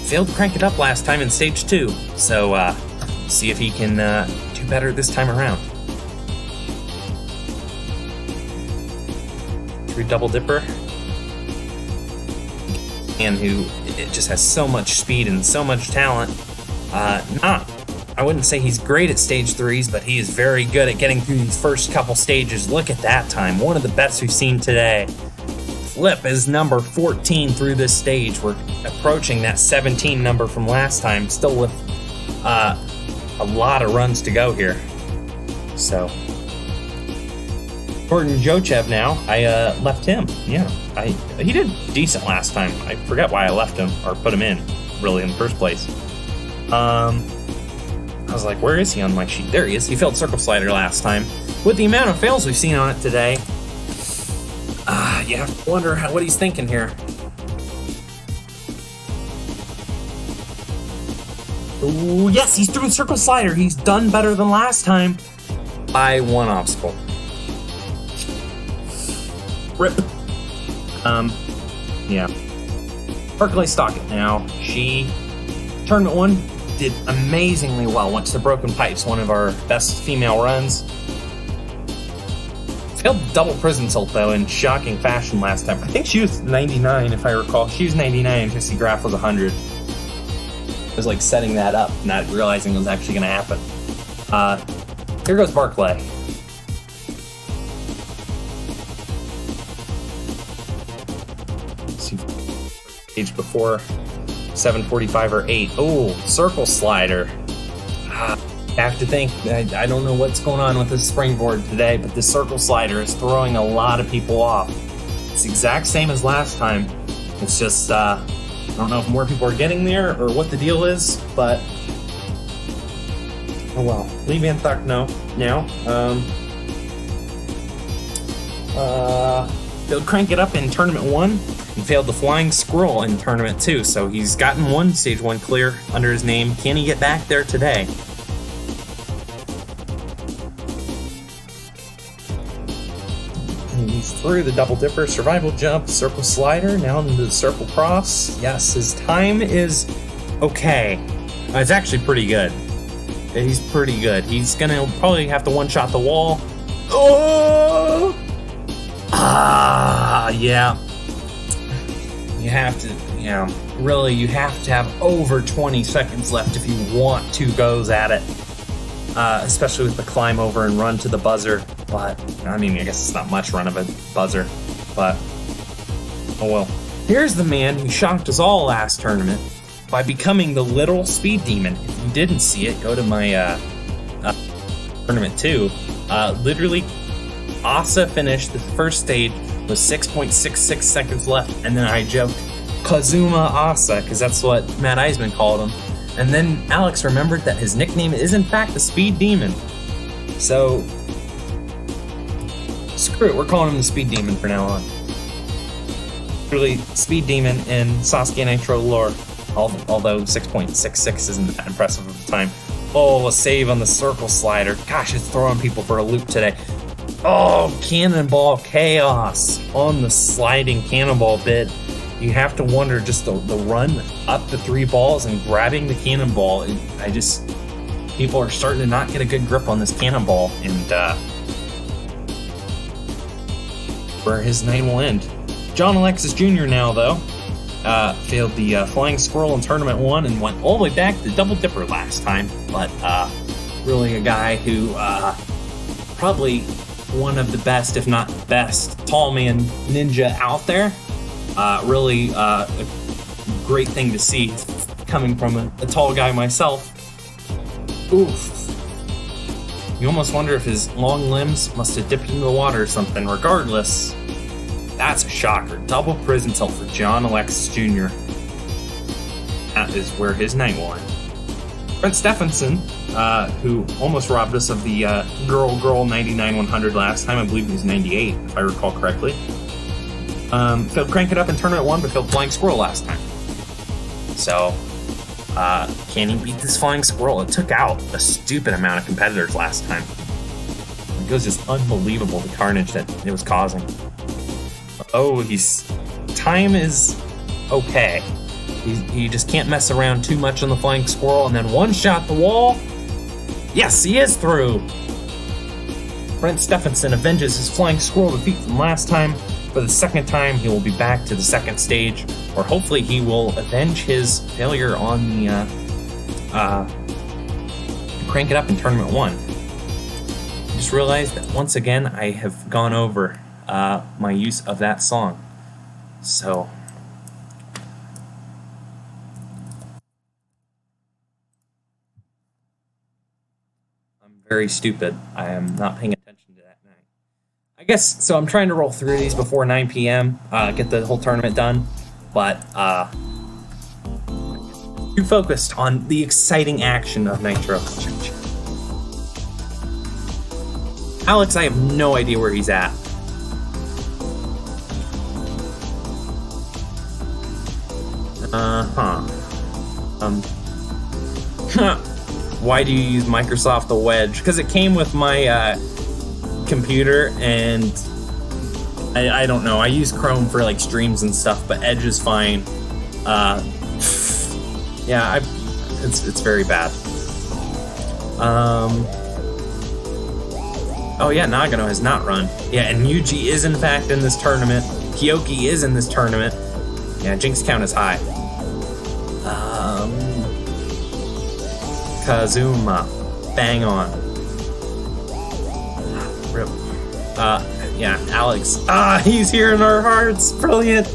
failed to crank it up last time in stage 2. So see if he can do better this time around. True Double Dipper. And who it just has so much speed and so much talent. I wouldn't say he's great at stage 3s, but he is very good at getting through these first couple stages. Look at that time, one of the best we've seen today. Flip is number 14 through this stage. We're approaching that 17 number from last time, still with a lot of runs to go here. So, Gordon Jochev now, I left him. Yeah, he did decent last time. I forget why I left him, or put him in, really, in the first place. I was like, where is he on my sheet? There he is. He failed Circle Slider last time. With the amount of fails we've seen on it today, you have to wonder what he's thinking here. Ooh, yes, he's doing Circle Slider. He's done better than last time by 1 obstacle. Rip. Yeah. Berkeley Stockett now. She, Tournament 1, did amazingly well. Went to the Broken Pipes, one of our best female runs. Failed Double Prison Tilt, though, in shocking fashion last time. I think she was 99, if I recall. She was 99, and Jesse Graff was 100. I was like setting that up, not realizing it was actually going to happen. Here goes Barclay. Let's see, page before 7:45 or 8. Oh, Circle Slider. I have to think. I don't know what's going on with this springboard today, but this Circle Slider is throwing a lot of people off. It's the exact same as last time. It's just I don't know if more people are getting there or what the deal is, but oh well. Lee Van Thuck now. They'll crank it up in Tournament 1 and failed the Flying Squirrel in Tournament 2, so he's gotten Stage 1 clear under his name. Can he get back there today? And he's through the Double Dipper, Survival Jump, Circle Slider, now into the Circle Cross. Yes, his time is okay. It's actually pretty good. He's pretty good. He's gonna probably have to one-shot the wall. Oh! Yeah. You have to. really you have to have over 20 seconds left if you want 2 goes at it. Especially with the climb over and run to the buzzer. But, I mean, I guess it's not much run of a buzzer. But, oh well. Here's the man who shocked us all last tournament by becoming the literal speed demon. If you didn't see it, go to my tournament 2. Literally, Asa finished the first stage with 6.66 seconds left, and then I joked Kazuma Asa, because that's what Matt Eisman called him. And then Alex remembered that his nickname is in fact the Speed Demon. So, screw it, we're calling him the Speed Demon from now on. Really, Speed Demon in Sasuke Nitro lore, although 6.66 isn't that impressive at the time. Oh, a save on the circle slider. Gosh, it's throwing people for a loop today. Oh, Cannonball Chaos on the sliding cannonball bit. You have to wonder just the run up the 3 balls and grabbing the cannonball. People are starting to not get a good grip on this cannonball, and where his night will end. John Alexis Jr. now, though, failed the Flying Squirrel in Tournament 1 and went all the way back to Double Dipper last time, but really a guy who probably one of the best, if not the best, tall man ninja out there. Really a great thing to see coming from a tall guy myself. Oof. You almost wonder if his long limbs must have dipped into the water or something. Regardless, that's a shocker. Double prison tilt for John Alexis Jr. That is where his night will end. Brent Stephenson, who almost robbed us of the Girl 99-100 last time. I believe he was 98, if I recall correctly. Failed Crank It Up in Tournament 1, but failed Flying Squirrel last time. So, can he beat this Flying Squirrel? It took out a stupid amount of competitors last time. It was just unbelievable, the carnage that it was causing. Oh, time is okay. He just can't mess around too much on the Flying Squirrel, and then one-shot the wall. Yes, he is through! Brent Stephenson avenges his Flying Squirrel defeat from last time. For the second time, he will be back to the second stage, or hopefully he will avenge his failure on the Crank It Up in Tournament 1. I just realized that once again I have gone over my use of that song. So, I'm very stupid. I am not paying attention to that night. I guess, so I'm trying to roll through these before 9 p.m., get the whole tournament done, but too focused on the exciting action of Nitro. Alex, I have no idea where he's at. Why do you use Microsoft the Wedge? Because it came with my computer, and I don't know. I use Chrome for like streams and stuff, but Edge is fine. Yeah, it's very bad. Oh yeah, Nagano has not run. Yeah, and Yuji is in fact in this tournament. Kyoki is in this tournament. Yeah, Jinx count is high. Kazuma, bang on. Rip. Yeah, Alex. He's here in our hearts. Brilliant.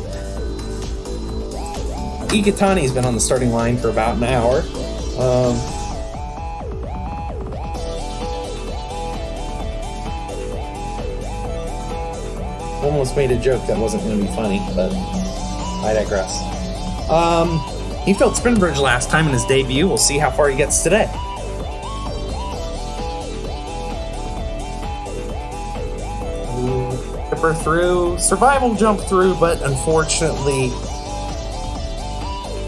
Ikitani's been on the starting line for about an hour. Almost made a joke that wasn't going to be funny, but I digress. He failed Spin Bridge last time in his debut. We'll see how far he gets today. Dipper through, survival jump through, but unfortunately,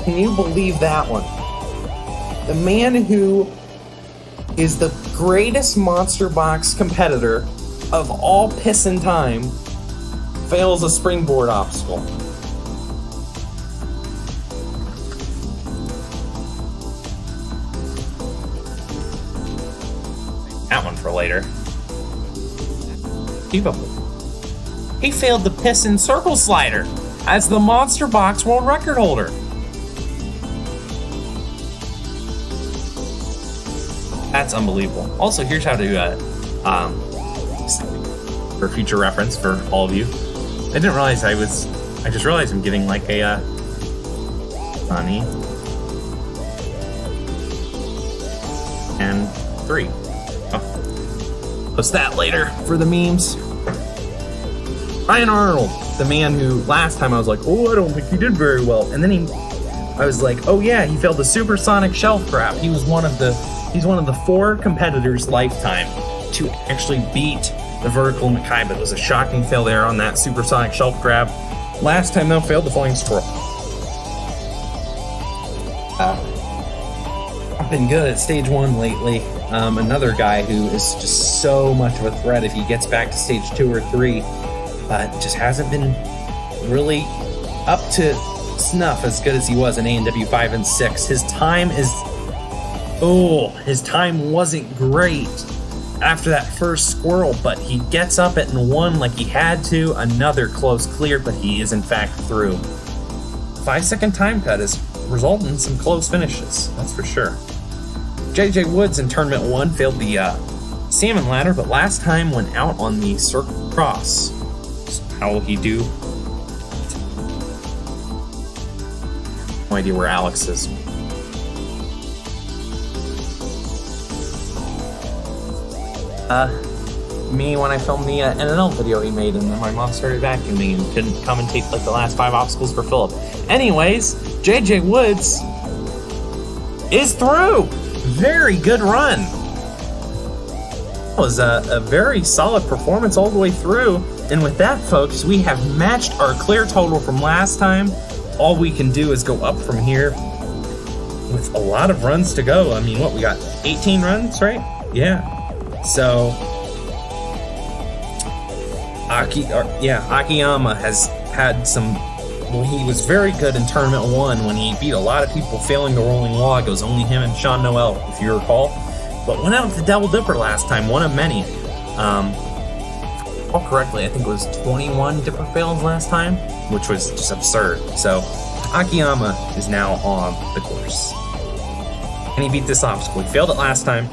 can you believe that one? The man who is the greatest Monster Box competitor of all piss and time fails a springboard obstacle. That one for later. Achievable. He failed the piss and circle slider. as the Monster Box world record holder. That's unbelievable. Also, here's how to, for future reference for all of you. I didn't realize I just realized I'm getting like a, Sunny. And 3. Oh. Post that later for the memes. Ryan Arnold, the man who last time I was like, oh, I don't think he did very well. And then I was like, oh yeah, he failed the supersonic shelf grab. He's one of the 4 competitors lifetime to actually beat the vertical Makaiba. It was a shocking fail there on that supersonic shelf grab. Last time though, failed the flying squirrel. I've been good at stage 1 lately. Another guy who is just so much of a threat if he gets back to stage 2 or 3, but just hasn't been really up to snuff as good as he was in A&W 5 and 6. His time wasn't great after that first squirrel, but he gets up it and 1 like he had to. Another close clear, but he is in fact through. 5-second time cut has resulted in some close finishes, that's for sure. JJ Woods in Tournament 1 failed the salmon ladder, but last time went out on the circle cross. So how will he do? No idea where Alex is. Me when I filmed the NNL video he made, and then my mom started vacuuming and couldn't commentate like the last 5 obstacles for Philip. Anyways, JJ Woods is through. Very good run. It was a very solid performance all the way through. And with that, folks, we have matched our clear total from last time. All we can do is go up from here with a lot of runs to go. I mean, what, we got 18 runs, right? Yeah. So, Akiyama has had some. Well, he was very good in Tournament 1 when he beat a lot of people failing the rolling log. It was only him and Sean Noel, if you recall. But went out with the Double Dipper last time, one of many. All correctly, I think it was 21 Dipper fails last time, which was just absurd. So, Akiyama is now on the course. And he beat this obstacle. He failed it last time,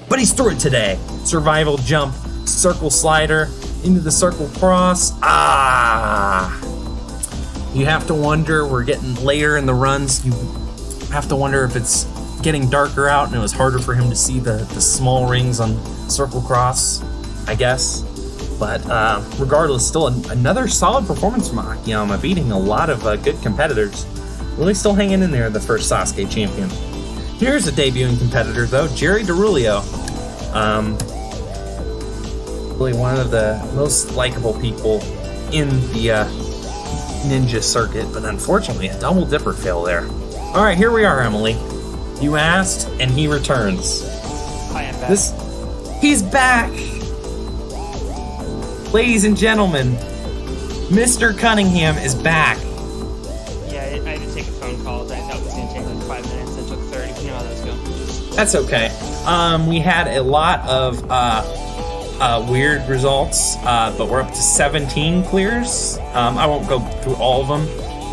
but he's through it today. Survival jump, circle slider, into the circle cross. You have to wonder, we're getting later in the runs, you have to wonder if it's getting darker out and it was harder for him to see the small rings on circle cross, I guess. But regardless, still another solid performance from Akiyama, beating a lot of good competitors. Really still hanging in there, the first Sasuke champion. Here's a debuting competitor though, Jerry DeRulio. Really one of the most likable people in the ninja circuit, but unfortunately a double dipper fail there. All right, here we are, Emily. You asked, and he returns. I am back. He's back! Ladies and gentlemen, Mr. Cunningham is back. Yeah, I had to take a phone call. I thought it was going to take like 5 minutes. It took 30. You know how those go. That's okay. We had a lot of weird results, but we're up to 17 clears. I won't go through all of them.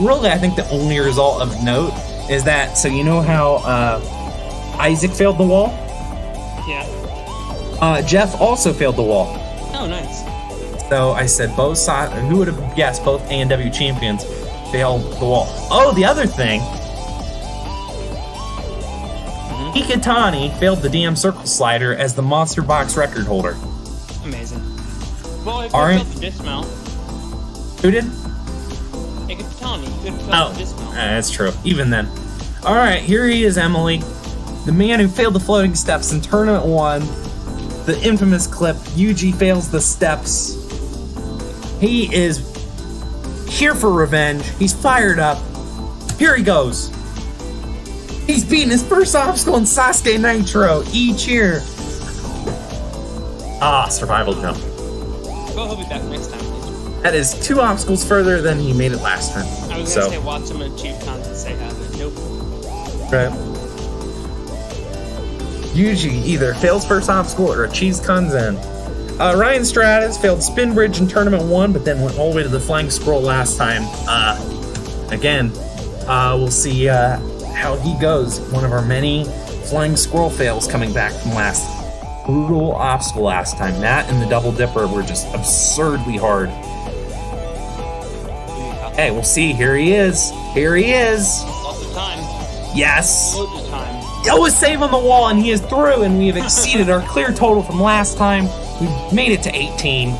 Really, I think the only result of note is that, so you know how Isaac failed the wall? Yeah. Jeff also failed the wall. Oh, nice. So I said who would have guessed both A&W champions failed the wall. Oh, the other thing, Hikitani failed the damn circle slider as the Monster Box record holder. Amazing. Well, if you failed the dismount. Who did? Hikitani. You could have failed the dismount. That's true. Even then. Alright, here he is, Emily. The man who failed the floating steps in Tournament 1. The infamous clip, Yuji fails the steps. He is here for revenge. He's fired up. Here he goes. He's beating his first obstacle in Sasuke Nitro each year. Survival jump. Well, he'll be back next time. That is 2 obstacles further than he made it last time. I was going to say watch him achieve cons and say how, but nope. Right. Yuji either fails first obstacle or achieves Kanzen. Ryan Stratus failed Spin Bridge in Tournament 1, but then went all the way to the Flying Squirrel last time. Again, we'll see how he goes. One of our many Flying Squirrel fails coming back from last. Brutal obstacle last time. That and the Double Dipper were just absurdly hard. Hey, we'll see. Here he is. Here he is. Lots of time. Yes. Loads of time. That was save on the wall, and he is through, and we have exceeded our clear total from last time. We've made it to 18.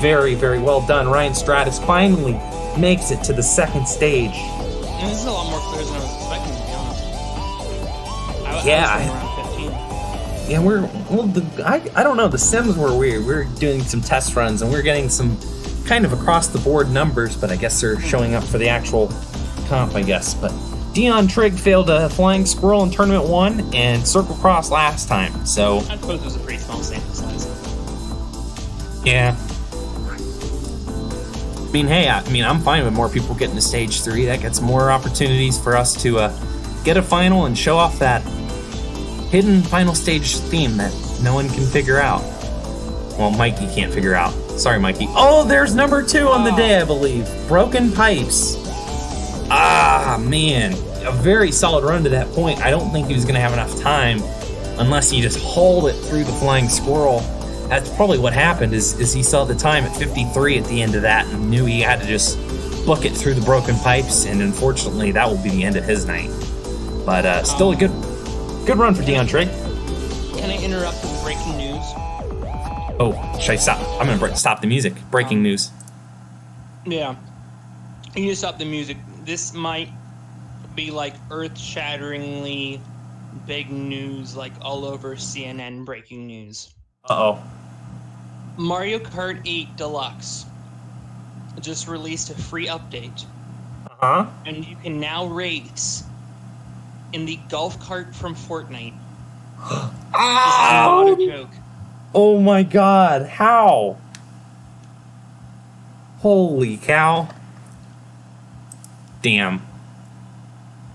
Very, very well done. Ryan Stratus finally makes it to the second stage. And this is a lot more clear than I was expecting, to be honest. I was around 15. Yeah, I don't know. The Sims were weird. We're doing some test runs, and we're getting some kind of across the board numbers, but I guess they're showing up for the actual comp, I guess. But Dion Trigg failed a Flying Squirrel in Tournament 1 and Circle Cross last time, so... I suppose it was a pretty small sample size. Yeah. I mean, hey, I'm fine with more people getting to Stage 3. That gets more opportunities for us to get a final and show off that hidden final stage theme that no one can figure out. Well, Mikey can't figure out. Sorry, Mikey. Oh, there's number 2 on the day, I believe. Broken Pipes. Ah, man. A very solid run to that point. I don't think he was going to have enough time unless he just hauled it through the Flying Squirrel. That's probably what happened, is he saw the time at 53 at the end of that and knew he had to just book it through the Broken Pipes, and unfortunately, that will be the end of his night. But still a good run for Dion Trigg. Can I interrupt with breaking news? Oh, should I stop? I'm going to stop the music. Breaking news. Yeah. You need to stop the music. This might be like earth-shatteringly big news, like all over CNN breaking news. Uh-oh. Mario Kart 8 Deluxe just released a free update. Uh-huh. And you can now race in the golf cart from Fortnite. Ow! Not a joke. Oh my god, how? Holy cow. Damn.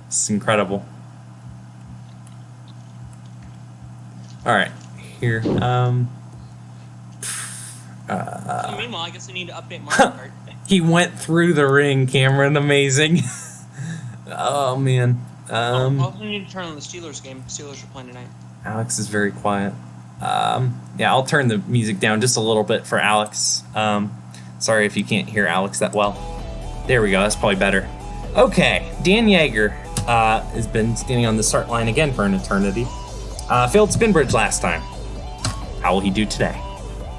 It's incredible. Alright, here, So meanwhile, I guess I need to update Mario Kart. he went through the ring, Cameron. Amazing. Oh, man. I also need to turn on the Steelers game. Steelers are playing tonight. Alex is very quiet. Yeah, I'll turn the music down just a little bit for Alex. Sorry if you can't hear Alex that well. There we go, that's probably better. Okay, Dan Yeager has been standing on the start line again for an eternity. Failed Spin Bridge last time. How will he do today?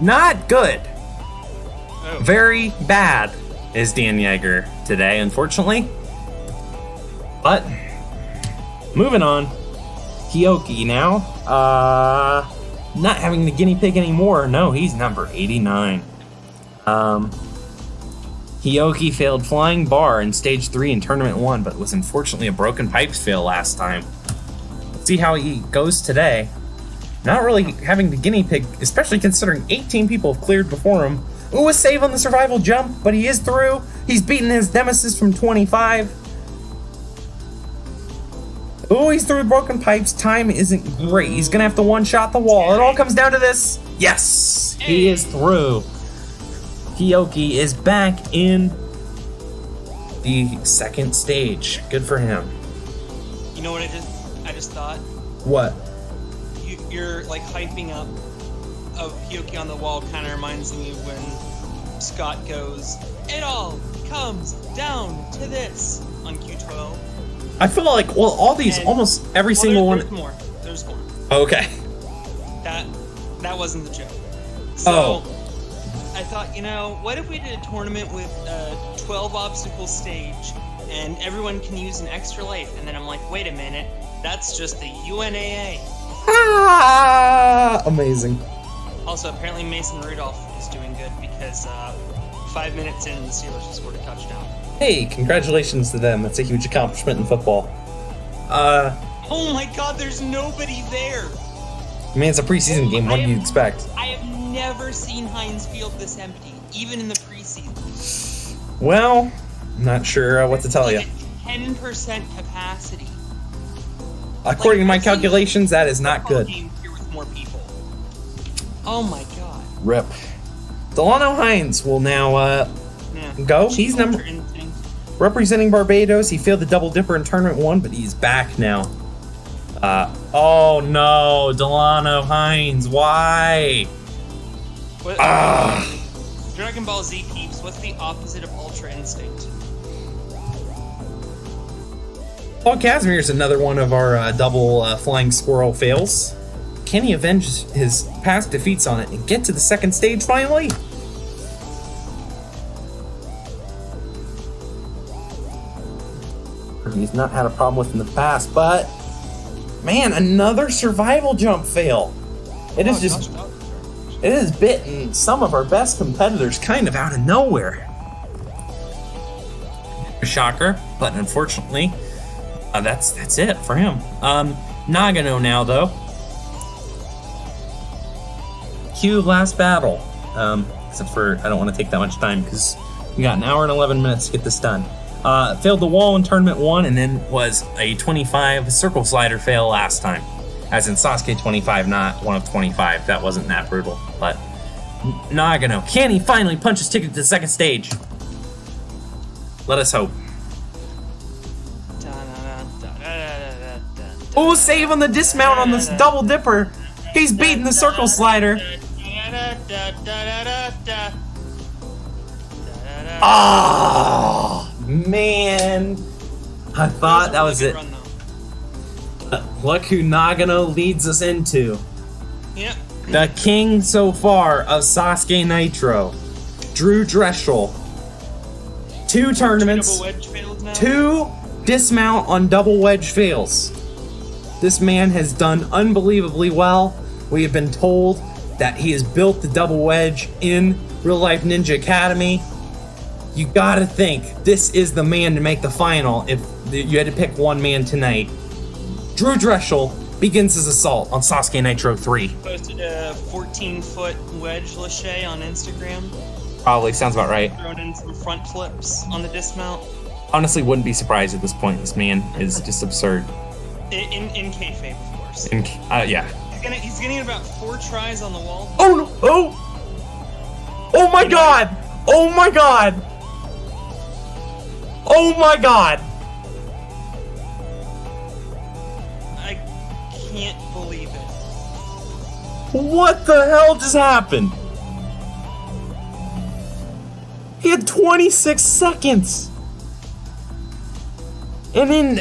Not good. Oh. Very bad is Dan Yeager today, unfortunately. But, moving on. Hioki now. Not having the guinea pig anymore. No, he's number 89. Hioki failed Flying Bar in Stage 3 in Tournament 1, but was unfortunately a Broken Pipes fail last time. Let's see how he goes today. Not really having the guinea pig, especially considering 18 people have cleared before him. Ooh, a save on the survival jump, but he is through. He's beaten his nemesis from 25. Ooh, he's through Broken Pipes. Time isn't great. He's gonna have to one-shot the wall. It all comes down to this. Yes, he is through. Hioki is back in the second stage. Good for him. You know what I just thought? What? You're like hyping up of Hioki on the wall kind of reminds me of when Scott goes, "It all comes down to this" on Q12. I feel like, well, all these, And- almost every single one. There's more. There's more. Okay. That wasn't the joke. So, Oh. I thought, what if we did a tournament with a 12 obstacle stage and everyone can use an extra life? And then I'm like, wait a minute, that's just the UNAA. Ah, amazing. Also, apparently Mason Rudolph is doing good because 5 minutes in, the Steelers just scored a touchdown. Hey, congratulations to them. That's a huge accomplishment in football. Oh my god, there's nobody there! I mean, it's a preseason game. What do you expect? I have never seen Heinz Field this empty, even in the preseason. Well, I'm not sure what to tell you. 10% capacity. According to my I've seen calculations, that is not football good. game here with more people. Oh my god. Rip. Delano Hines will now go. He's number representing Barbados. He failed the double dipper in tournament 1, but he's back now. Oh no, Delano Hines, why? What, Dragon Ball Z peeps, what's the opposite of Ultra Instinct? Paul Casimir's another one of our double flying squirrel fails. Can he avenge his past defeats on it and get to the second stage finally? He's not had a problem with in the past, but man, another survival jump fail. It has bitten some of our best competitors kind of out of nowhere. A shocker, but unfortunately, that's it for him. Nagano now though. Cue last battle. Except for I don't want to take that much time because we got an hour and 11 minutes to get this done. Failed the wall in tournament 1 and then was a 25 circle slider fail last time. As in Sasuke 25, not one of 25. That wasn't that brutal. But Nagano, can he finally punch his ticket to the second stage? Let us hope. Oh, save on the dismount on this double dipper. He's beating the circle slider. Oh, man. I thought that was it. Look who Nagano leads us into. Yep. The king so far of Sasuke Nitro. Drew Dreschel. 2 tournaments. 2 dismount on double wedge fails. This man has done unbelievably well. We have been told that he has built the double wedge in Real Life Ninja Academy. You gotta think, this is the man to make the final if you had to pick one man tonight. Drew Dreschel begins his assault on Sasuke Nitro 3. Posted a 14-foot wedge lache on Instagram. Probably, sounds about right. Thrown in some front flips on the dismount. Honestly, wouldn't be surprised at this point. This man is just absurd. In kayfabe, of course. Yeah. He's getting about 4 tries on the wall. Oh no! Oh! Oh my god! Oh my god! Oh my god! I can't believe it. What the hell just happened? He had 26 seconds! And then,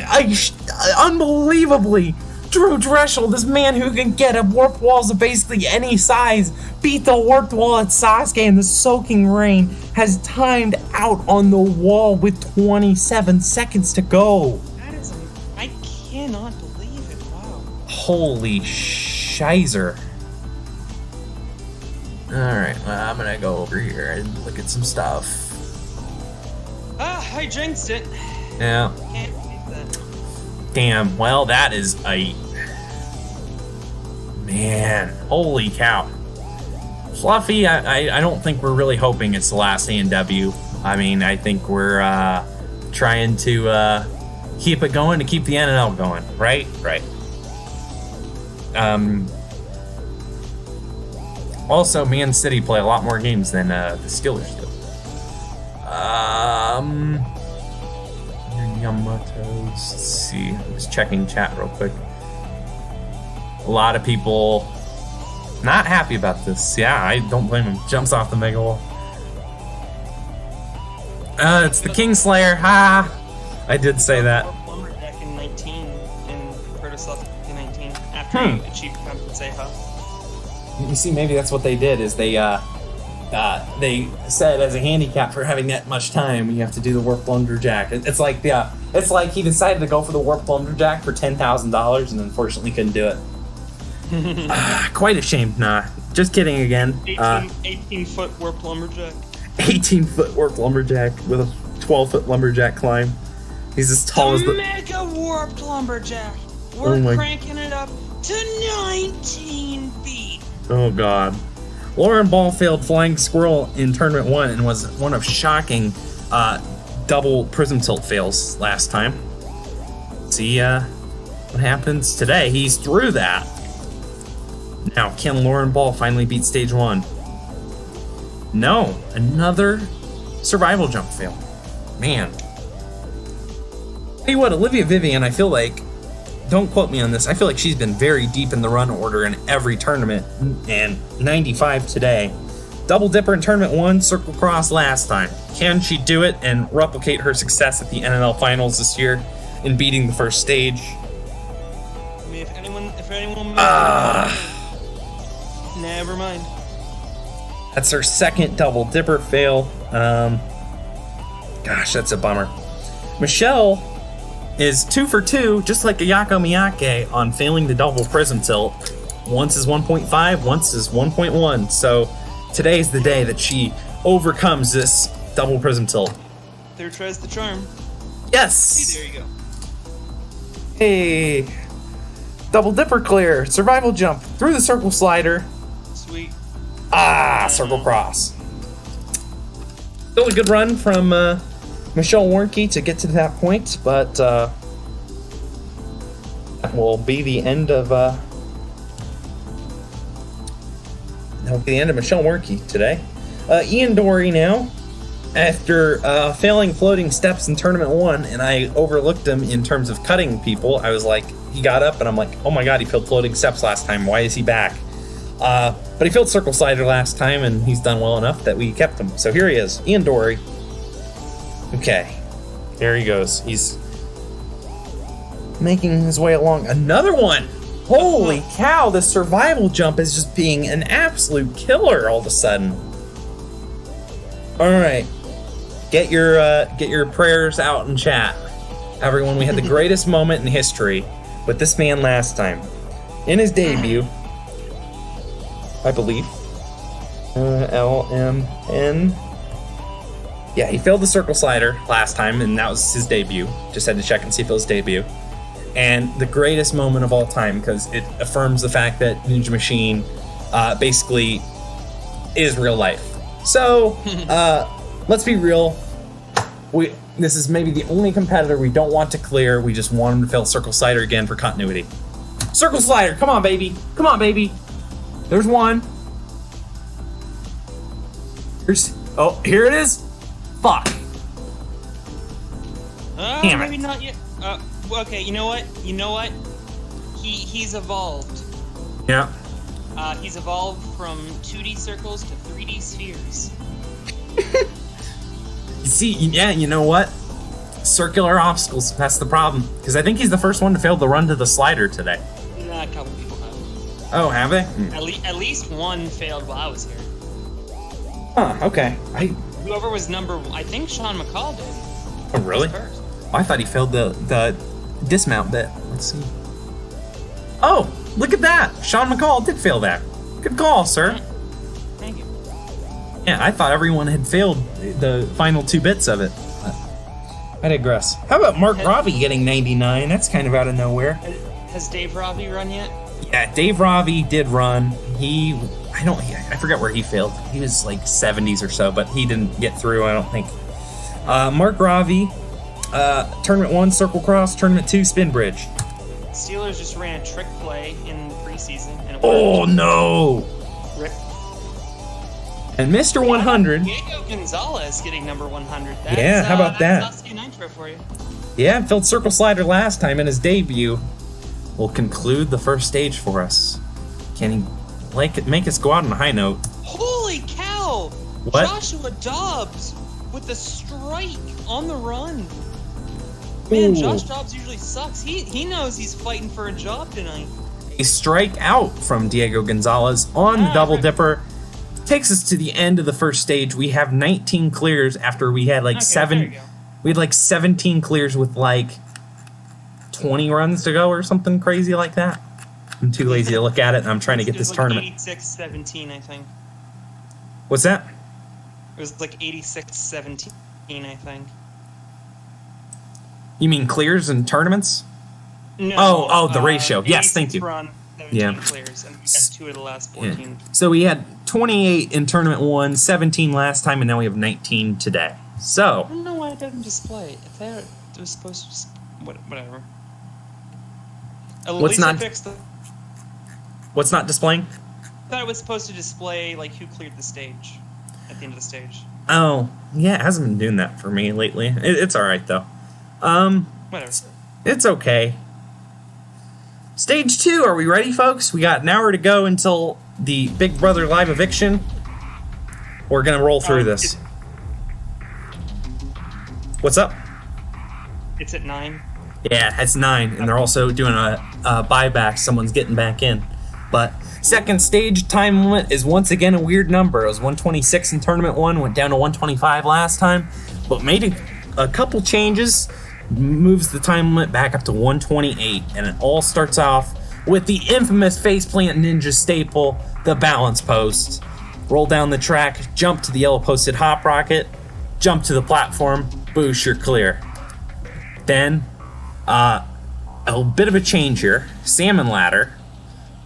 unbelievably, Drew Dreschel, this man who can get at warped walls of basically any size, beat the warped wall at Sasuke in the soaking rain, has timed out on the wall with 27 seconds to go. That is, I cannot believe it, wow. Holy shizer. Alright, well, I'm gonna go over here and look at some stuff. I jinxed it. Yeah. Can't believe that. Damn, well, that is a... Man, holy cow. Fluffy, I don't think we're really hoping it's the last A&W. I mean, I think we're trying to keep it going to keep the NNL going, right? Right. Also, Man City play a lot more games than the Skillers do. Yamamoto's, let's see, I'm just checking chat real quick. A lot of people not happy about this. Yeah, I don't blame him. Jumps off the mega wall. It's the Kingslayer. Ha! I did say that. Back in 19, in Protoss in 19, after he achieved compensate huh? You see, maybe that's what they did. Is they said as a handicap for having that much time, you have to do the warp lumberjack. It's like he decided to go for the warp lumberjack for $10,000 and unfortunately couldn't do it. Quite a shame. Nah, just kidding again. 18-foot warp lumberjack. 18-foot warp lumberjack with a 12-foot lumberjack climb. He's as tall as the mega warp lumberjack. We're cranking it up to 19 feet. Oh god. Lauren Ball failed Flying Squirrel in Tournament 1 and was one of shocking double Prism Tilt fails last time. See what happens today. He's through that. Now, can Lauren Ball finally beat Stage 1? No, another survival jump fail. Man. Tell you what, Olivia Vivian, I feel like, don't quote me on this, I feel like she's been very deep in the run order in every tournament, and 95 today. Double Dipper in Tournament 1, Circle Cross last time. Can she do it and replicate her success at the NNL Finals this year in beating the first stage? I mean, if anyone never mind. That's her second Double Dipper fail. Gosh, that's a bummer. Michelle is 2 for 2, just like Ayako Miyake, on failing the double prism tilt. Once is 1.5, once is 1.1. So today's the day that she overcomes this double prism tilt. Third tries the charm. Yes! Hey, there you go. Hey! Double Dipper clear. Survival jump through the circle slider. Sweet. Circle cross. Still a good run from Michelle Warnke to get to that point, but that will be the end of Michelle Warnke today. Ian Dory now, after failing floating steps in Tournament 1, and I overlooked him in terms of cutting people. I was like, he got up, and I'm like, oh my god, he failed floating steps last time. Why is he back? But he failed circle slider last time, and he's done well enough that we kept him. So here he is, Ian Dory. Okay, there he goes. He's making his way along. Another one! Holy cow, this survival jump is just being an absolute killer all of a sudden. Alright, get your prayers out in chat. Everyone, we had the greatest moment in history with this man last time. In his debut, I believe. LMN. Yeah, he failed the circle slider last time, and that was his debut. Just had to check and see if it was debut. And the greatest moment of all time, because it affirms the fact that Ninja Machine basically is real life. So, let's be real. This is maybe the only competitor we don't want to clear. We just want him to fail circle slider again for continuity. Circle slider, come on, baby. Come on, baby. There's one. Here it is. Fuck. Damn it. Maybe not yet. Okay, you know what? He's evolved. Yeah. He's evolved from 2D circles to 3D spheres. See, yeah, you know what? Circular obstacles, that's the problem. Because I think he's the first one to fail the run to the slider today. Nah, a couple people have. Oh, have they? At least one failed while I was here. Huh, okay. Whoever was I think Sean McCall did. Oh, really? First. I thought he failed the dismount bit. Let's see. Oh, look at that! Sean McCall did fail that. Good call, sir. Thank you. Yeah, I thought everyone had failed the final 2 bits of it. I digress. How about Mark Robbie getting 99? That's kind of out of nowhere. Has Dave Robbie run yet? Yeah, Dave Robbie did run. I forget where he failed. He was like 70s or so, but he didn't get through, I don't think. Mark Robbie, Tournament 1, Circle Cross, Tournament 2, Spin Bridge. Steelers just ran a trick play in preseason. And it Oh, worked. no! Rip. And Mr. 100. Diego Gonzalez getting number 100. Yeah, how about that? That's Sasuke Nitro for you. Yeah, failed Circle Slider last time in his debut. Will conclude the first stage for us. Can he make us go out on a high note? Holy cow! What? Joshua Dobbs with the strike on the run. Man, Ooh. Josh Dobbs usually sucks. He knows he's fighting for a job tonight. A strike out from Diego Gonzalez on the Double Dipper takes us to the end of the first stage. We have 19 clears after we had like There you go. We had like 17 clears with like 20 runs to go or something crazy like that. I'm too lazy to look at it, and I'm trying to get this tournament. 86-17, I think. What's that? It was like 86-17, I think. You mean clears and tournaments? No. The ratio. Yes, thank you. Run, 17 Yeah. clears, and we got 2 of the last 14. Yeah. So we had 28 in Tournament 1, 17 last time, and now we have 19 today. So I don't know why it doesn't display. If it was supposed to just... Whatever. What's not displaying? I thought it was supposed to display like who cleared the stage. at the end of the stage. Oh, yeah, it hasn't been doing that for me lately. It's alright, though. Whatever. It's okay. Stage 2, are we ready, folks? We got an hour to go until the Big Brother live eviction. We're gonna roll through this. What's up? It's at 9. Yeah, it's 9, and they're also doing a buyback. Someone's getting back in. But second stage time limit is once again a weird number. It was 126 in Tournament 1, went down to 125 last time, but made a couple changes, moves the time limit back up to 128, and it all starts off with the infamous faceplant ninja staple, the balance post. Roll down the track, jump to the yellow posted hop rocket, jump to the platform, boosh, you're clear. Then, a bit of a change here, salmon ladder,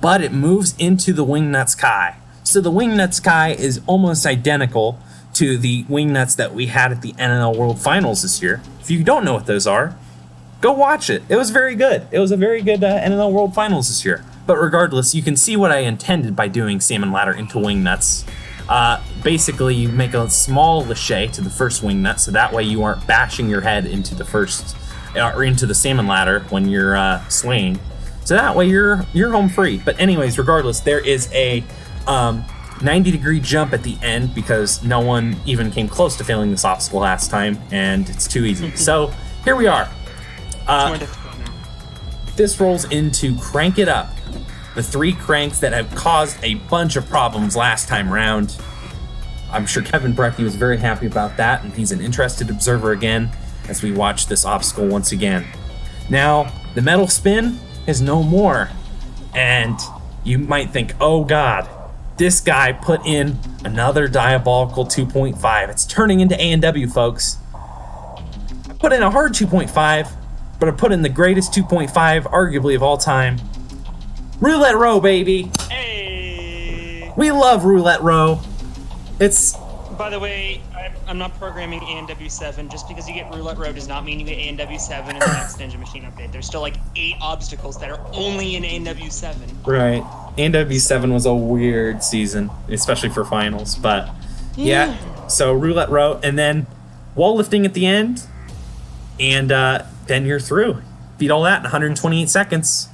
but it moves into the Wingnut Sky. So the Wingnut Sky is almost identical to the Wingnuts that we had at the NNL World Finals this year. If you don't know what those are, go watch it. It was very good. It was a very good NNL World Finals this year. But regardless, you can see what I intended by doing salmon ladder into Wingnuts. Basically, you make a small lâcher to the first Wingnut, so that way you aren't bashing your head into the first, or into the salmon ladder when you're swinging. So that way you're home free. But anyways, regardless, there is a 90-degree jump at the end because no one even came close to failing this obstacle last time, and it's too easy. So here we are. More difficult now. This rolls into Crank It Up, the 3 cranks that have caused a bunch of problems last time round. I'm sure Kevin Brecky was very happy about that, and he's an interested observer again as we watch this obstacle once again. Now, the metal spin is no more, and you might think, oh god, this guy put in another diabolical 2.5. It's turning into A&W, folks. I put in a hard 2.5, but I put in the greatest 2.5, arguably of all time. Roulette Row, baby! Hey! We love Roulette Row. It's... By the way, I'm not programming ANW7. Just because you get Roulette Row does not mean you get ANW7 in the next Ninja Machine update. There's still like 8 obstacles that are only in ANW7. Right. ANW7 was a weird season, especially for finals, but yeah. So Roulette Row, and then wall lifting at the end, and then you're through. Beat all that in 128 seconds.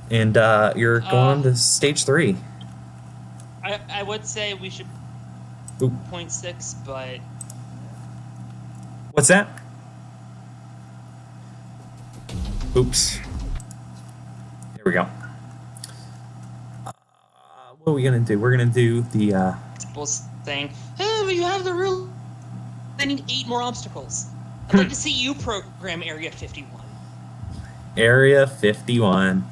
And you're going on to stage 3. I would say we should Oop. 0.6, but What's that? Oops. There we go. What are we gonna do? We're gonna do the people saying, "Hey, but you have the rule. I need 8 more obstacles." I'd like to see you program Area 51. Area 51.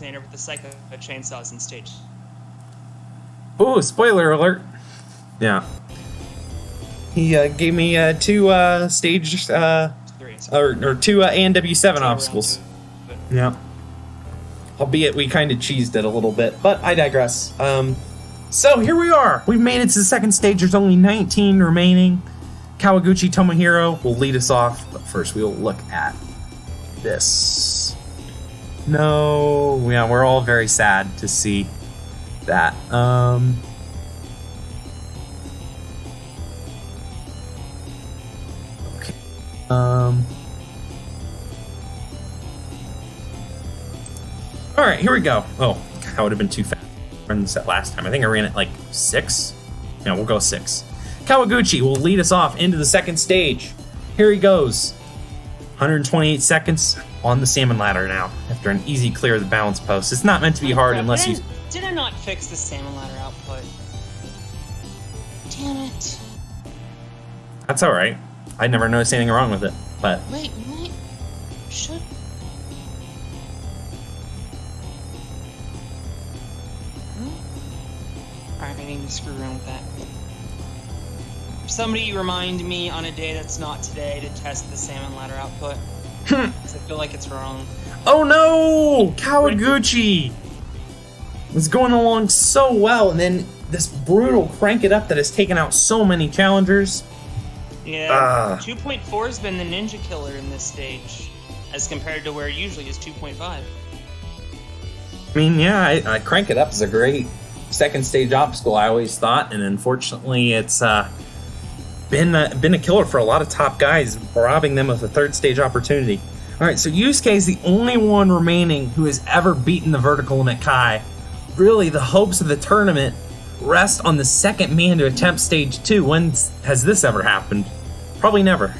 Xander with the psycho chainsaws in stage. Oh, spoiler alert! Yeah. He gave me 2 stage 3. or 2 ANW7 obstacles. Yeah. Albeit we kind of cheesed it a little bit, but I digress. So here we are. We've made it to the second stage. There's only 19 remaining. Kawaguchi Tomohiro will lead us off, but first we will look at this. No, yeah, we're all very sad to see that. Okay. All right, here we go. Oh, that would have been too fast. Run this at last time. I think I ran it like 6. Yeah, we'll go 6. Kawaguchi will lead us off into the second stage. Here he goes. 128 seconds on the salmon ladder now after an easy clear of the balance post. It's not meant to be hard unless you... Did I not fix the salmon ladder output? Damn it. That's all right. I never noticed anything wrong with it, but... Wait. Should... Alright, I need to screw around with that. Somebody remind me on a day that's not today to test the salmon ladder output. Because I feel like it's wrong. Oh no! Kawaguchi was going along so well, and then this brutal crank it up that has taken out so many challengers. Yeah, 2.4 has been the ninja killer in this stage, as compared to where it usually is 2.5. I mean, yeah, I crank it up is a great second stage obstacle, I always thought, and unfortunately it's been a killer for a lot of top guys, robbing them of a third stage opportunity. All right, so Yusuke is the only one remaining who has ever beaten the vertical limit Kai. Really, the hopes of the tournament rest on the second man to attempt stage 2. When has this ever happened? Probably never.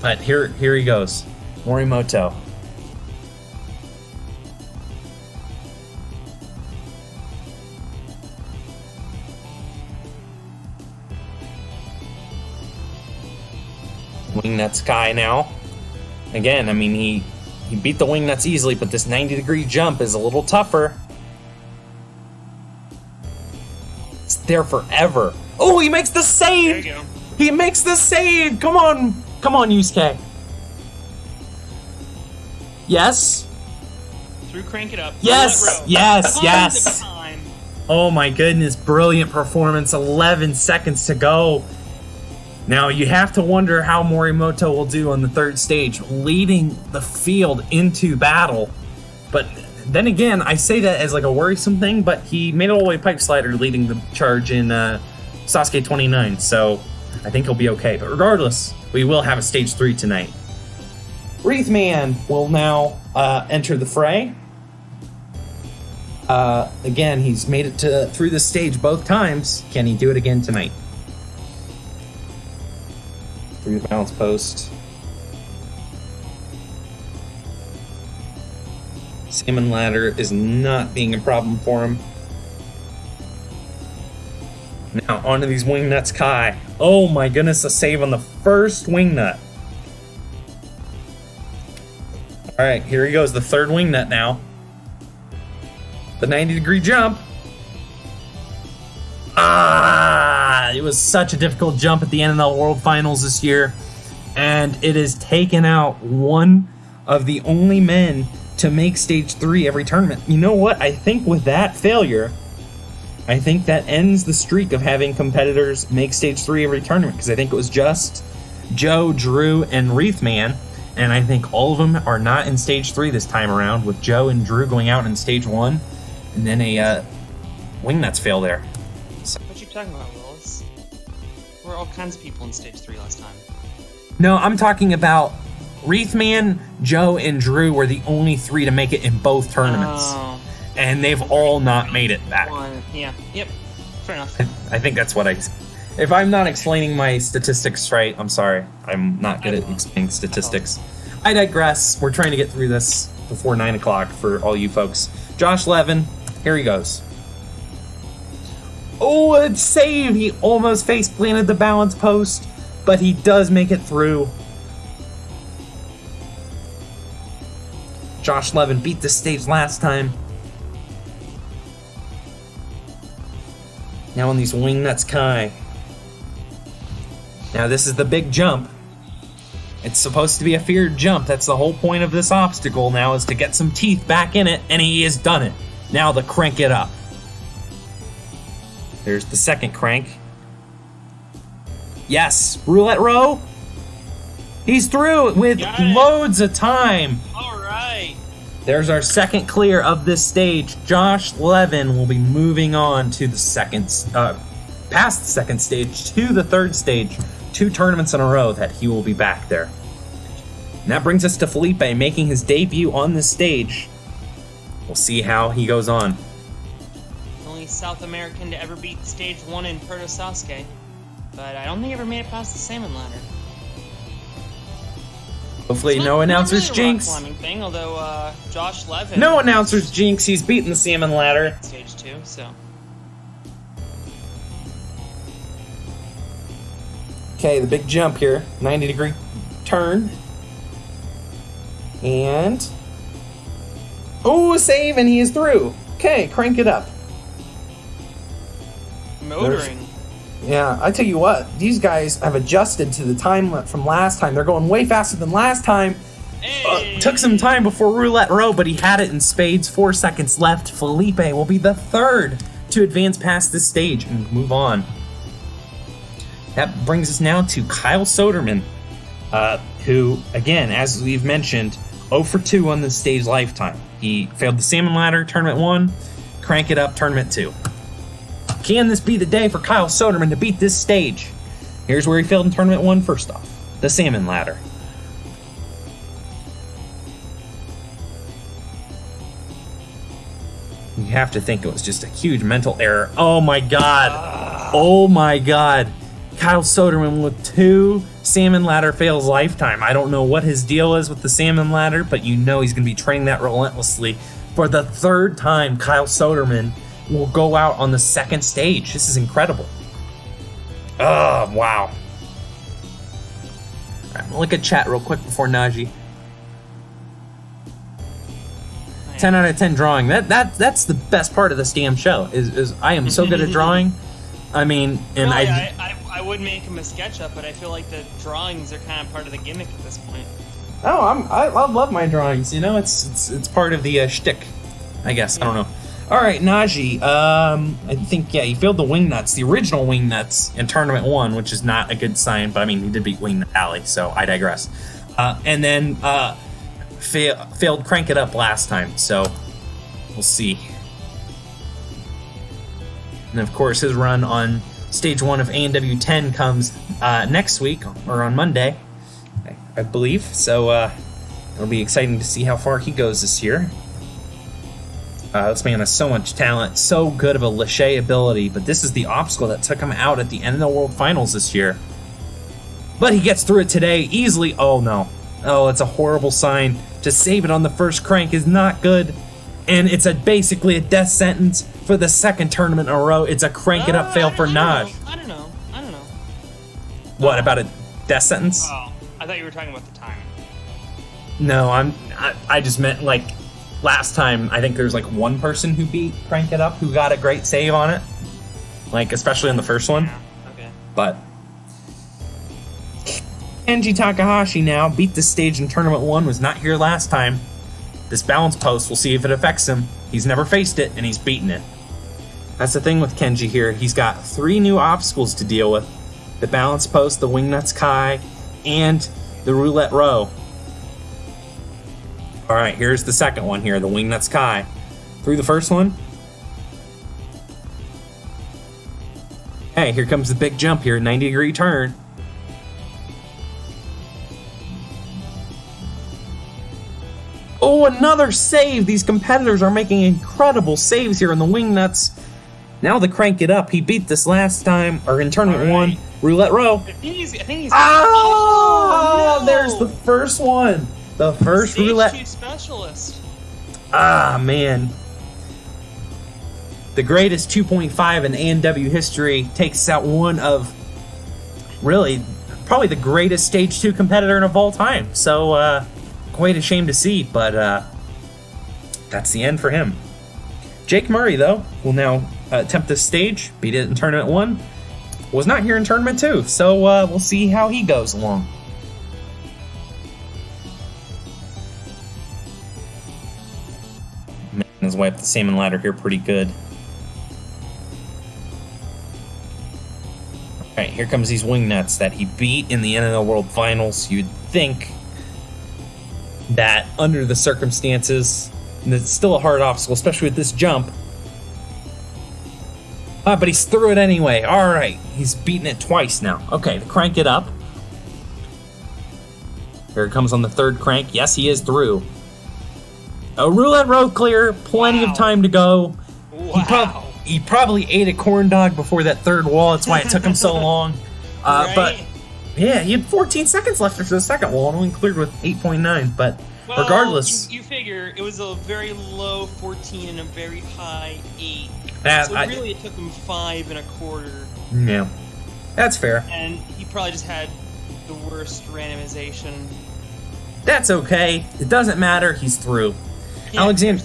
But here he goes, Morimoto. Wingnuts Kai now. Again, I mean, he beat the Wingnuts easily, but this 90-degree jump is a little tougher. It's there forever. Oh, he makes the save! There you go. He makes the save! Come on, Yusuke. Yes? Through Crank It Up. Yes! Row. Yes! Tons Yes! of time. Oh my goodness, brilliant performance. 11 seconds to go. Now, you have to wonder how Morimoto will do on the third stage, leading the field into battle. But then again, I say that as like a worrisome thing, but he made it all the way pipe slider leading the charge in Sasuke 29, so I think he'll be okay. But regardless, we will have a stage 3 tonight. Wreathman will now enter the fray. Again, he's made it through the stage both times. Can he do it again tonight? Through the balance post. Salmon ladder is not being a problem for him. Now, onto these wingnuts Kai. Oh my goodness, a save on the first wingnut. Alright, here he goes, the third wingnut now. The 90-degree jump. It was such a difficult jump at the end of the World Finals this year, and it has taken out one of the only men to make stage 3 every tournament. You know what? I think with that failure, I think that ends the streak of having competitors make stage 3 every tournament, because I think it was just Joe, Drew, and Wreathman, and I think all of them are not in stage 3 this time around, with Joe and Drew going out in stage 1, and then a wingnuts fail there. What you talking about, Willis? There were all kinds of people in stage 3 last time. No, I'm talking about Wreathman, Joe, and Drew were the only 3 to make it in both tournaments. Oh. And they've all not made it back. Yeah, yep. Fair enough. I think that's what if I'm not explaining my statistics right, I'm sorry. I'm not good at explaining statistics. I digress. We're trying to get through this before 9 o'clock for all you folks. Josh Levin, here he goes. Oh, a save! He almost face planted the balance post, but he does make it through. Josh Levin beat the stage last time. Now on these wingnuts Kai. Now this is the big jump. It's supposed to be a feared jump. That's the whole point of this obstacle now, is to get some teeth back in it, and he has done it. Now the crank it up. There's the second crank. Yes, roulette row. He's through with loads of time. All right. There's our second clear of this stage. Josh Levin will be moving on to the past the second stage to the third stage. 2 tournaments in a row that he will be back there. And that brings us to Felipe making his debut on this stage. We'll see how he goes on. Only South American to ever beat stage 1 in Proto Sasuke, but I don't think he ever made it past the salmon ladder. Hopefully It's no not announcers really a rock jinx. climbing thing, although Josh Levin. No announcers jinx. He's beaten the salmon ladder. Stage 2, so. Okay, the big jump here. 90-degree turn. And... oh, save, and he is through. Okay, crank it up. Motoring. Yeah, I tell you what, these guys have adjusted to the time from last time. They're going way faster than last time. Hey. Took some time before roulette row, but he had it in spades. 4 seconds left. Felipe will be the third to advance past this stage and move on. That brings us now to Kyle Soderman, who, again, as we've mentioned, 0 for 2 on this stage lifetime. He failed the salmon ladder, tournament 1, crank it up, tournament 2. Can this be the day for Kyle Soderman to beat this stage? Here's where he failed in Tournament 1 first off. The Salmon Ladder. You have to think it was just a huge mental error. Oh my god. Oh my god. Kyle Soderman with 2 Salmon Ladder fails lifetime. I don't know what his deal is with the Salmon Ladder, but you know he's going to be training that relentlessly. For the 3rd time, Kyle Soderman will go out on the 2nd stage. This is incredible. Oh, wow. All right, I'm going to look at chat real quick before Najee. 10 out of 10 drawing. That's the best part of this damn show. Is I am so good at drawing. I mean, and really, I would make him a SketchUp, but I feel like the drawings are kind of part of the gimmick at this point. Oh, I love my drawings. You know, it's part of the shtick, I guess. I don't know. All right, Najee. I think he failed the wing nuts, the original wing nuts in Tournament 1, which is not a good sign. But I mean, he did beat Wing Nut Alley, so I digress. And then failed Crank It Up last time, so we'll see. And of course, his run on Stage 1 of A&W 10 comes next week, or on Monday, I believe. So it'll be exciting to see how far he goes this year. This man has so much talent, so good of a Lachey ability, but this is the obstacle that took him out at the end of the World Finals this year. But he gets through it today easily. Oh no. Oh, it's a horrible sign. To save it on the first crank is not good. And it's basically a death sentence for the 2nd tournament in a row. It's a Crank It Up fail for Naj. I don't know. What, about a death sentence? Oh, I thought you were talking about the time. No, I just meant like last time. I think there's like one person who beat Crank It Up who got a great save on it, like especially in the first one. Yeah, okay. But Kenji Takahashi now beat the stage in Tournament 1. Was not here last time. This balance post, we'll see if it affects him. He's never faced it, and he's beaten it. That's the thing with Kenji here. He's got 3 new obstacles to deal with. The balance post, the Wingnuts Kai, and the Roulette Row. All right, here's the second one here, the Wingnuts Kai. Through the first one. Hey, here comes the big jump here, 90-degree turn. Oh, another save! These competitors are making incredible saves here in the Wingnuts. Now the Crank It Up. He beat this last time, or in Tournament 1. Roulette Row. I think he's Oh, no! There's the first one. The first Stage roulette. 2 specialist. Ah, man. The greatest 2.5 in A&W history takes out one of, really, probably the greatest Stage 2 competitor of all time. So, quite a shame to see, but that's the end for him. Jake Murray, though, will now attempt this stage, beat it in Tournament 1. Was not here in Tournament 2, so we'll see how he goes along. Making his way up the Salmon Ladder here pretty good. Alright, here comes these Wingnuts that he beat in the NNL World Finals. You'd think that under the circumstances, and it's still a hard obstacle, especially with this jump. But he's through it anyway. Alright, he's beaten it twice now. Okay, to Crank It Up. Here it comes on the third crank. Yes, he is through. A Roulette Row clear, plenty of time to go. Wow. He probably ate a corn dog before that third wall. That's why it took him so long. Right? But yeah, he had 14 seconds left after the second wall and only cleared with 8.9. But well, regardless, you figure it was a very low 14 and a very high 8. So really, it took him 5 1/4. Yeah, that's fair. And he probably just had the worst randomization. That's okay. It doesn't matter. He's through. Yeah.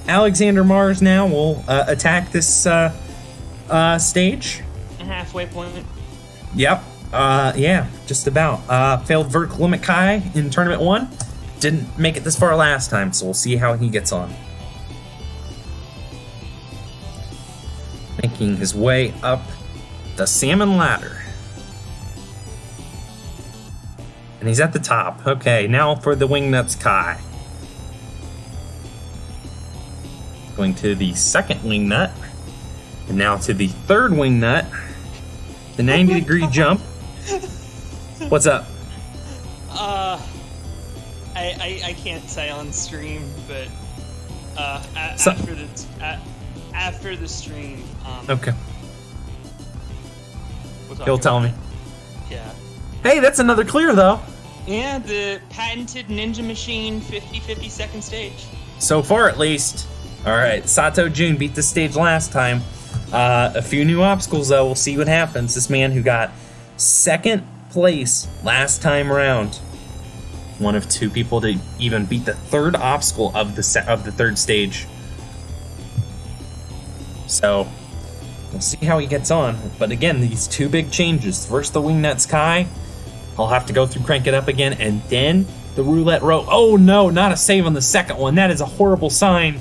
Alexander Mars now will attack this stage. A halfway point. Yep. Yeah, just about. Failed vertical limit Kai in Tournament 1. Didn't make it this far last time, so we'll see how he gets on. Making his way up the Salmon Ladder. And he's at the top. Okay, now for the Wingnuts Kai. Going to the second Wingnut. And now to the third wing nut, the 90-degree jump. What's up? I can't say on stream, but after the stream. Okay. we'll talk He'll tell about me. it. Yeah. Hey, that's another clear though. Yeah, the patented Ninja Machine 50/50 second stage. So far, at least. All right, Sato Jun beat the stage last time. A few new obstacles, though. We'll see what happens. This man who got second place last time around, one of two people to even beat the third obstacle of the third stage. So we'll see how he gets on. But again, these two big changes. First, the Wingnut Sky. I'll have to go through Crank It Up again, and then the Roulette Row. Oh no, not a save on the second one. That is a horrible sign.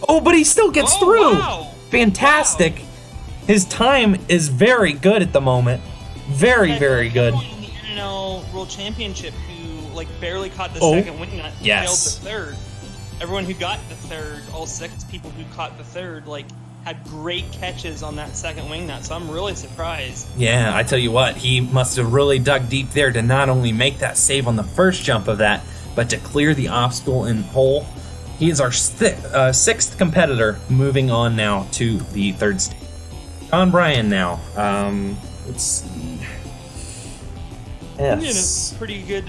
Oh, but he still gets through. Wow. Fantastic. Wow. His time is very good at the moment. Very, very good. In the NNL World Championship who barely caught the second wingnut yes. failed the third. Everyone who got the third, all 6 people who caught the third, had great catches on that second wingnut, so I'm really surprised. Yeah, I tell you what, he must have really dug deep there to not only make that save on the first jump of that, but to clear the obstacle in hole. He is our 6th competitor, moving on now to the third stage. John Bryan now. Let's see. Yes. A pretty good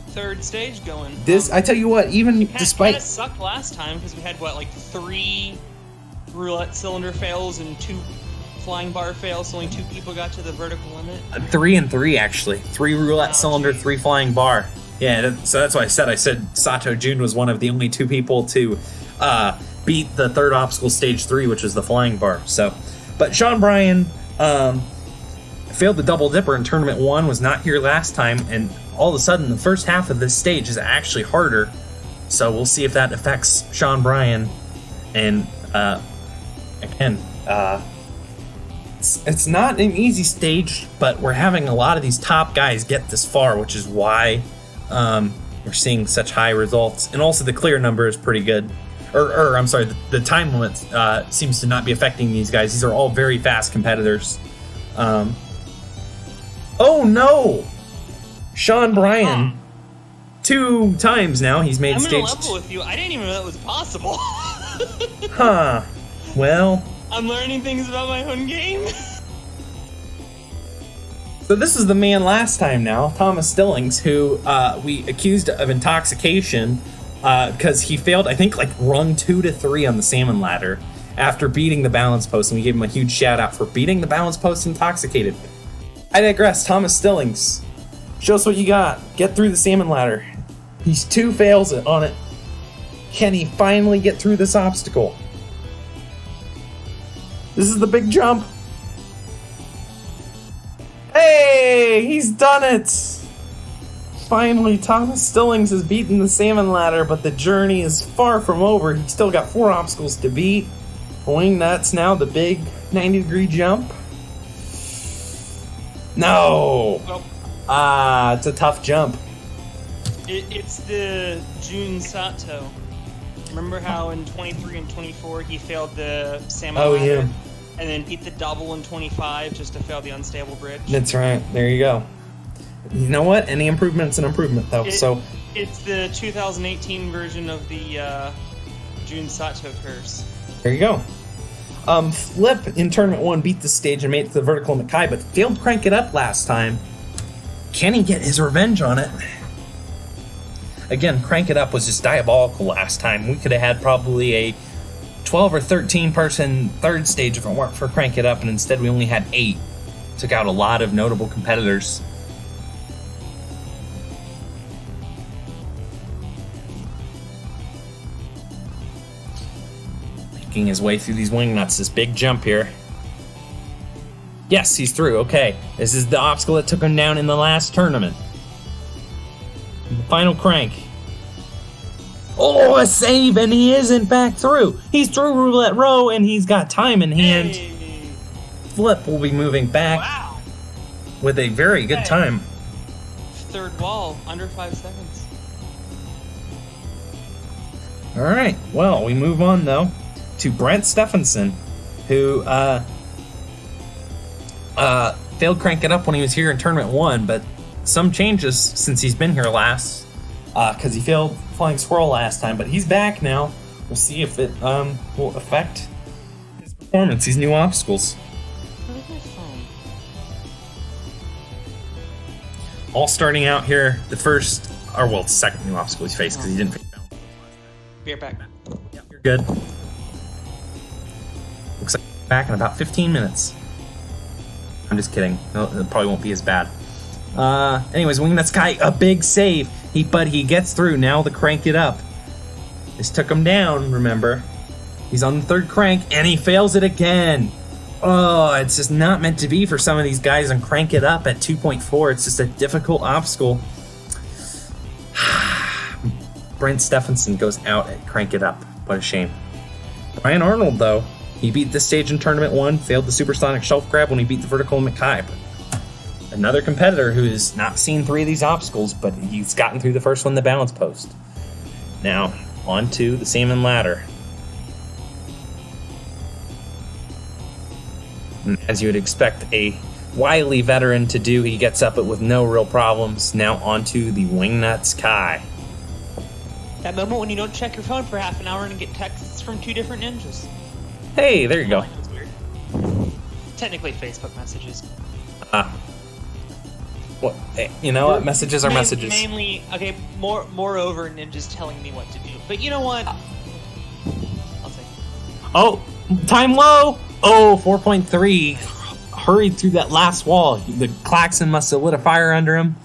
third stage going. This, I tell you what, even despite... It sucked last time because we had, 3 roulette cylinder fails and 2 flying bar fails, so only 2 people got to the vertical limit. 3 and 3, actually. 3 roulette cylinder, 3 flying bar. Yeah, so that's why I said Sato Jun was one of the only 2 people to beat the third obstacle, stage 3, which was the flying bar. So, but Sean Bryan failed the double dipper in tournament 1, was not here last time, and all of a sudden the first half of this stage is actually harder. So we'll see if that affects Sean Bryan. And again, it's not an easy stage, but we're having a lot of these top guys get this far, which is why we're seeing such high results. And also the clear number is pretty good. I'm sorry, the time limit seems to not be affecting these guys. These are all very fast competitors. Oh no! Sean Bryan, 2 times now he's made stage. I'm gonna level with you. I didn't even know that was possible. Huh. Well, I'm learning things about my own game. So this is the man last time now, Thomas Stillings, who we accused of intoxication because he failed, I think, rung 2 to 3 on the salmon ladder after beating the balance post, and we gave him a huge shout out for beating the balance post intoxicated. I digress. Thomas Stillings, show us what you got. Get through the salmon ladder. He's 2 fails on it. Can he finally get through this obstacle? This is the big jump. Hey, he's done it! Finally, Thomas Stillings has beaten the salmon ladder, but the journey is far from over. He's still got 4 obstacles to beat. Wingnuts now, the big 90-degree jump. No! Well, it's a tough jump. It's the Jun Sato. Remember how in 23 and 24 he failed the salmon ladder? Yeah. And then beat the double in 25 just to fail the unstable bridge. That's right. There you go. You know what? Any improvement's an improvement, though. It's the 2018 version of the Jun Sato curse. There you go. Flip in tournament 1 beat the stage and made it to the vertical limit Kai, but failed to crank it up last time. Can he get his revenge on it? Again, Crank It Up was just diabolical last time. We could have had probably a 12 or 13 person third stage if it weren't for Crank It Up, and instead we only had 8. Took out a lot of notable competitors. Making his way through these wing nuts, this big jump here. Yes, he's through. Okay, this is the obstacle that took him down in the last tournament. The final crank. Oh, a save, and he isn't back through. He's through Roulette Row, and he's got time in hand. Hey. Flip will be moving back with a very good time. Third wall, under 5 seconds. All right. Well, we move on though to Brent Stephenson, who failed Crank It Up when he was here in Tournament 1, but some changes since he's been here last, because he failed Flying Squirrel last time, but he's back now. We'll see if it will affect his performance, these new obstacles. All starting out here, the second new obstacle he's faced, because he didn't face balance. Be right back. Yep, you're good. Looks like he's back in about 15 minutes. I'm just kidding. No, it probably won't be as bad. Anyways, Wingnuts Guy, a big save. But he gets through. Now the Crank It Up. This took him down, remember. He's on the third crank, and he fails it again. Oh, it's just not meant to be for some of these guys on Crank It Up at 2.4. It's just a difficult obstacle. Brent Stephenson goes out at Crank It Up. What a shame. Brian Arnold, though, he beat this stage in Tournament 1, failed the Supersonic Shelf Grab when he beat the Vertical Limit Kai. Another competitor who has not seen 3 of these obstacles, but he's gotten through the first one, the balance post. Now, on to the Salmon Ladder. And as you would expect a wily veteran to do, he gets up it with no real problems. Now on to the Wingnuts Kai. That moment when you don't check your phone for half an hour and get texts from 2 different ninjas. Hey, there you go. That's weird. Technically Facebook messages. What? You know what? Messages are messages. Mainly, okay, moreover, ninjas telling me what to do. But you know what? I'll take it. Oh, time low! Oh, 4.3. Hurried through that last wall. The klaxon must have lit a fire under him.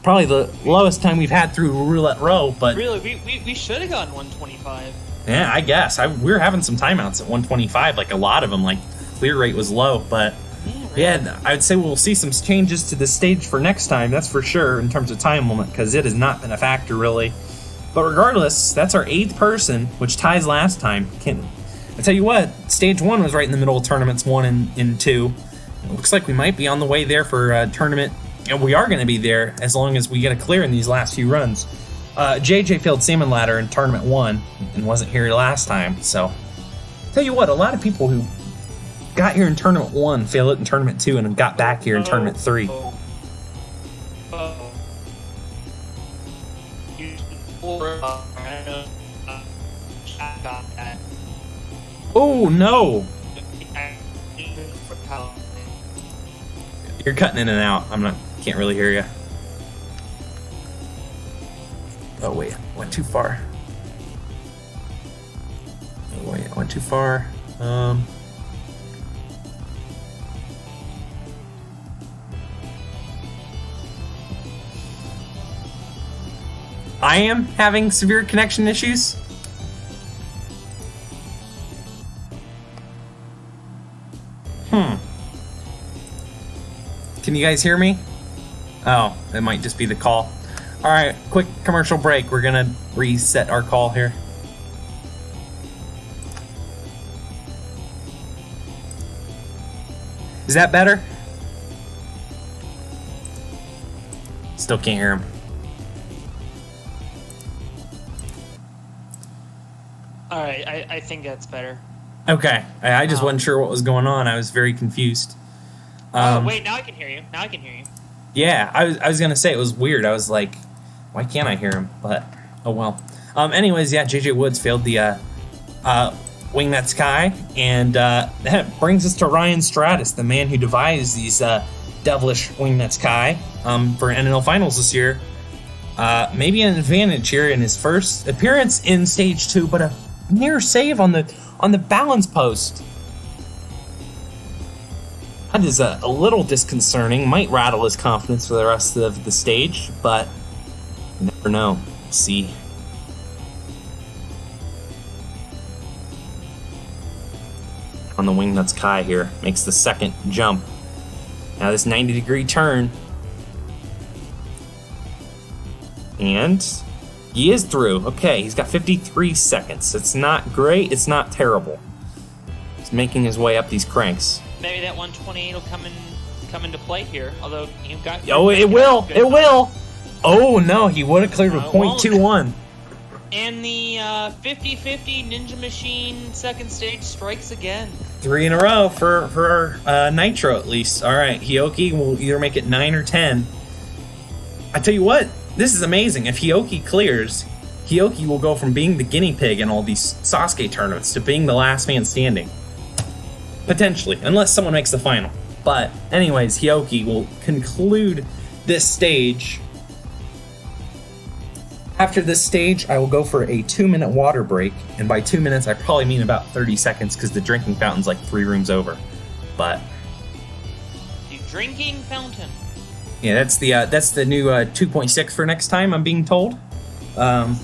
Probably the lowest time we've had through Roulette Row, but... Really, we should have gone 125. Yeah, I guess. We were having some timeouts at 125, like a lot of them. Like, clear rate was low, but... Yeah, I would say we'll see some changes to the stage for next time, that's for sure, in terms of time limit, because it has not been a factor, really. But regardless, that's our 8th person, which ties last time. I tell you what, Stage 1 was right in the middle of Tournaments 1 and 2. It looks like we might be on the way there for Tournament, and we are going to be there as long as we get a clear in these last few runs. JJ failed Salmon Ladder in Tournament 1 and wasn't here last time, so... Tell you what, a lot of people who got here in Tournament 1, failed it in Tournament 2, and got back here in Tournament 3. Oh, no! You're cutting in and out. Can't really hear you. Oh, wait. I went too far. Oh, wait. I went too far. I am having severe connection issues. Can you guys hear me? Oh, it might just be the call. All right, quick commercial break. We're gonna reset our call here. Is that better? Still can't hear him. All right, I think that's better. Okay, I just wasn't sure what was going on. I was very confused. Wait, now I can hear you. Yeah, I was gonna say it was weird. I was like, why can't I hear him? But oh well. Anyways, yeah, JJ Woods failed the Wingnuts Kai, and that brings us to Ryan Stratus, the man who devised these devilish Wingnuts Kai for NNL Finals this year. Maybe an advantage here in his first appearance in Stage 2, but a near save on the balance post. That is a little disconcerting. Might rattle his confidence for the rest of the stage, but you never know. We'll see. On the Wingnuts Kai here, makes the second jump. Now this 90-degree turn. And he is through. Okay, he's got 53 seconds. It's not great, it's not terrible. He's making his way up these cranks. Maybe that 128 will come into play here. Although you've got. Oh, it will! It will! Oh no, he would have cleared with .21. And the 50-50 Ninja Machine second stage strikes again. 3 in a row for Nitro, at least. All right, Hioki will either make it 9 or 10. I tell you what, this is amazing. If Hioki clears, Hioki will go from being the guinea pig in all these Sasuke tournaments to being the last man standing. Potentially, unless someone makes the final. But anyways, Hioki will conclude this stage. After this stage, I will go for a 2-minute water break, and by 2 minutes, I probably mean about 30 seconds because the drinking fountain's like 3 rooms over. But The drinking fountain. yeah, that's the new 2.6 for next time, I'm being told. You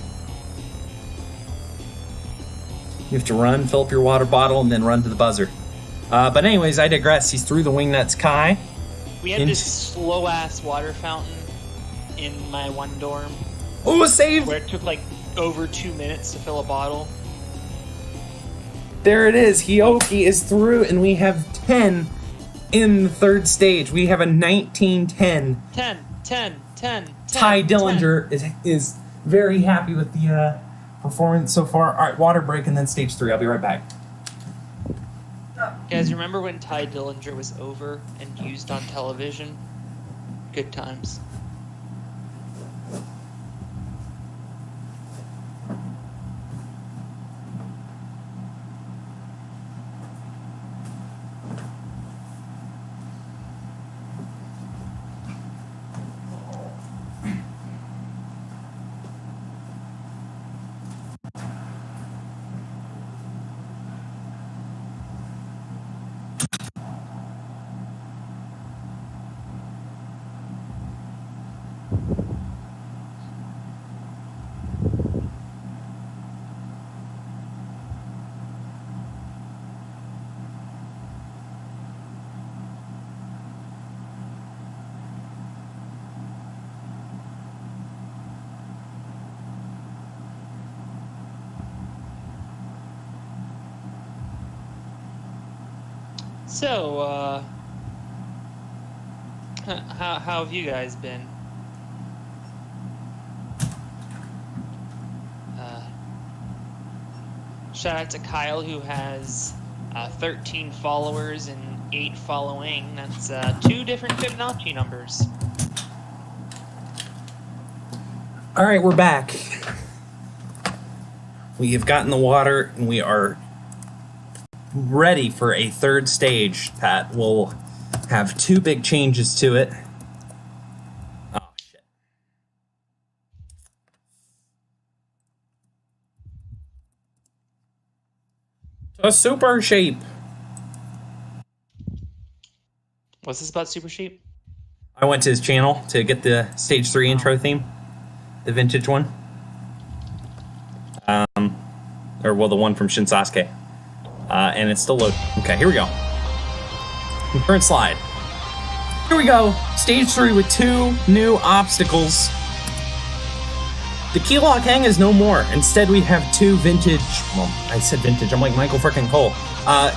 have to run, fill up your water bottle, and then run to the buzzer. But anyways, I digress. He's through the Wingnuts Kai. We had this slow ass water fountain in my one dorm. Oh, a save! Where it took like over 2 minutes to fill a bottle. There it is. Hioki is through, and we have 10 in the third stage. We have a 19-10. 10. Ty Dillinger is very happy with the performance so far. All right, water break, and then stage 3. I'll be right back. Guys, remember when Ty Dillinger was over and used on television? Good times. So, how have you guys been? Shout out to Kyle, who has 13 followers and 8 following. That's 2 different Fibonacci numbers. All right, we're back. We have gotten the water, and we are ready for a third stage that will have 2 big changes to it. Oh, shit. A super sheep. What's this about Super Sheep? I went to his channel to get the stage 3 intro theme, the vintage one. Or, well, the one from Shin Sasuke. And it's still loading. Okay, here we go. Current slide. Here we go. Stage 3 with 2 new obstacles. The key lock hang is no more. Instead, we have 2 vintage. Well, I said vintage. I'm like Michael frickin' Cole.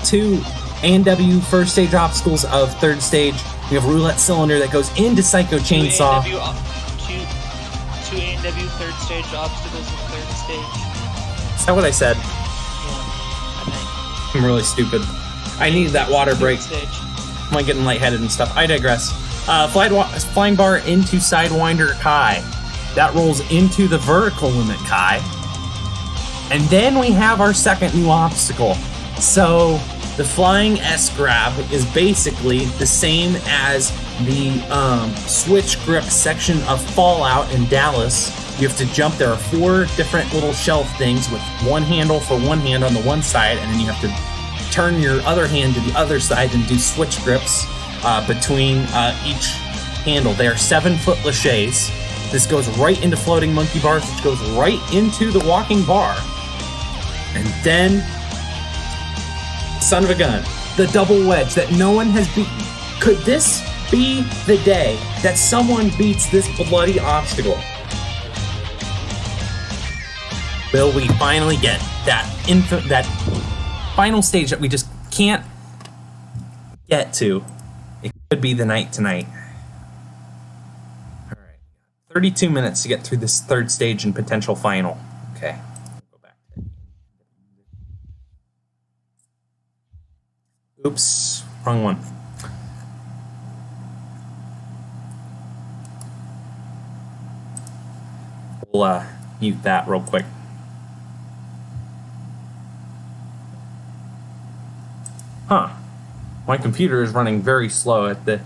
2 A&W first stage obstacles of third stage. We have roulette cylinder that goes into Psycho Chainsaw. 2 A&W third stage obstacles of third stage. Is that what I said? Yeah, I think. I'm really stupid. I need that water break. Stage. I'm like getting lightheaded and stuff. I digress. Flying bar into Sidewinder Kai. That rolls into the vertical limit Kai. And then we have our second new obstacle. So the flying S-grab is basically the same as the switch grip section of Fallout in Dallas. You have to jump. There are 4 different little shelf things with one handle for one hand on the one side, and then you have to turn your other hand to the other side and do switch grips between each handle. They are 7-foot laches. This goes right into floating monkey bars, which goes right into the walking bar. And then, son of a gun, the double wedge that no one has beaten. Could this be the day that someone beats this bloody obstacle? Will we finally get that final stage that we just can't get to? It could be the night tonight. All right, 32 minutes to get through this third stage and potential final. Okay. Go back to oops, wrong one. We'll mute that real quick. Huh. My computer is running very slow at the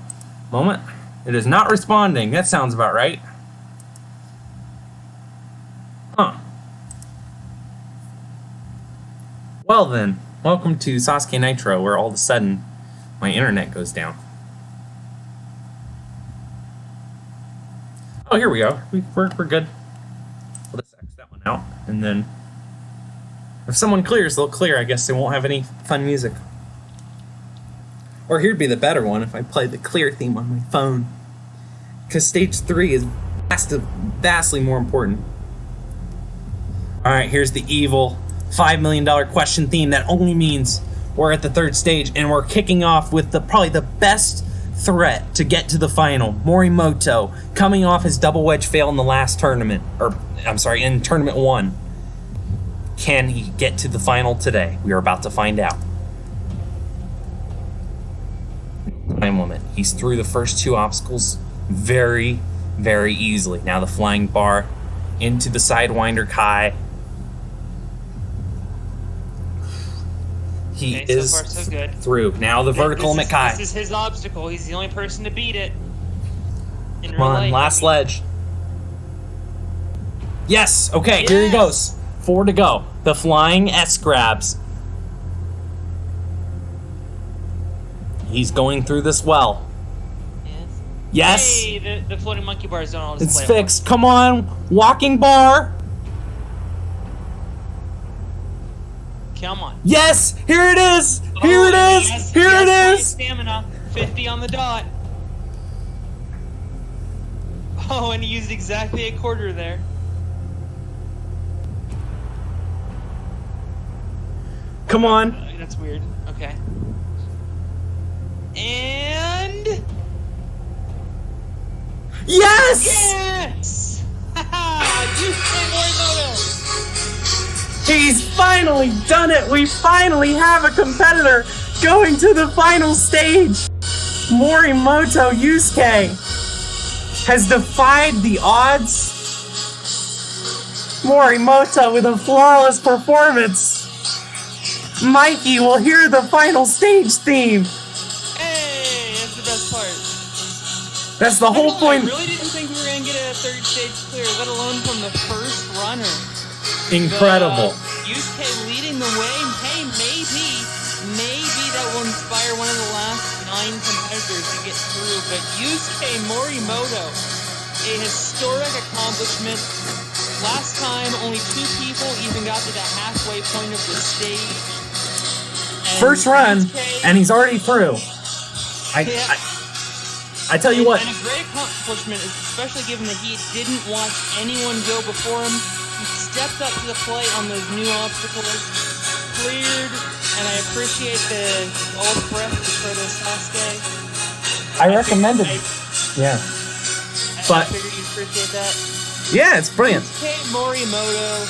moment. It is not responding. That sounds about right. Huh. Well then, welcome to Sasuke Nitro, where all of a sudden my internet goes down. Oh, here we go. We're good. We'll just X that one out, and then if someone clears, they'll clear. I guess they won't have any fun music. Or here'd be the better one if I played the clear theme on my phone. Because stage 3 is vastly more important. Alright, here's the evil $5 million question theme that only means we're at the 3rd stage and we're kicking off with probably the best threat to get to the final. Morimoto, coming off his double wedge fail in the last tournament. In tournament 1. Can he get to the final today? We are about to find out. Time limit. He's through the first 2 obstacles very, very easily. Now the flying bar into the Sidewinder Kai. He is so far, so good. Through. Now the vertical limit Kai. This is his obstacle. He's the only person to beat it. Come on, last ledge. Yes! Okay, yes. Here he goes. 4 to go. The flying S-grabs. He's going through this well. Yes! Hey, the floating monkey bars don't all It's fixed. Come on! Walking bar! Come on. Yes! Here it is! Here it is! Yes, Here it is! Stamina. 50 on the dot. Oh, and he used exactly a quarter there. Come on. That's weird. Okay. And... Yes! Yes! He's finally done it! We finally have a competitor going to the final stage! Morimoto Yusuke has defied the odds. Morimoto with a flawless performance. Mikey will hear the final stage theme. Hey, that's the best part. That's the whole point. I really didn't think we were going to get a 3rd stage clear, let alone from the first runner. Incredible. Yusuke leading the way. Hey, maybe that will inspire one of the last 9 competitors to get through. But Yusuke Morimoto, a historic accomplishment. Last time, only 2 people even got to the halfway point of the stage. And first run, Yusuke, and he's already through. I tell you what. And a great accomplishment, especially given that he didn't watch anyone go before him. He stepped up to the plate on those new obstacles, cleared, and I appreciate the old breath for the Sasuke. I recommended it. Yeah. I figured you'd appreciate that. Yeah, it's brilliant. Yusuke Morimoto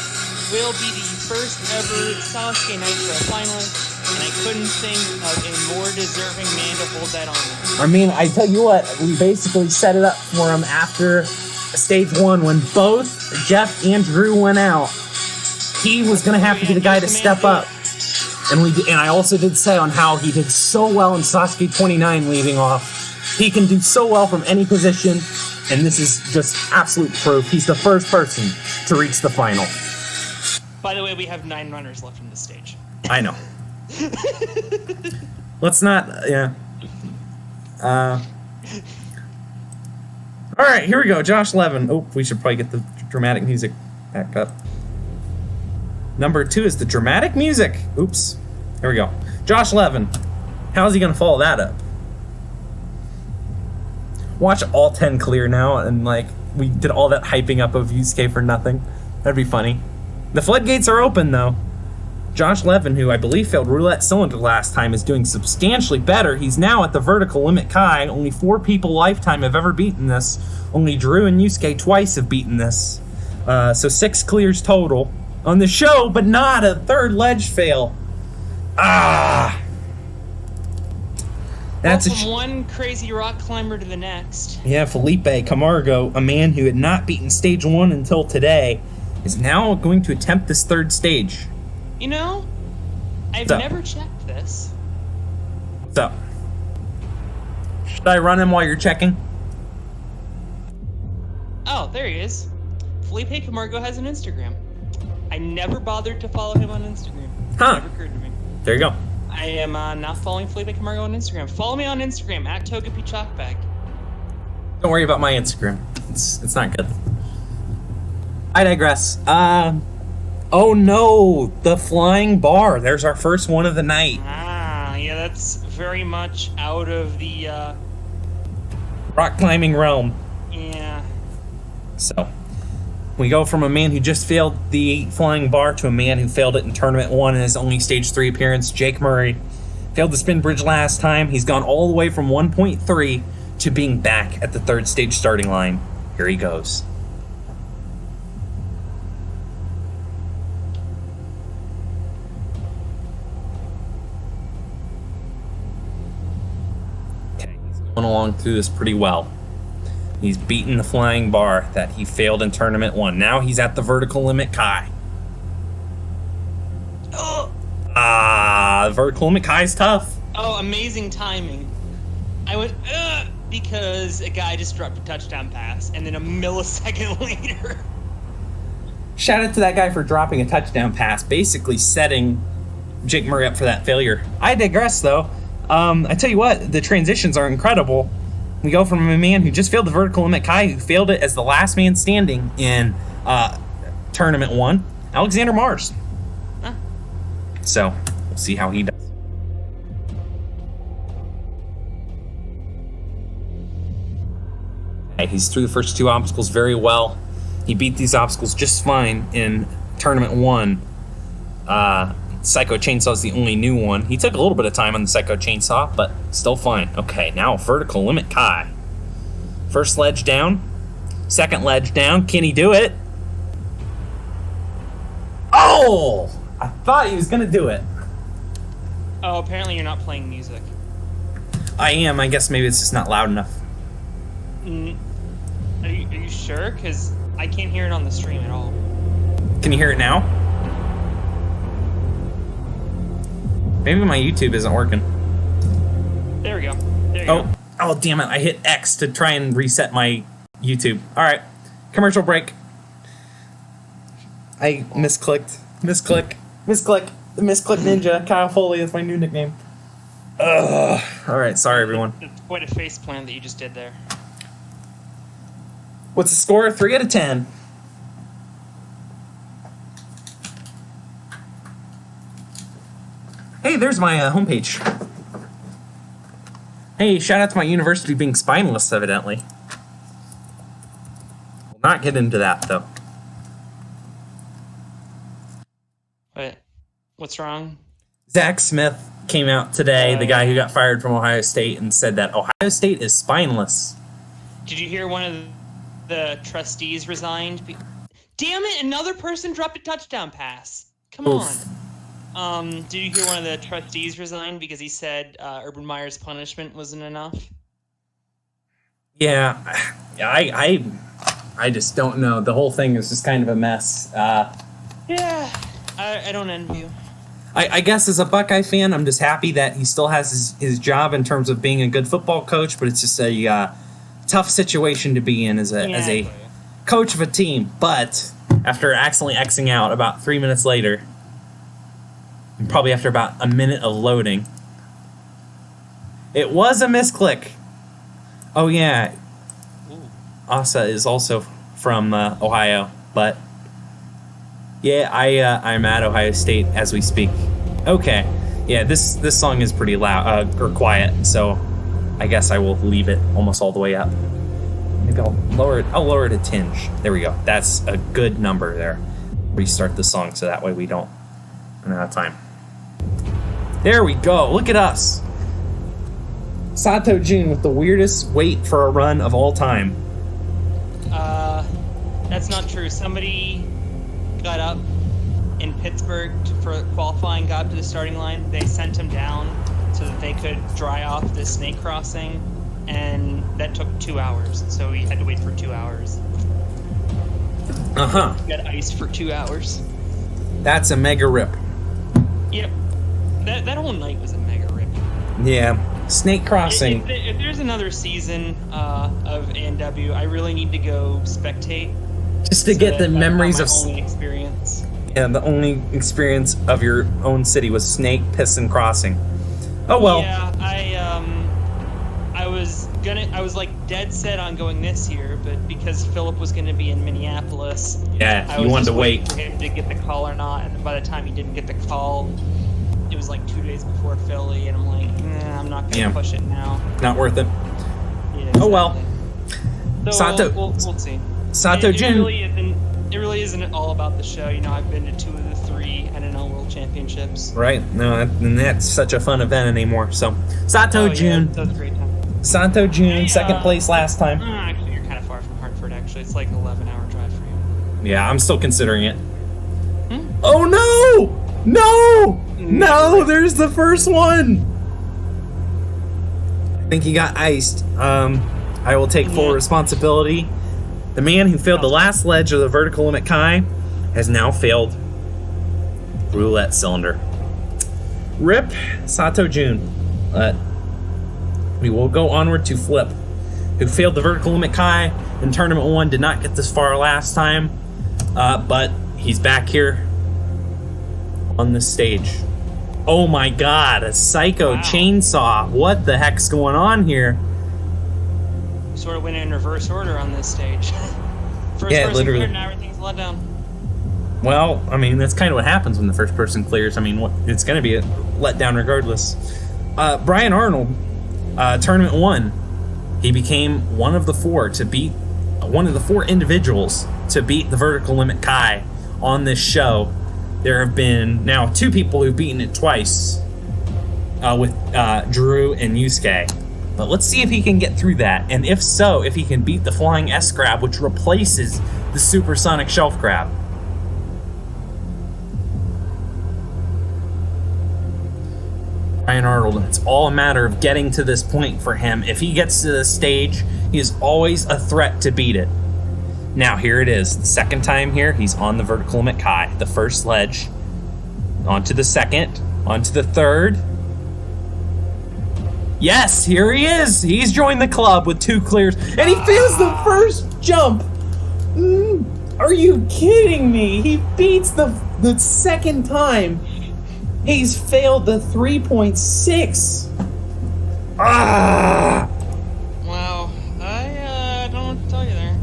will be the first ever Sasuke Nitro finalist, and I couldn't think of a more deserving man to hold that honor. I mean, I tell you what, we basically set it up for him after stage 1 when both Jeff and Drew went out. He was going to have to be the guy to step up. And I also did say on how he did so well in Sasuke 29 leaving off. He can do so well from any position, and this is just absolute proof. He's the first person to reach the final. By the way, we have 9 runners left in this stage. I know. Let's not, yeah. Alright, here we go. Josh Levin. Oh, we should probably get the dramatic music back up. Number 2 is the dramatic music. Oops. Here we go. Josh Levin. How's he going to follow that up? Watch all 10 clear now, and like, we did all that hyping up of Yusuke for nothing. That'd be funny. The floodgates are open, though. Josh Levin, who I believe failed Roulette Cylinder last time, is doing substantially better. He's now at the vertical limit Kai. Only 4 people lifetime have ever beaten this. Only Drew and Yusuke twice have beaten this. So 6 clears total. on the show, but not a third ledge fail. Ah! That's from one crazy rock climber to the next. Yeah, Felipe Camargo, a man who had not beaten stage 1 until today, is now going to attempt this third stage. You know, I've never checked this. So, should I run him while you're checking? Oh, there he is. Felipe Camargo has an Instagram. I never bothered to follow him on Instagram. Huh. It never occurred to me. There you go. I am not following Felipe Camargo on Instagram. Follow me on Instagram, at Togepi Chalkbag. Don't worry about my Instagram. It's not good. I digress. Oh no, the flying bar. There's our first one of the night. Yeah, that's very much out of the, rock climbing realm. Yeah. So, we go from a man who just failed the flying bar to a man who failed it in Tournament 1 in his only Stage 3 appearance. Jake Murray failed the spin bridge last time. He's gone all the way from 1.3 to being back at the third stage starting line. Here he goes. Okay, he's going along through this pretty well. He's beaten the flying bar that he failed in Tournament 1. Now he's at the vertical limit Kai. The vertical limit Kai is tough. Oh, amazing timing. I went, because a guy just dropped a touchdown pass, and then a millisecond later. Shout out to that guy for dropping a touchdown pass, basically setting Jake Murray up for that failure. I digress, though. I tell you what, the transitions are incredible. We go from a man who just failed the vertical limit Kai, who failed it as the last man standing in Tournament 1, Alexander Mars. Huh. So, we'll see how he does. Okay, he's through the first 2 obstacles very well. He beat these obstacles just fine in Tournament 1. Psycho Chainsaw is the only new one. He took a little bit of time on the Psycho Chainsaw, but still fine. Okay, now vertical limit Kai. First ledge down. Second ledge down. Can he do it? Oh! I thought he was going to do it. Oh, apparently you're not playing music. I am. I guess maybe it's just not loud enough. Are you sure? Because I can't hear it on the stream at all. Can you hear it now? Maybe my YouTube isn't working. There we go. There you go. Oh, damn it. I hit X to try and reset my YouTube. All right. Commercial break. I misclicked. Misclick. The misclick ninja. Kyle Foley is my new nickname. Ugh. All right. Sorry, everyone. That's quite a face plant that you just did there. What's the score? 3 out of 10. Hey, there's my homepage. Hey, shout out to my university being spineless, evidently. We'll not get into that, though. What's wrong? Zach Smith came out today, the guy who got fired from Ohio State, and said that Ohio State is spineless. Did you hear one of the trustees resigned? Damn it, another person dropped a touchdown pass. Come on. Did you hear one of the trustees resigned because he said Urban Meyer's punishment wasn't enough? Yeah, I just don't know. The whole thing is just kind of a mess. Yeah, I don't envy you. I guess as a Buckeye fan, I'm just happy that he still has his job in terms of being a good football coach, but it's just a tough situation to be in as a coach of a team. But after accidentally Xing out about 3 minutes later, and probably after about a minute of loading, it was a misclick. Oh yeah, Asa is also from Ohio, but yeah, I'm at Ohio State as we speak. Okay, yeah, this song is pretty loud or quiet, so I guess I will leave it almost all the way up. Maybe I'll lower it a tinge. There we go. That's a good number there. Restart the song so that way we don't run out of time. There we go. Look at us. Sato Jun with the weirdest wait for a run of all time. That's not true. Somebody got up in Pittsburgh for qualifying got up to the starting line, they sent him down so that they could dry off the snake crossing, and that took 2 hours. So he had to wait for 2 hours. He got iced for 2 hours. That's a mega rip. Yep. That whole night was a mega rip. Yeah. Snake crossing. If there's another season of A&W, I really need to go spectate. Just to get the memories of... only experience. Yeah, the only experience of your own city was snake piston crossing. Oh well. Yeah, I was like dead set on going this year, but because Philip was gonna be in Minneapolis, Yeah, I you wanted to just waiting wait. for him to get the call or not, and by the time he didn't get the call, it was like 2 days before Philly, and I'm like, nah, I'm not gonna push it now. Not worth it. Yeah, Oh well. So Sato- we'll see. Sato Jun. It really isn't all about the show. You know, I've been to 2 of the 3 NNL World Championships. Right. No, and that's such a fun event anymore. So Sato Jun. That was a great time. Sato Jun, second place last time. Actually, you're kind of far from Hartford. Actually, it's like an 11-hour drive for you. Yeah, I'm still considering it. Oh no! No! No! There's the first one. I think he got iced. I will take full responsibility. The man who failed the last ledge of the vertical limit Kai has now failed roulette cylinder. Rip Sato Jun. We will go onward to Flip, who failed the vertical limit Kai in tournament 1, did not get this far last time, but he's back here on the stage. Oh my god, a psycho chainsaw. What the heck's going on here? Sort of went in reverse order on this stage. First Yeah, person literally. cleared, now everything's let down. Well, I mean, that's kind of what happens when the first person clears. I mean, it's going to be a letdown regardless. Brian Arnold, tournament 1, he became one of the 4 to beat, one of the 4 individuals to beat the vertical limit Kai on this show. There have been now 2 people who've beaten it twice, with Drew and Yusuke. But let's see if he can get through that, and if so, if he can beat the flying S grab, which replaces the supersonic shelf grab. Brian Arnold, it's all a matter of getting to this point for him. If he gets to this stage, he is always a threat to beat it. Now, here it is. The second time here, he's on the vertical limit Kai. The first ledge, onto the second, onto the third. Yes, here he is. He's joined the club with 2 clears, and he fails the first jump. Are you kidding me? He beats the second time. He's failed the 3.6. Ah! Wow, I don't know what to tell you there.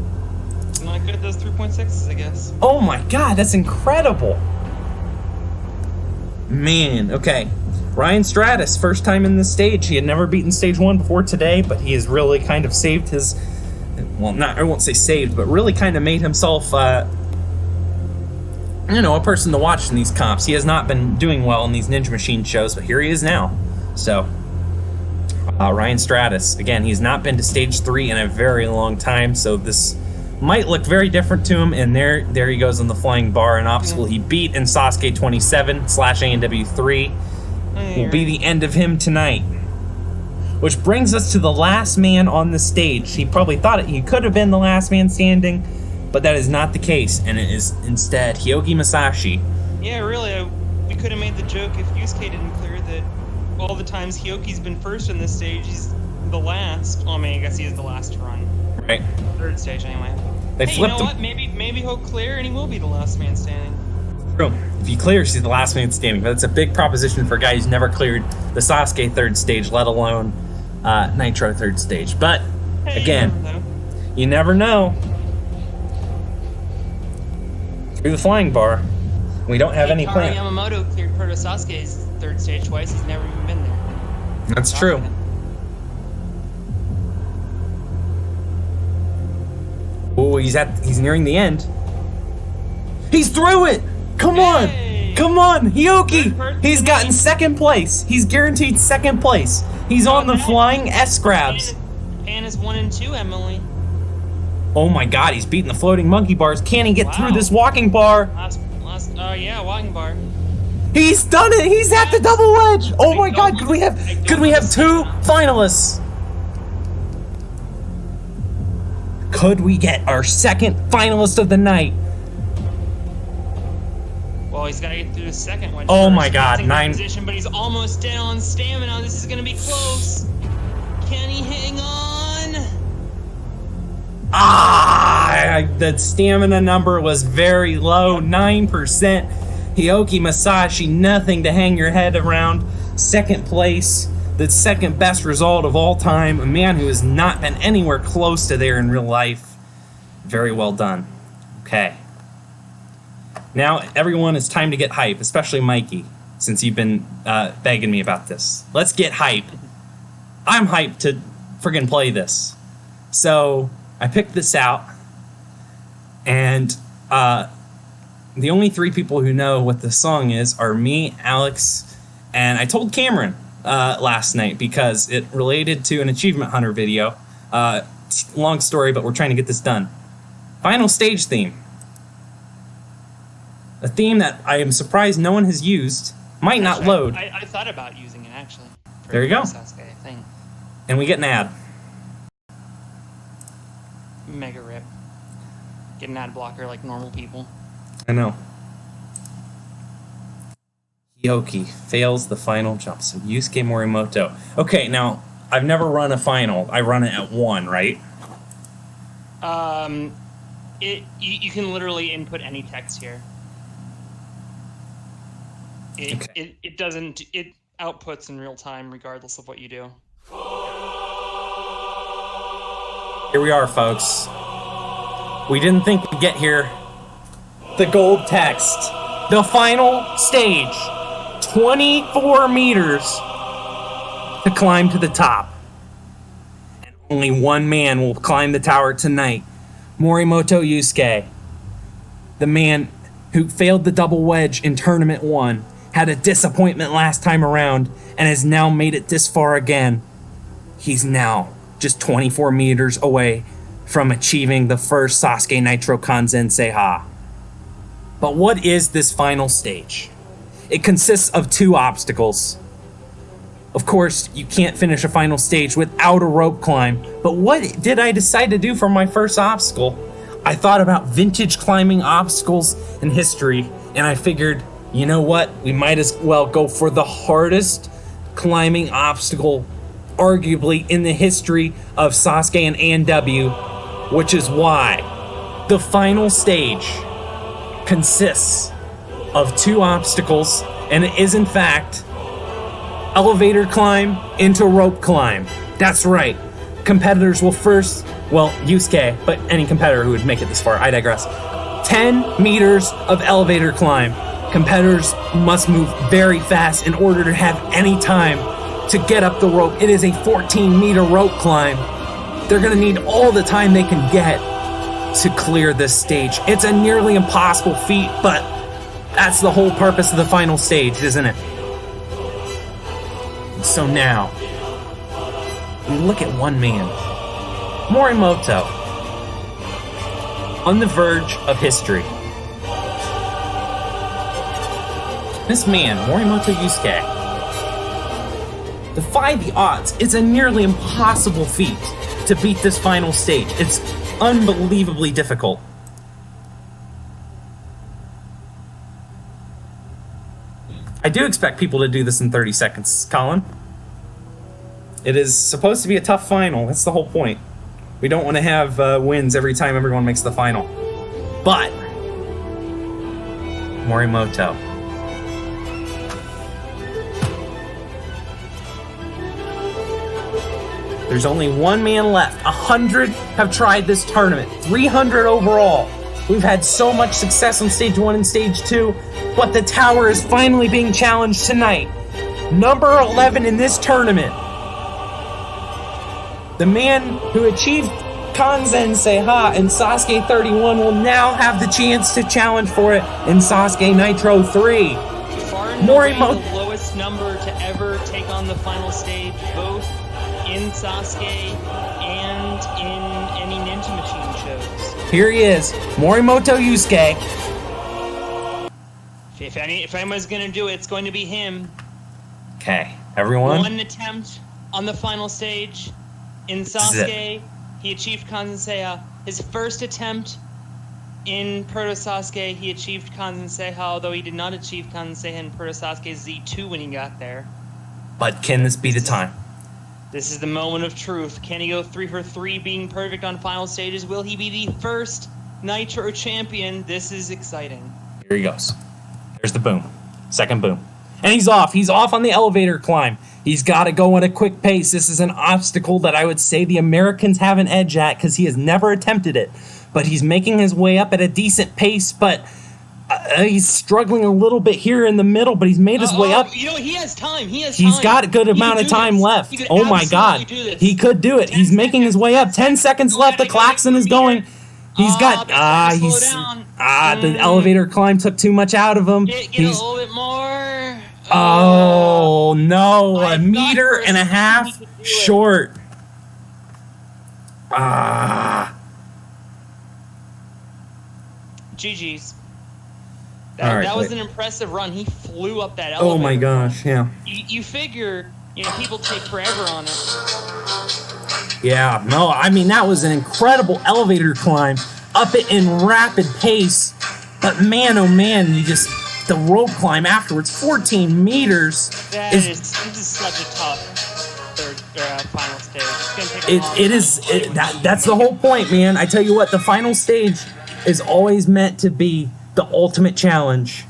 Not good at those 3.6s, I guess. Oh my god, that's incredible. Man, okay. Ryan Stratus, first time in this stage. He had never beaten stage 1 before today, but he has really kind of saved his... Well, I won't say saved, but really kind of made himself, you know, a person to watch in these comps. He has not been doing well in these Ninja Machine shows, but here he is now. So, Ryan Stratus. Again, he's not been to stage 3 in a very long time, so this might look very different to him. And there he goes on the flying bar, an obstacle he beat in Sasuke 27 / A&W 3. Will be the end of him tonight. Which brings us to the last man on the stage. He probably thought he could have been the last man standing, but that is not the case, and it is instead Hyogi Masashi. Yeah, really, we could have made the joke if Yusuke didn't clear that all the times Hyoki's been first in this stage, he's the last. Oh, I mean, I guess he is the last to run. Right. 3rd stage, anyway. They hey, flipped you know him. what? Maybe he'll clear and he will be the last man standing. True. If he clears, he's the last man standing. But it's a big proposition for a guy who's never cleared the Sasuke 3rd stage, let alone Nitro 3rd stage. But, Hey, again, you never know. Through the flying bar, we don't have any plan. Yamamoto cleared Proto Sasuke's 3rd stage twice. He's never even been there. That's true. Oh, he's nearing the end. He's through it! Come on! Come on, Hyoki! He's gotten 2nd place. He's guaranteed 2nd place. He's on the flying S grabs. Pan is 1 and 2, Emily. Oh my god, he's beating the floating monkey bars. Can he get through this walking bar? Last Yeah, walking bar. He's done it. He's at the double wedge. Oh my God! Could we have two finalists? Could we get our second finalist of the night? Well, he's got to get through the second one. Oh first. my God! He's in 9. position, but he's almost dead on stamina. This is gonna be close. Can he hang on? The stamina number was very low, 9%. Hioki Masashi, nothing to hang your head around. Second place, the second best result of all time. A man who has not been anywhere close to there in real life. Very well done. Okay. Now, everyone, it's time to get hype, especially Mikey, since you've been begging me about this. Let's get hype. I'm hyped to friggin' play this. So, I picked this out, and the only 3 people who know what the song is are me, Alex, and I told Cameron last night because it related to an Achievement Hunter video. Long story, but we're trying to get this done. Final stage theme. A theme that I am surprised no one has used. Might not load. I thought about using it, actually. There you go. Sasuke thing. And we get an ad. Mega rip. Get an ad blocker like normal people. I know. Hioki fails the final jump. So Yusuke Morimoto. Okay, now, I've never run a final. I run it at 1, right? You can literally input any text here. It doesn't. It outputs in real time regardless of what you do. Here we are, folks. We didn't think we'd get here. The gold text. The final stage. 24 meters to climb to the top. And only one man will climb the tower tonight. Morimoto Yusuke. The man who failed the double wedge in Tournament 1. Had a disappointment last time around and has now made it this far again. He's now just 24 meters away from achieving the first Sasuke Nitro Kanzen Seiha. But what is this final stage? It consists of 2 obstacles. Of course, you can't finish a final stage without a rope climb, but what did I decide to do for my first obstacle? I thought about vintage climbing obstacles in history, and I figured, you know what? We might as well go for the hardest climbing obstacle, arguably in the history of Sasuke and ANW, which is why the final stage consists of 2 obstacles, and it is in fact elevator climb into rope climb. That's right. Competitors will first, well, Yusuke, but any competitor who would make it this far, I digress. 10 meters of elevator climb. Competitors must move very fast in order to have any time to get up the rope. It is a 14-meter rope climb. They're going to need all the time they can get to clear this stage. It's a nearly impossible feat, but that's the whole purpose of the final stage, isn't it? So now, we look at one man, Morimoto, on the verge of history. This man, Morimoto Yusuke, defy the odds. It's a nearly impossible feat to beat this final stage. It's unbelievably difficult. I do expect people to do this in 30 seconds, Colin. It is supposed to be a tough final. That's the whole point. We don't want to have wins every time everyone makes the final. But Morimoto. There's only one man left. 100 have tried this tournament. 300 overall. We've had so much success on Stage 1 and Stage 2, but the tower is finally being challenged tonight. Number 11 in this tournament. The man who achieved Kanzen Seiha in Sasuke 31 will now have the chance to challenge for it in Sasuke Nitro 3. Far and away the lowest number to ever take on the final stage, both in Sasuke and in any Ninja Machine shows. Here he is, Morimoto Yusuke. If anyone's gonna do it, it's going to be him. Okay, everyone. One attempt on the final stage. In Sasuke, he achieved Kanzenseiha. His first attempt in Proto Sasuke, he achieved Kanzenseiha, although he did not achieve Kanzenseiha in Proto Sasuke Z2 when he got there. But can this be the time? This is the moment of truth. Can he go 3 for 3 being perfect on final stages? Will he be the first Nitro champion? This is exciting. Here he goes. There's the boom. Second boom. And he's off. He's off on the elevator climb. He's got to go at a quick pace. This is an obstacle that I would say the Americans have an edge at because he has never attempted it. But he's making his way up at a decent pace, but he's struggling a little bit here in the middle, but he's made his way up. You know, he has time. He's got a good amount of time left. Oh my God. He could do it. He's making his way up. 10 seconds left. The klaxon is going. He's got, the elevator climb took too much out of him. Get a little bit more. Oh, no. A meter and a half short. GG's. All right, that was an impressive run. He flew up that elevator. Oh my gosh, yeah. You figure, people take forever on it. Yeah, no, I mean, that was an incredible elevator climb. Up it in rapid pace. But man, oh man, the rope climb afterwards, 14 meters. This is such a tough final stage. It's gonna take a long time. That's the whole point, man. I tell you what, the final stage is always meant to be the ultimate challenge.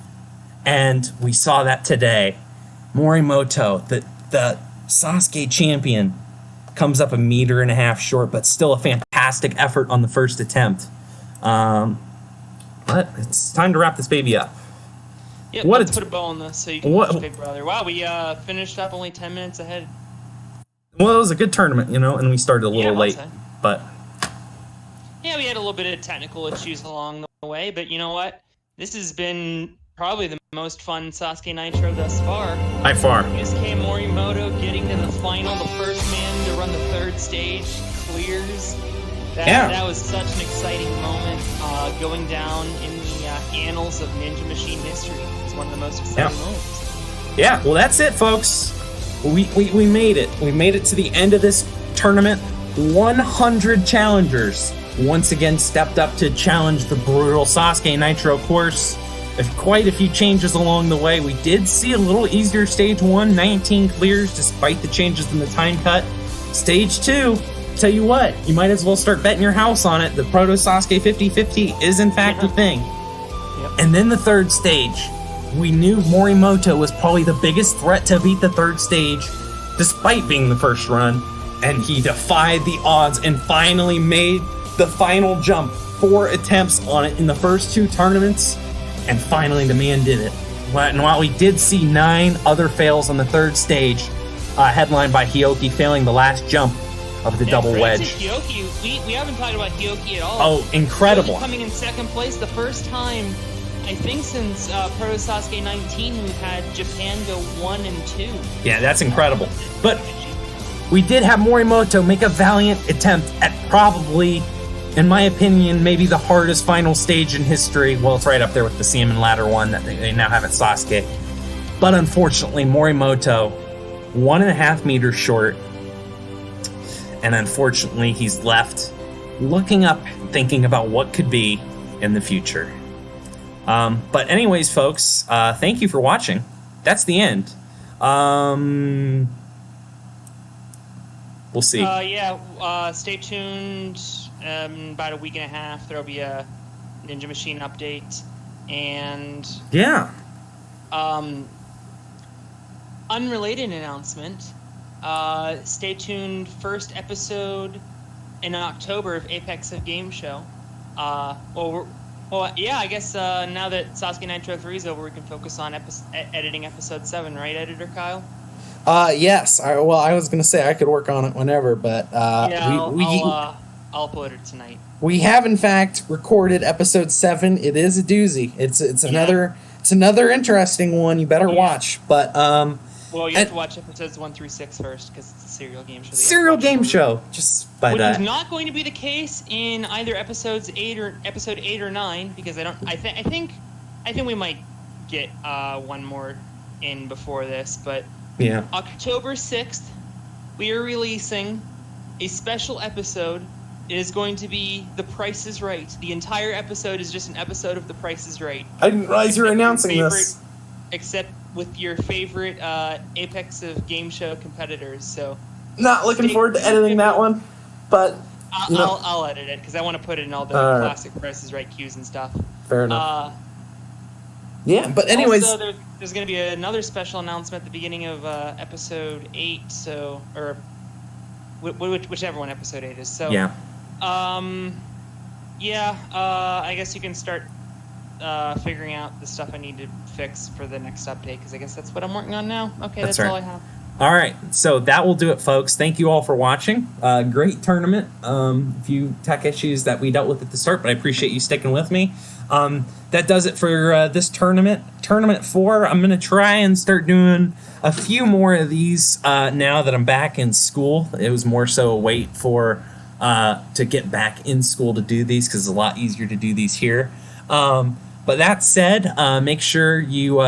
And we saw that today. Morimoto, the Sasuke champion, comes up a meter and a half short, but still a fantastic effort on the first attempt. But it's time to wrap this baby up. Yep, let's put a bow on this so you can watch Big Brother. Wow, we finished up only 10 minutes ahead. Well, it was a good tournament, and we started a little late. But yeah, we had a little bit of technical issues along the way, but you know what? This has been probably the most fun Sasuke Nitro thus far. By far. Yusuke Morimoto getting to the final, the first man to run the third stage, clears. That was such an exciting moment, going down in the annals of Ninja Machine history. It was one of the most exciting moments. Yeah, well, that's it, folks. We made it. We made it to the end of this tournament. 100 challengers once again stepped up to challenge the brutal Sasuke Nitro course. Quite a few changes along the way. We did see a little easier Stage 1, 19 clears despite the changes in the time cut. Stage 2, tell you what, you might as well start betting your house on it. The Proto Sasuke 50-50 is in fact a thing. Yep. And then the third stage. We knew Morimoto was probably the biggest threat to beat the third stage, despite being the first run, and he defied the odds and finally made the final jump. 4 attempts on it in the first 2 tournaments, and finally the man did it. And while we did see 9 other fails on the third stage, headlined by Hioki failing the last jump of the double wedge. Hioki, we haven't talked about Hioki at all. Oh, incredible. Hioki coming in second place, the first time, I think, since Proto Sasuke 19, we've had Japan go 1 and 2. Yeah, that's incredible. But we did have Morimoto make a valiant attempt at probably, in my opinion, maybe the hardest final stage in history. Well, it's right up there with the Salmon Ladder one that they now have at Sasuke. But unfortunately, Morimoto, 1.5 meters short. And unfortunately, he's left looking up, thinking about what could be in the future. But anyways, folks, thank you for watching. That's the end. We'll see. Stay tuned. In about a week and a half, there'll be a Ninja Machine update. And unrelated announcement. Stay tuned. First episode in October of Apex of Game Show. I guess now that Sasuke Nitro 3 is over, we can focus on editing episode 7, right, Editor Kyle? Yes. I was going to say I could work on it whenever, but I'll upload it tonight. We have, in fact, recorded episode 7. It is a doozy. It's another interesting one. You better watch. But well, you have to watch episodes 1 through 6 first because it's a serial game show. Serial game show. Just by which that. is not going to be the case in either episode 8 or 9 because I think we might get one more in before this, but Yeah. October 6th, we are releasing a special episode. It is going to be The Price is Right. The entire episode is just an episode of The Price is Right. I didn't realize you were announcing this. Except with your favorite Apex of game show competitors. So Not looking forward to editing that one, but I'll edit it because I want to put it in all the classic Price is Right cues and stuff. Fair enough. Yeah, but anyways, also, there's going to be another special announcement at the beginning of episode 8. So, or whichever one episode 8 is. So Yeah. I guess you can start figuring out the stuff I need to fix for the next update, because I guess that's what I'm working on now. Okay, that's right. all I have. All right, so that will do it, folks. Thank you all for watching. Great tournament. A few tech issues that we dealt with at the start, but I appreciate you sticking with me. That does it for this tournament. Tournament 4, I'm going to try and start doing a few more of these now that I'm back in school. It was more so a wait for to get back in school to do these, because it's a lot easier to do these here. But that said, make sure you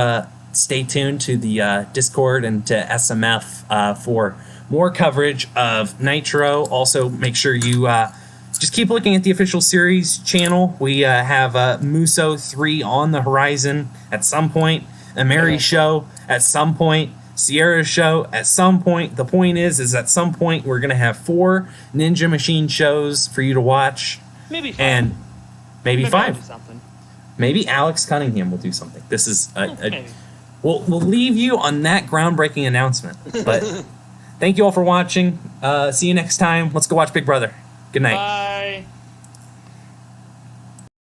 stay tuned to the Discord and to SMF for more coverage of Nitro. Also, make sure you just keep looking at the official series channel. We have Muso 3 on the horizon at some point, a Mary show at some point, Sierra show at some point. The point is at some point we're going to have 4 Ninja Machine shows for you to watch. Maybe 5. And maybe I'll 5. do something. Maybe Alex Cunningham will do something. This is Maybe. we'll leave you on that groundbreaking announcement. But thank you all for watching. See you next time. Let's go watch Big Brother. Good night. Bye.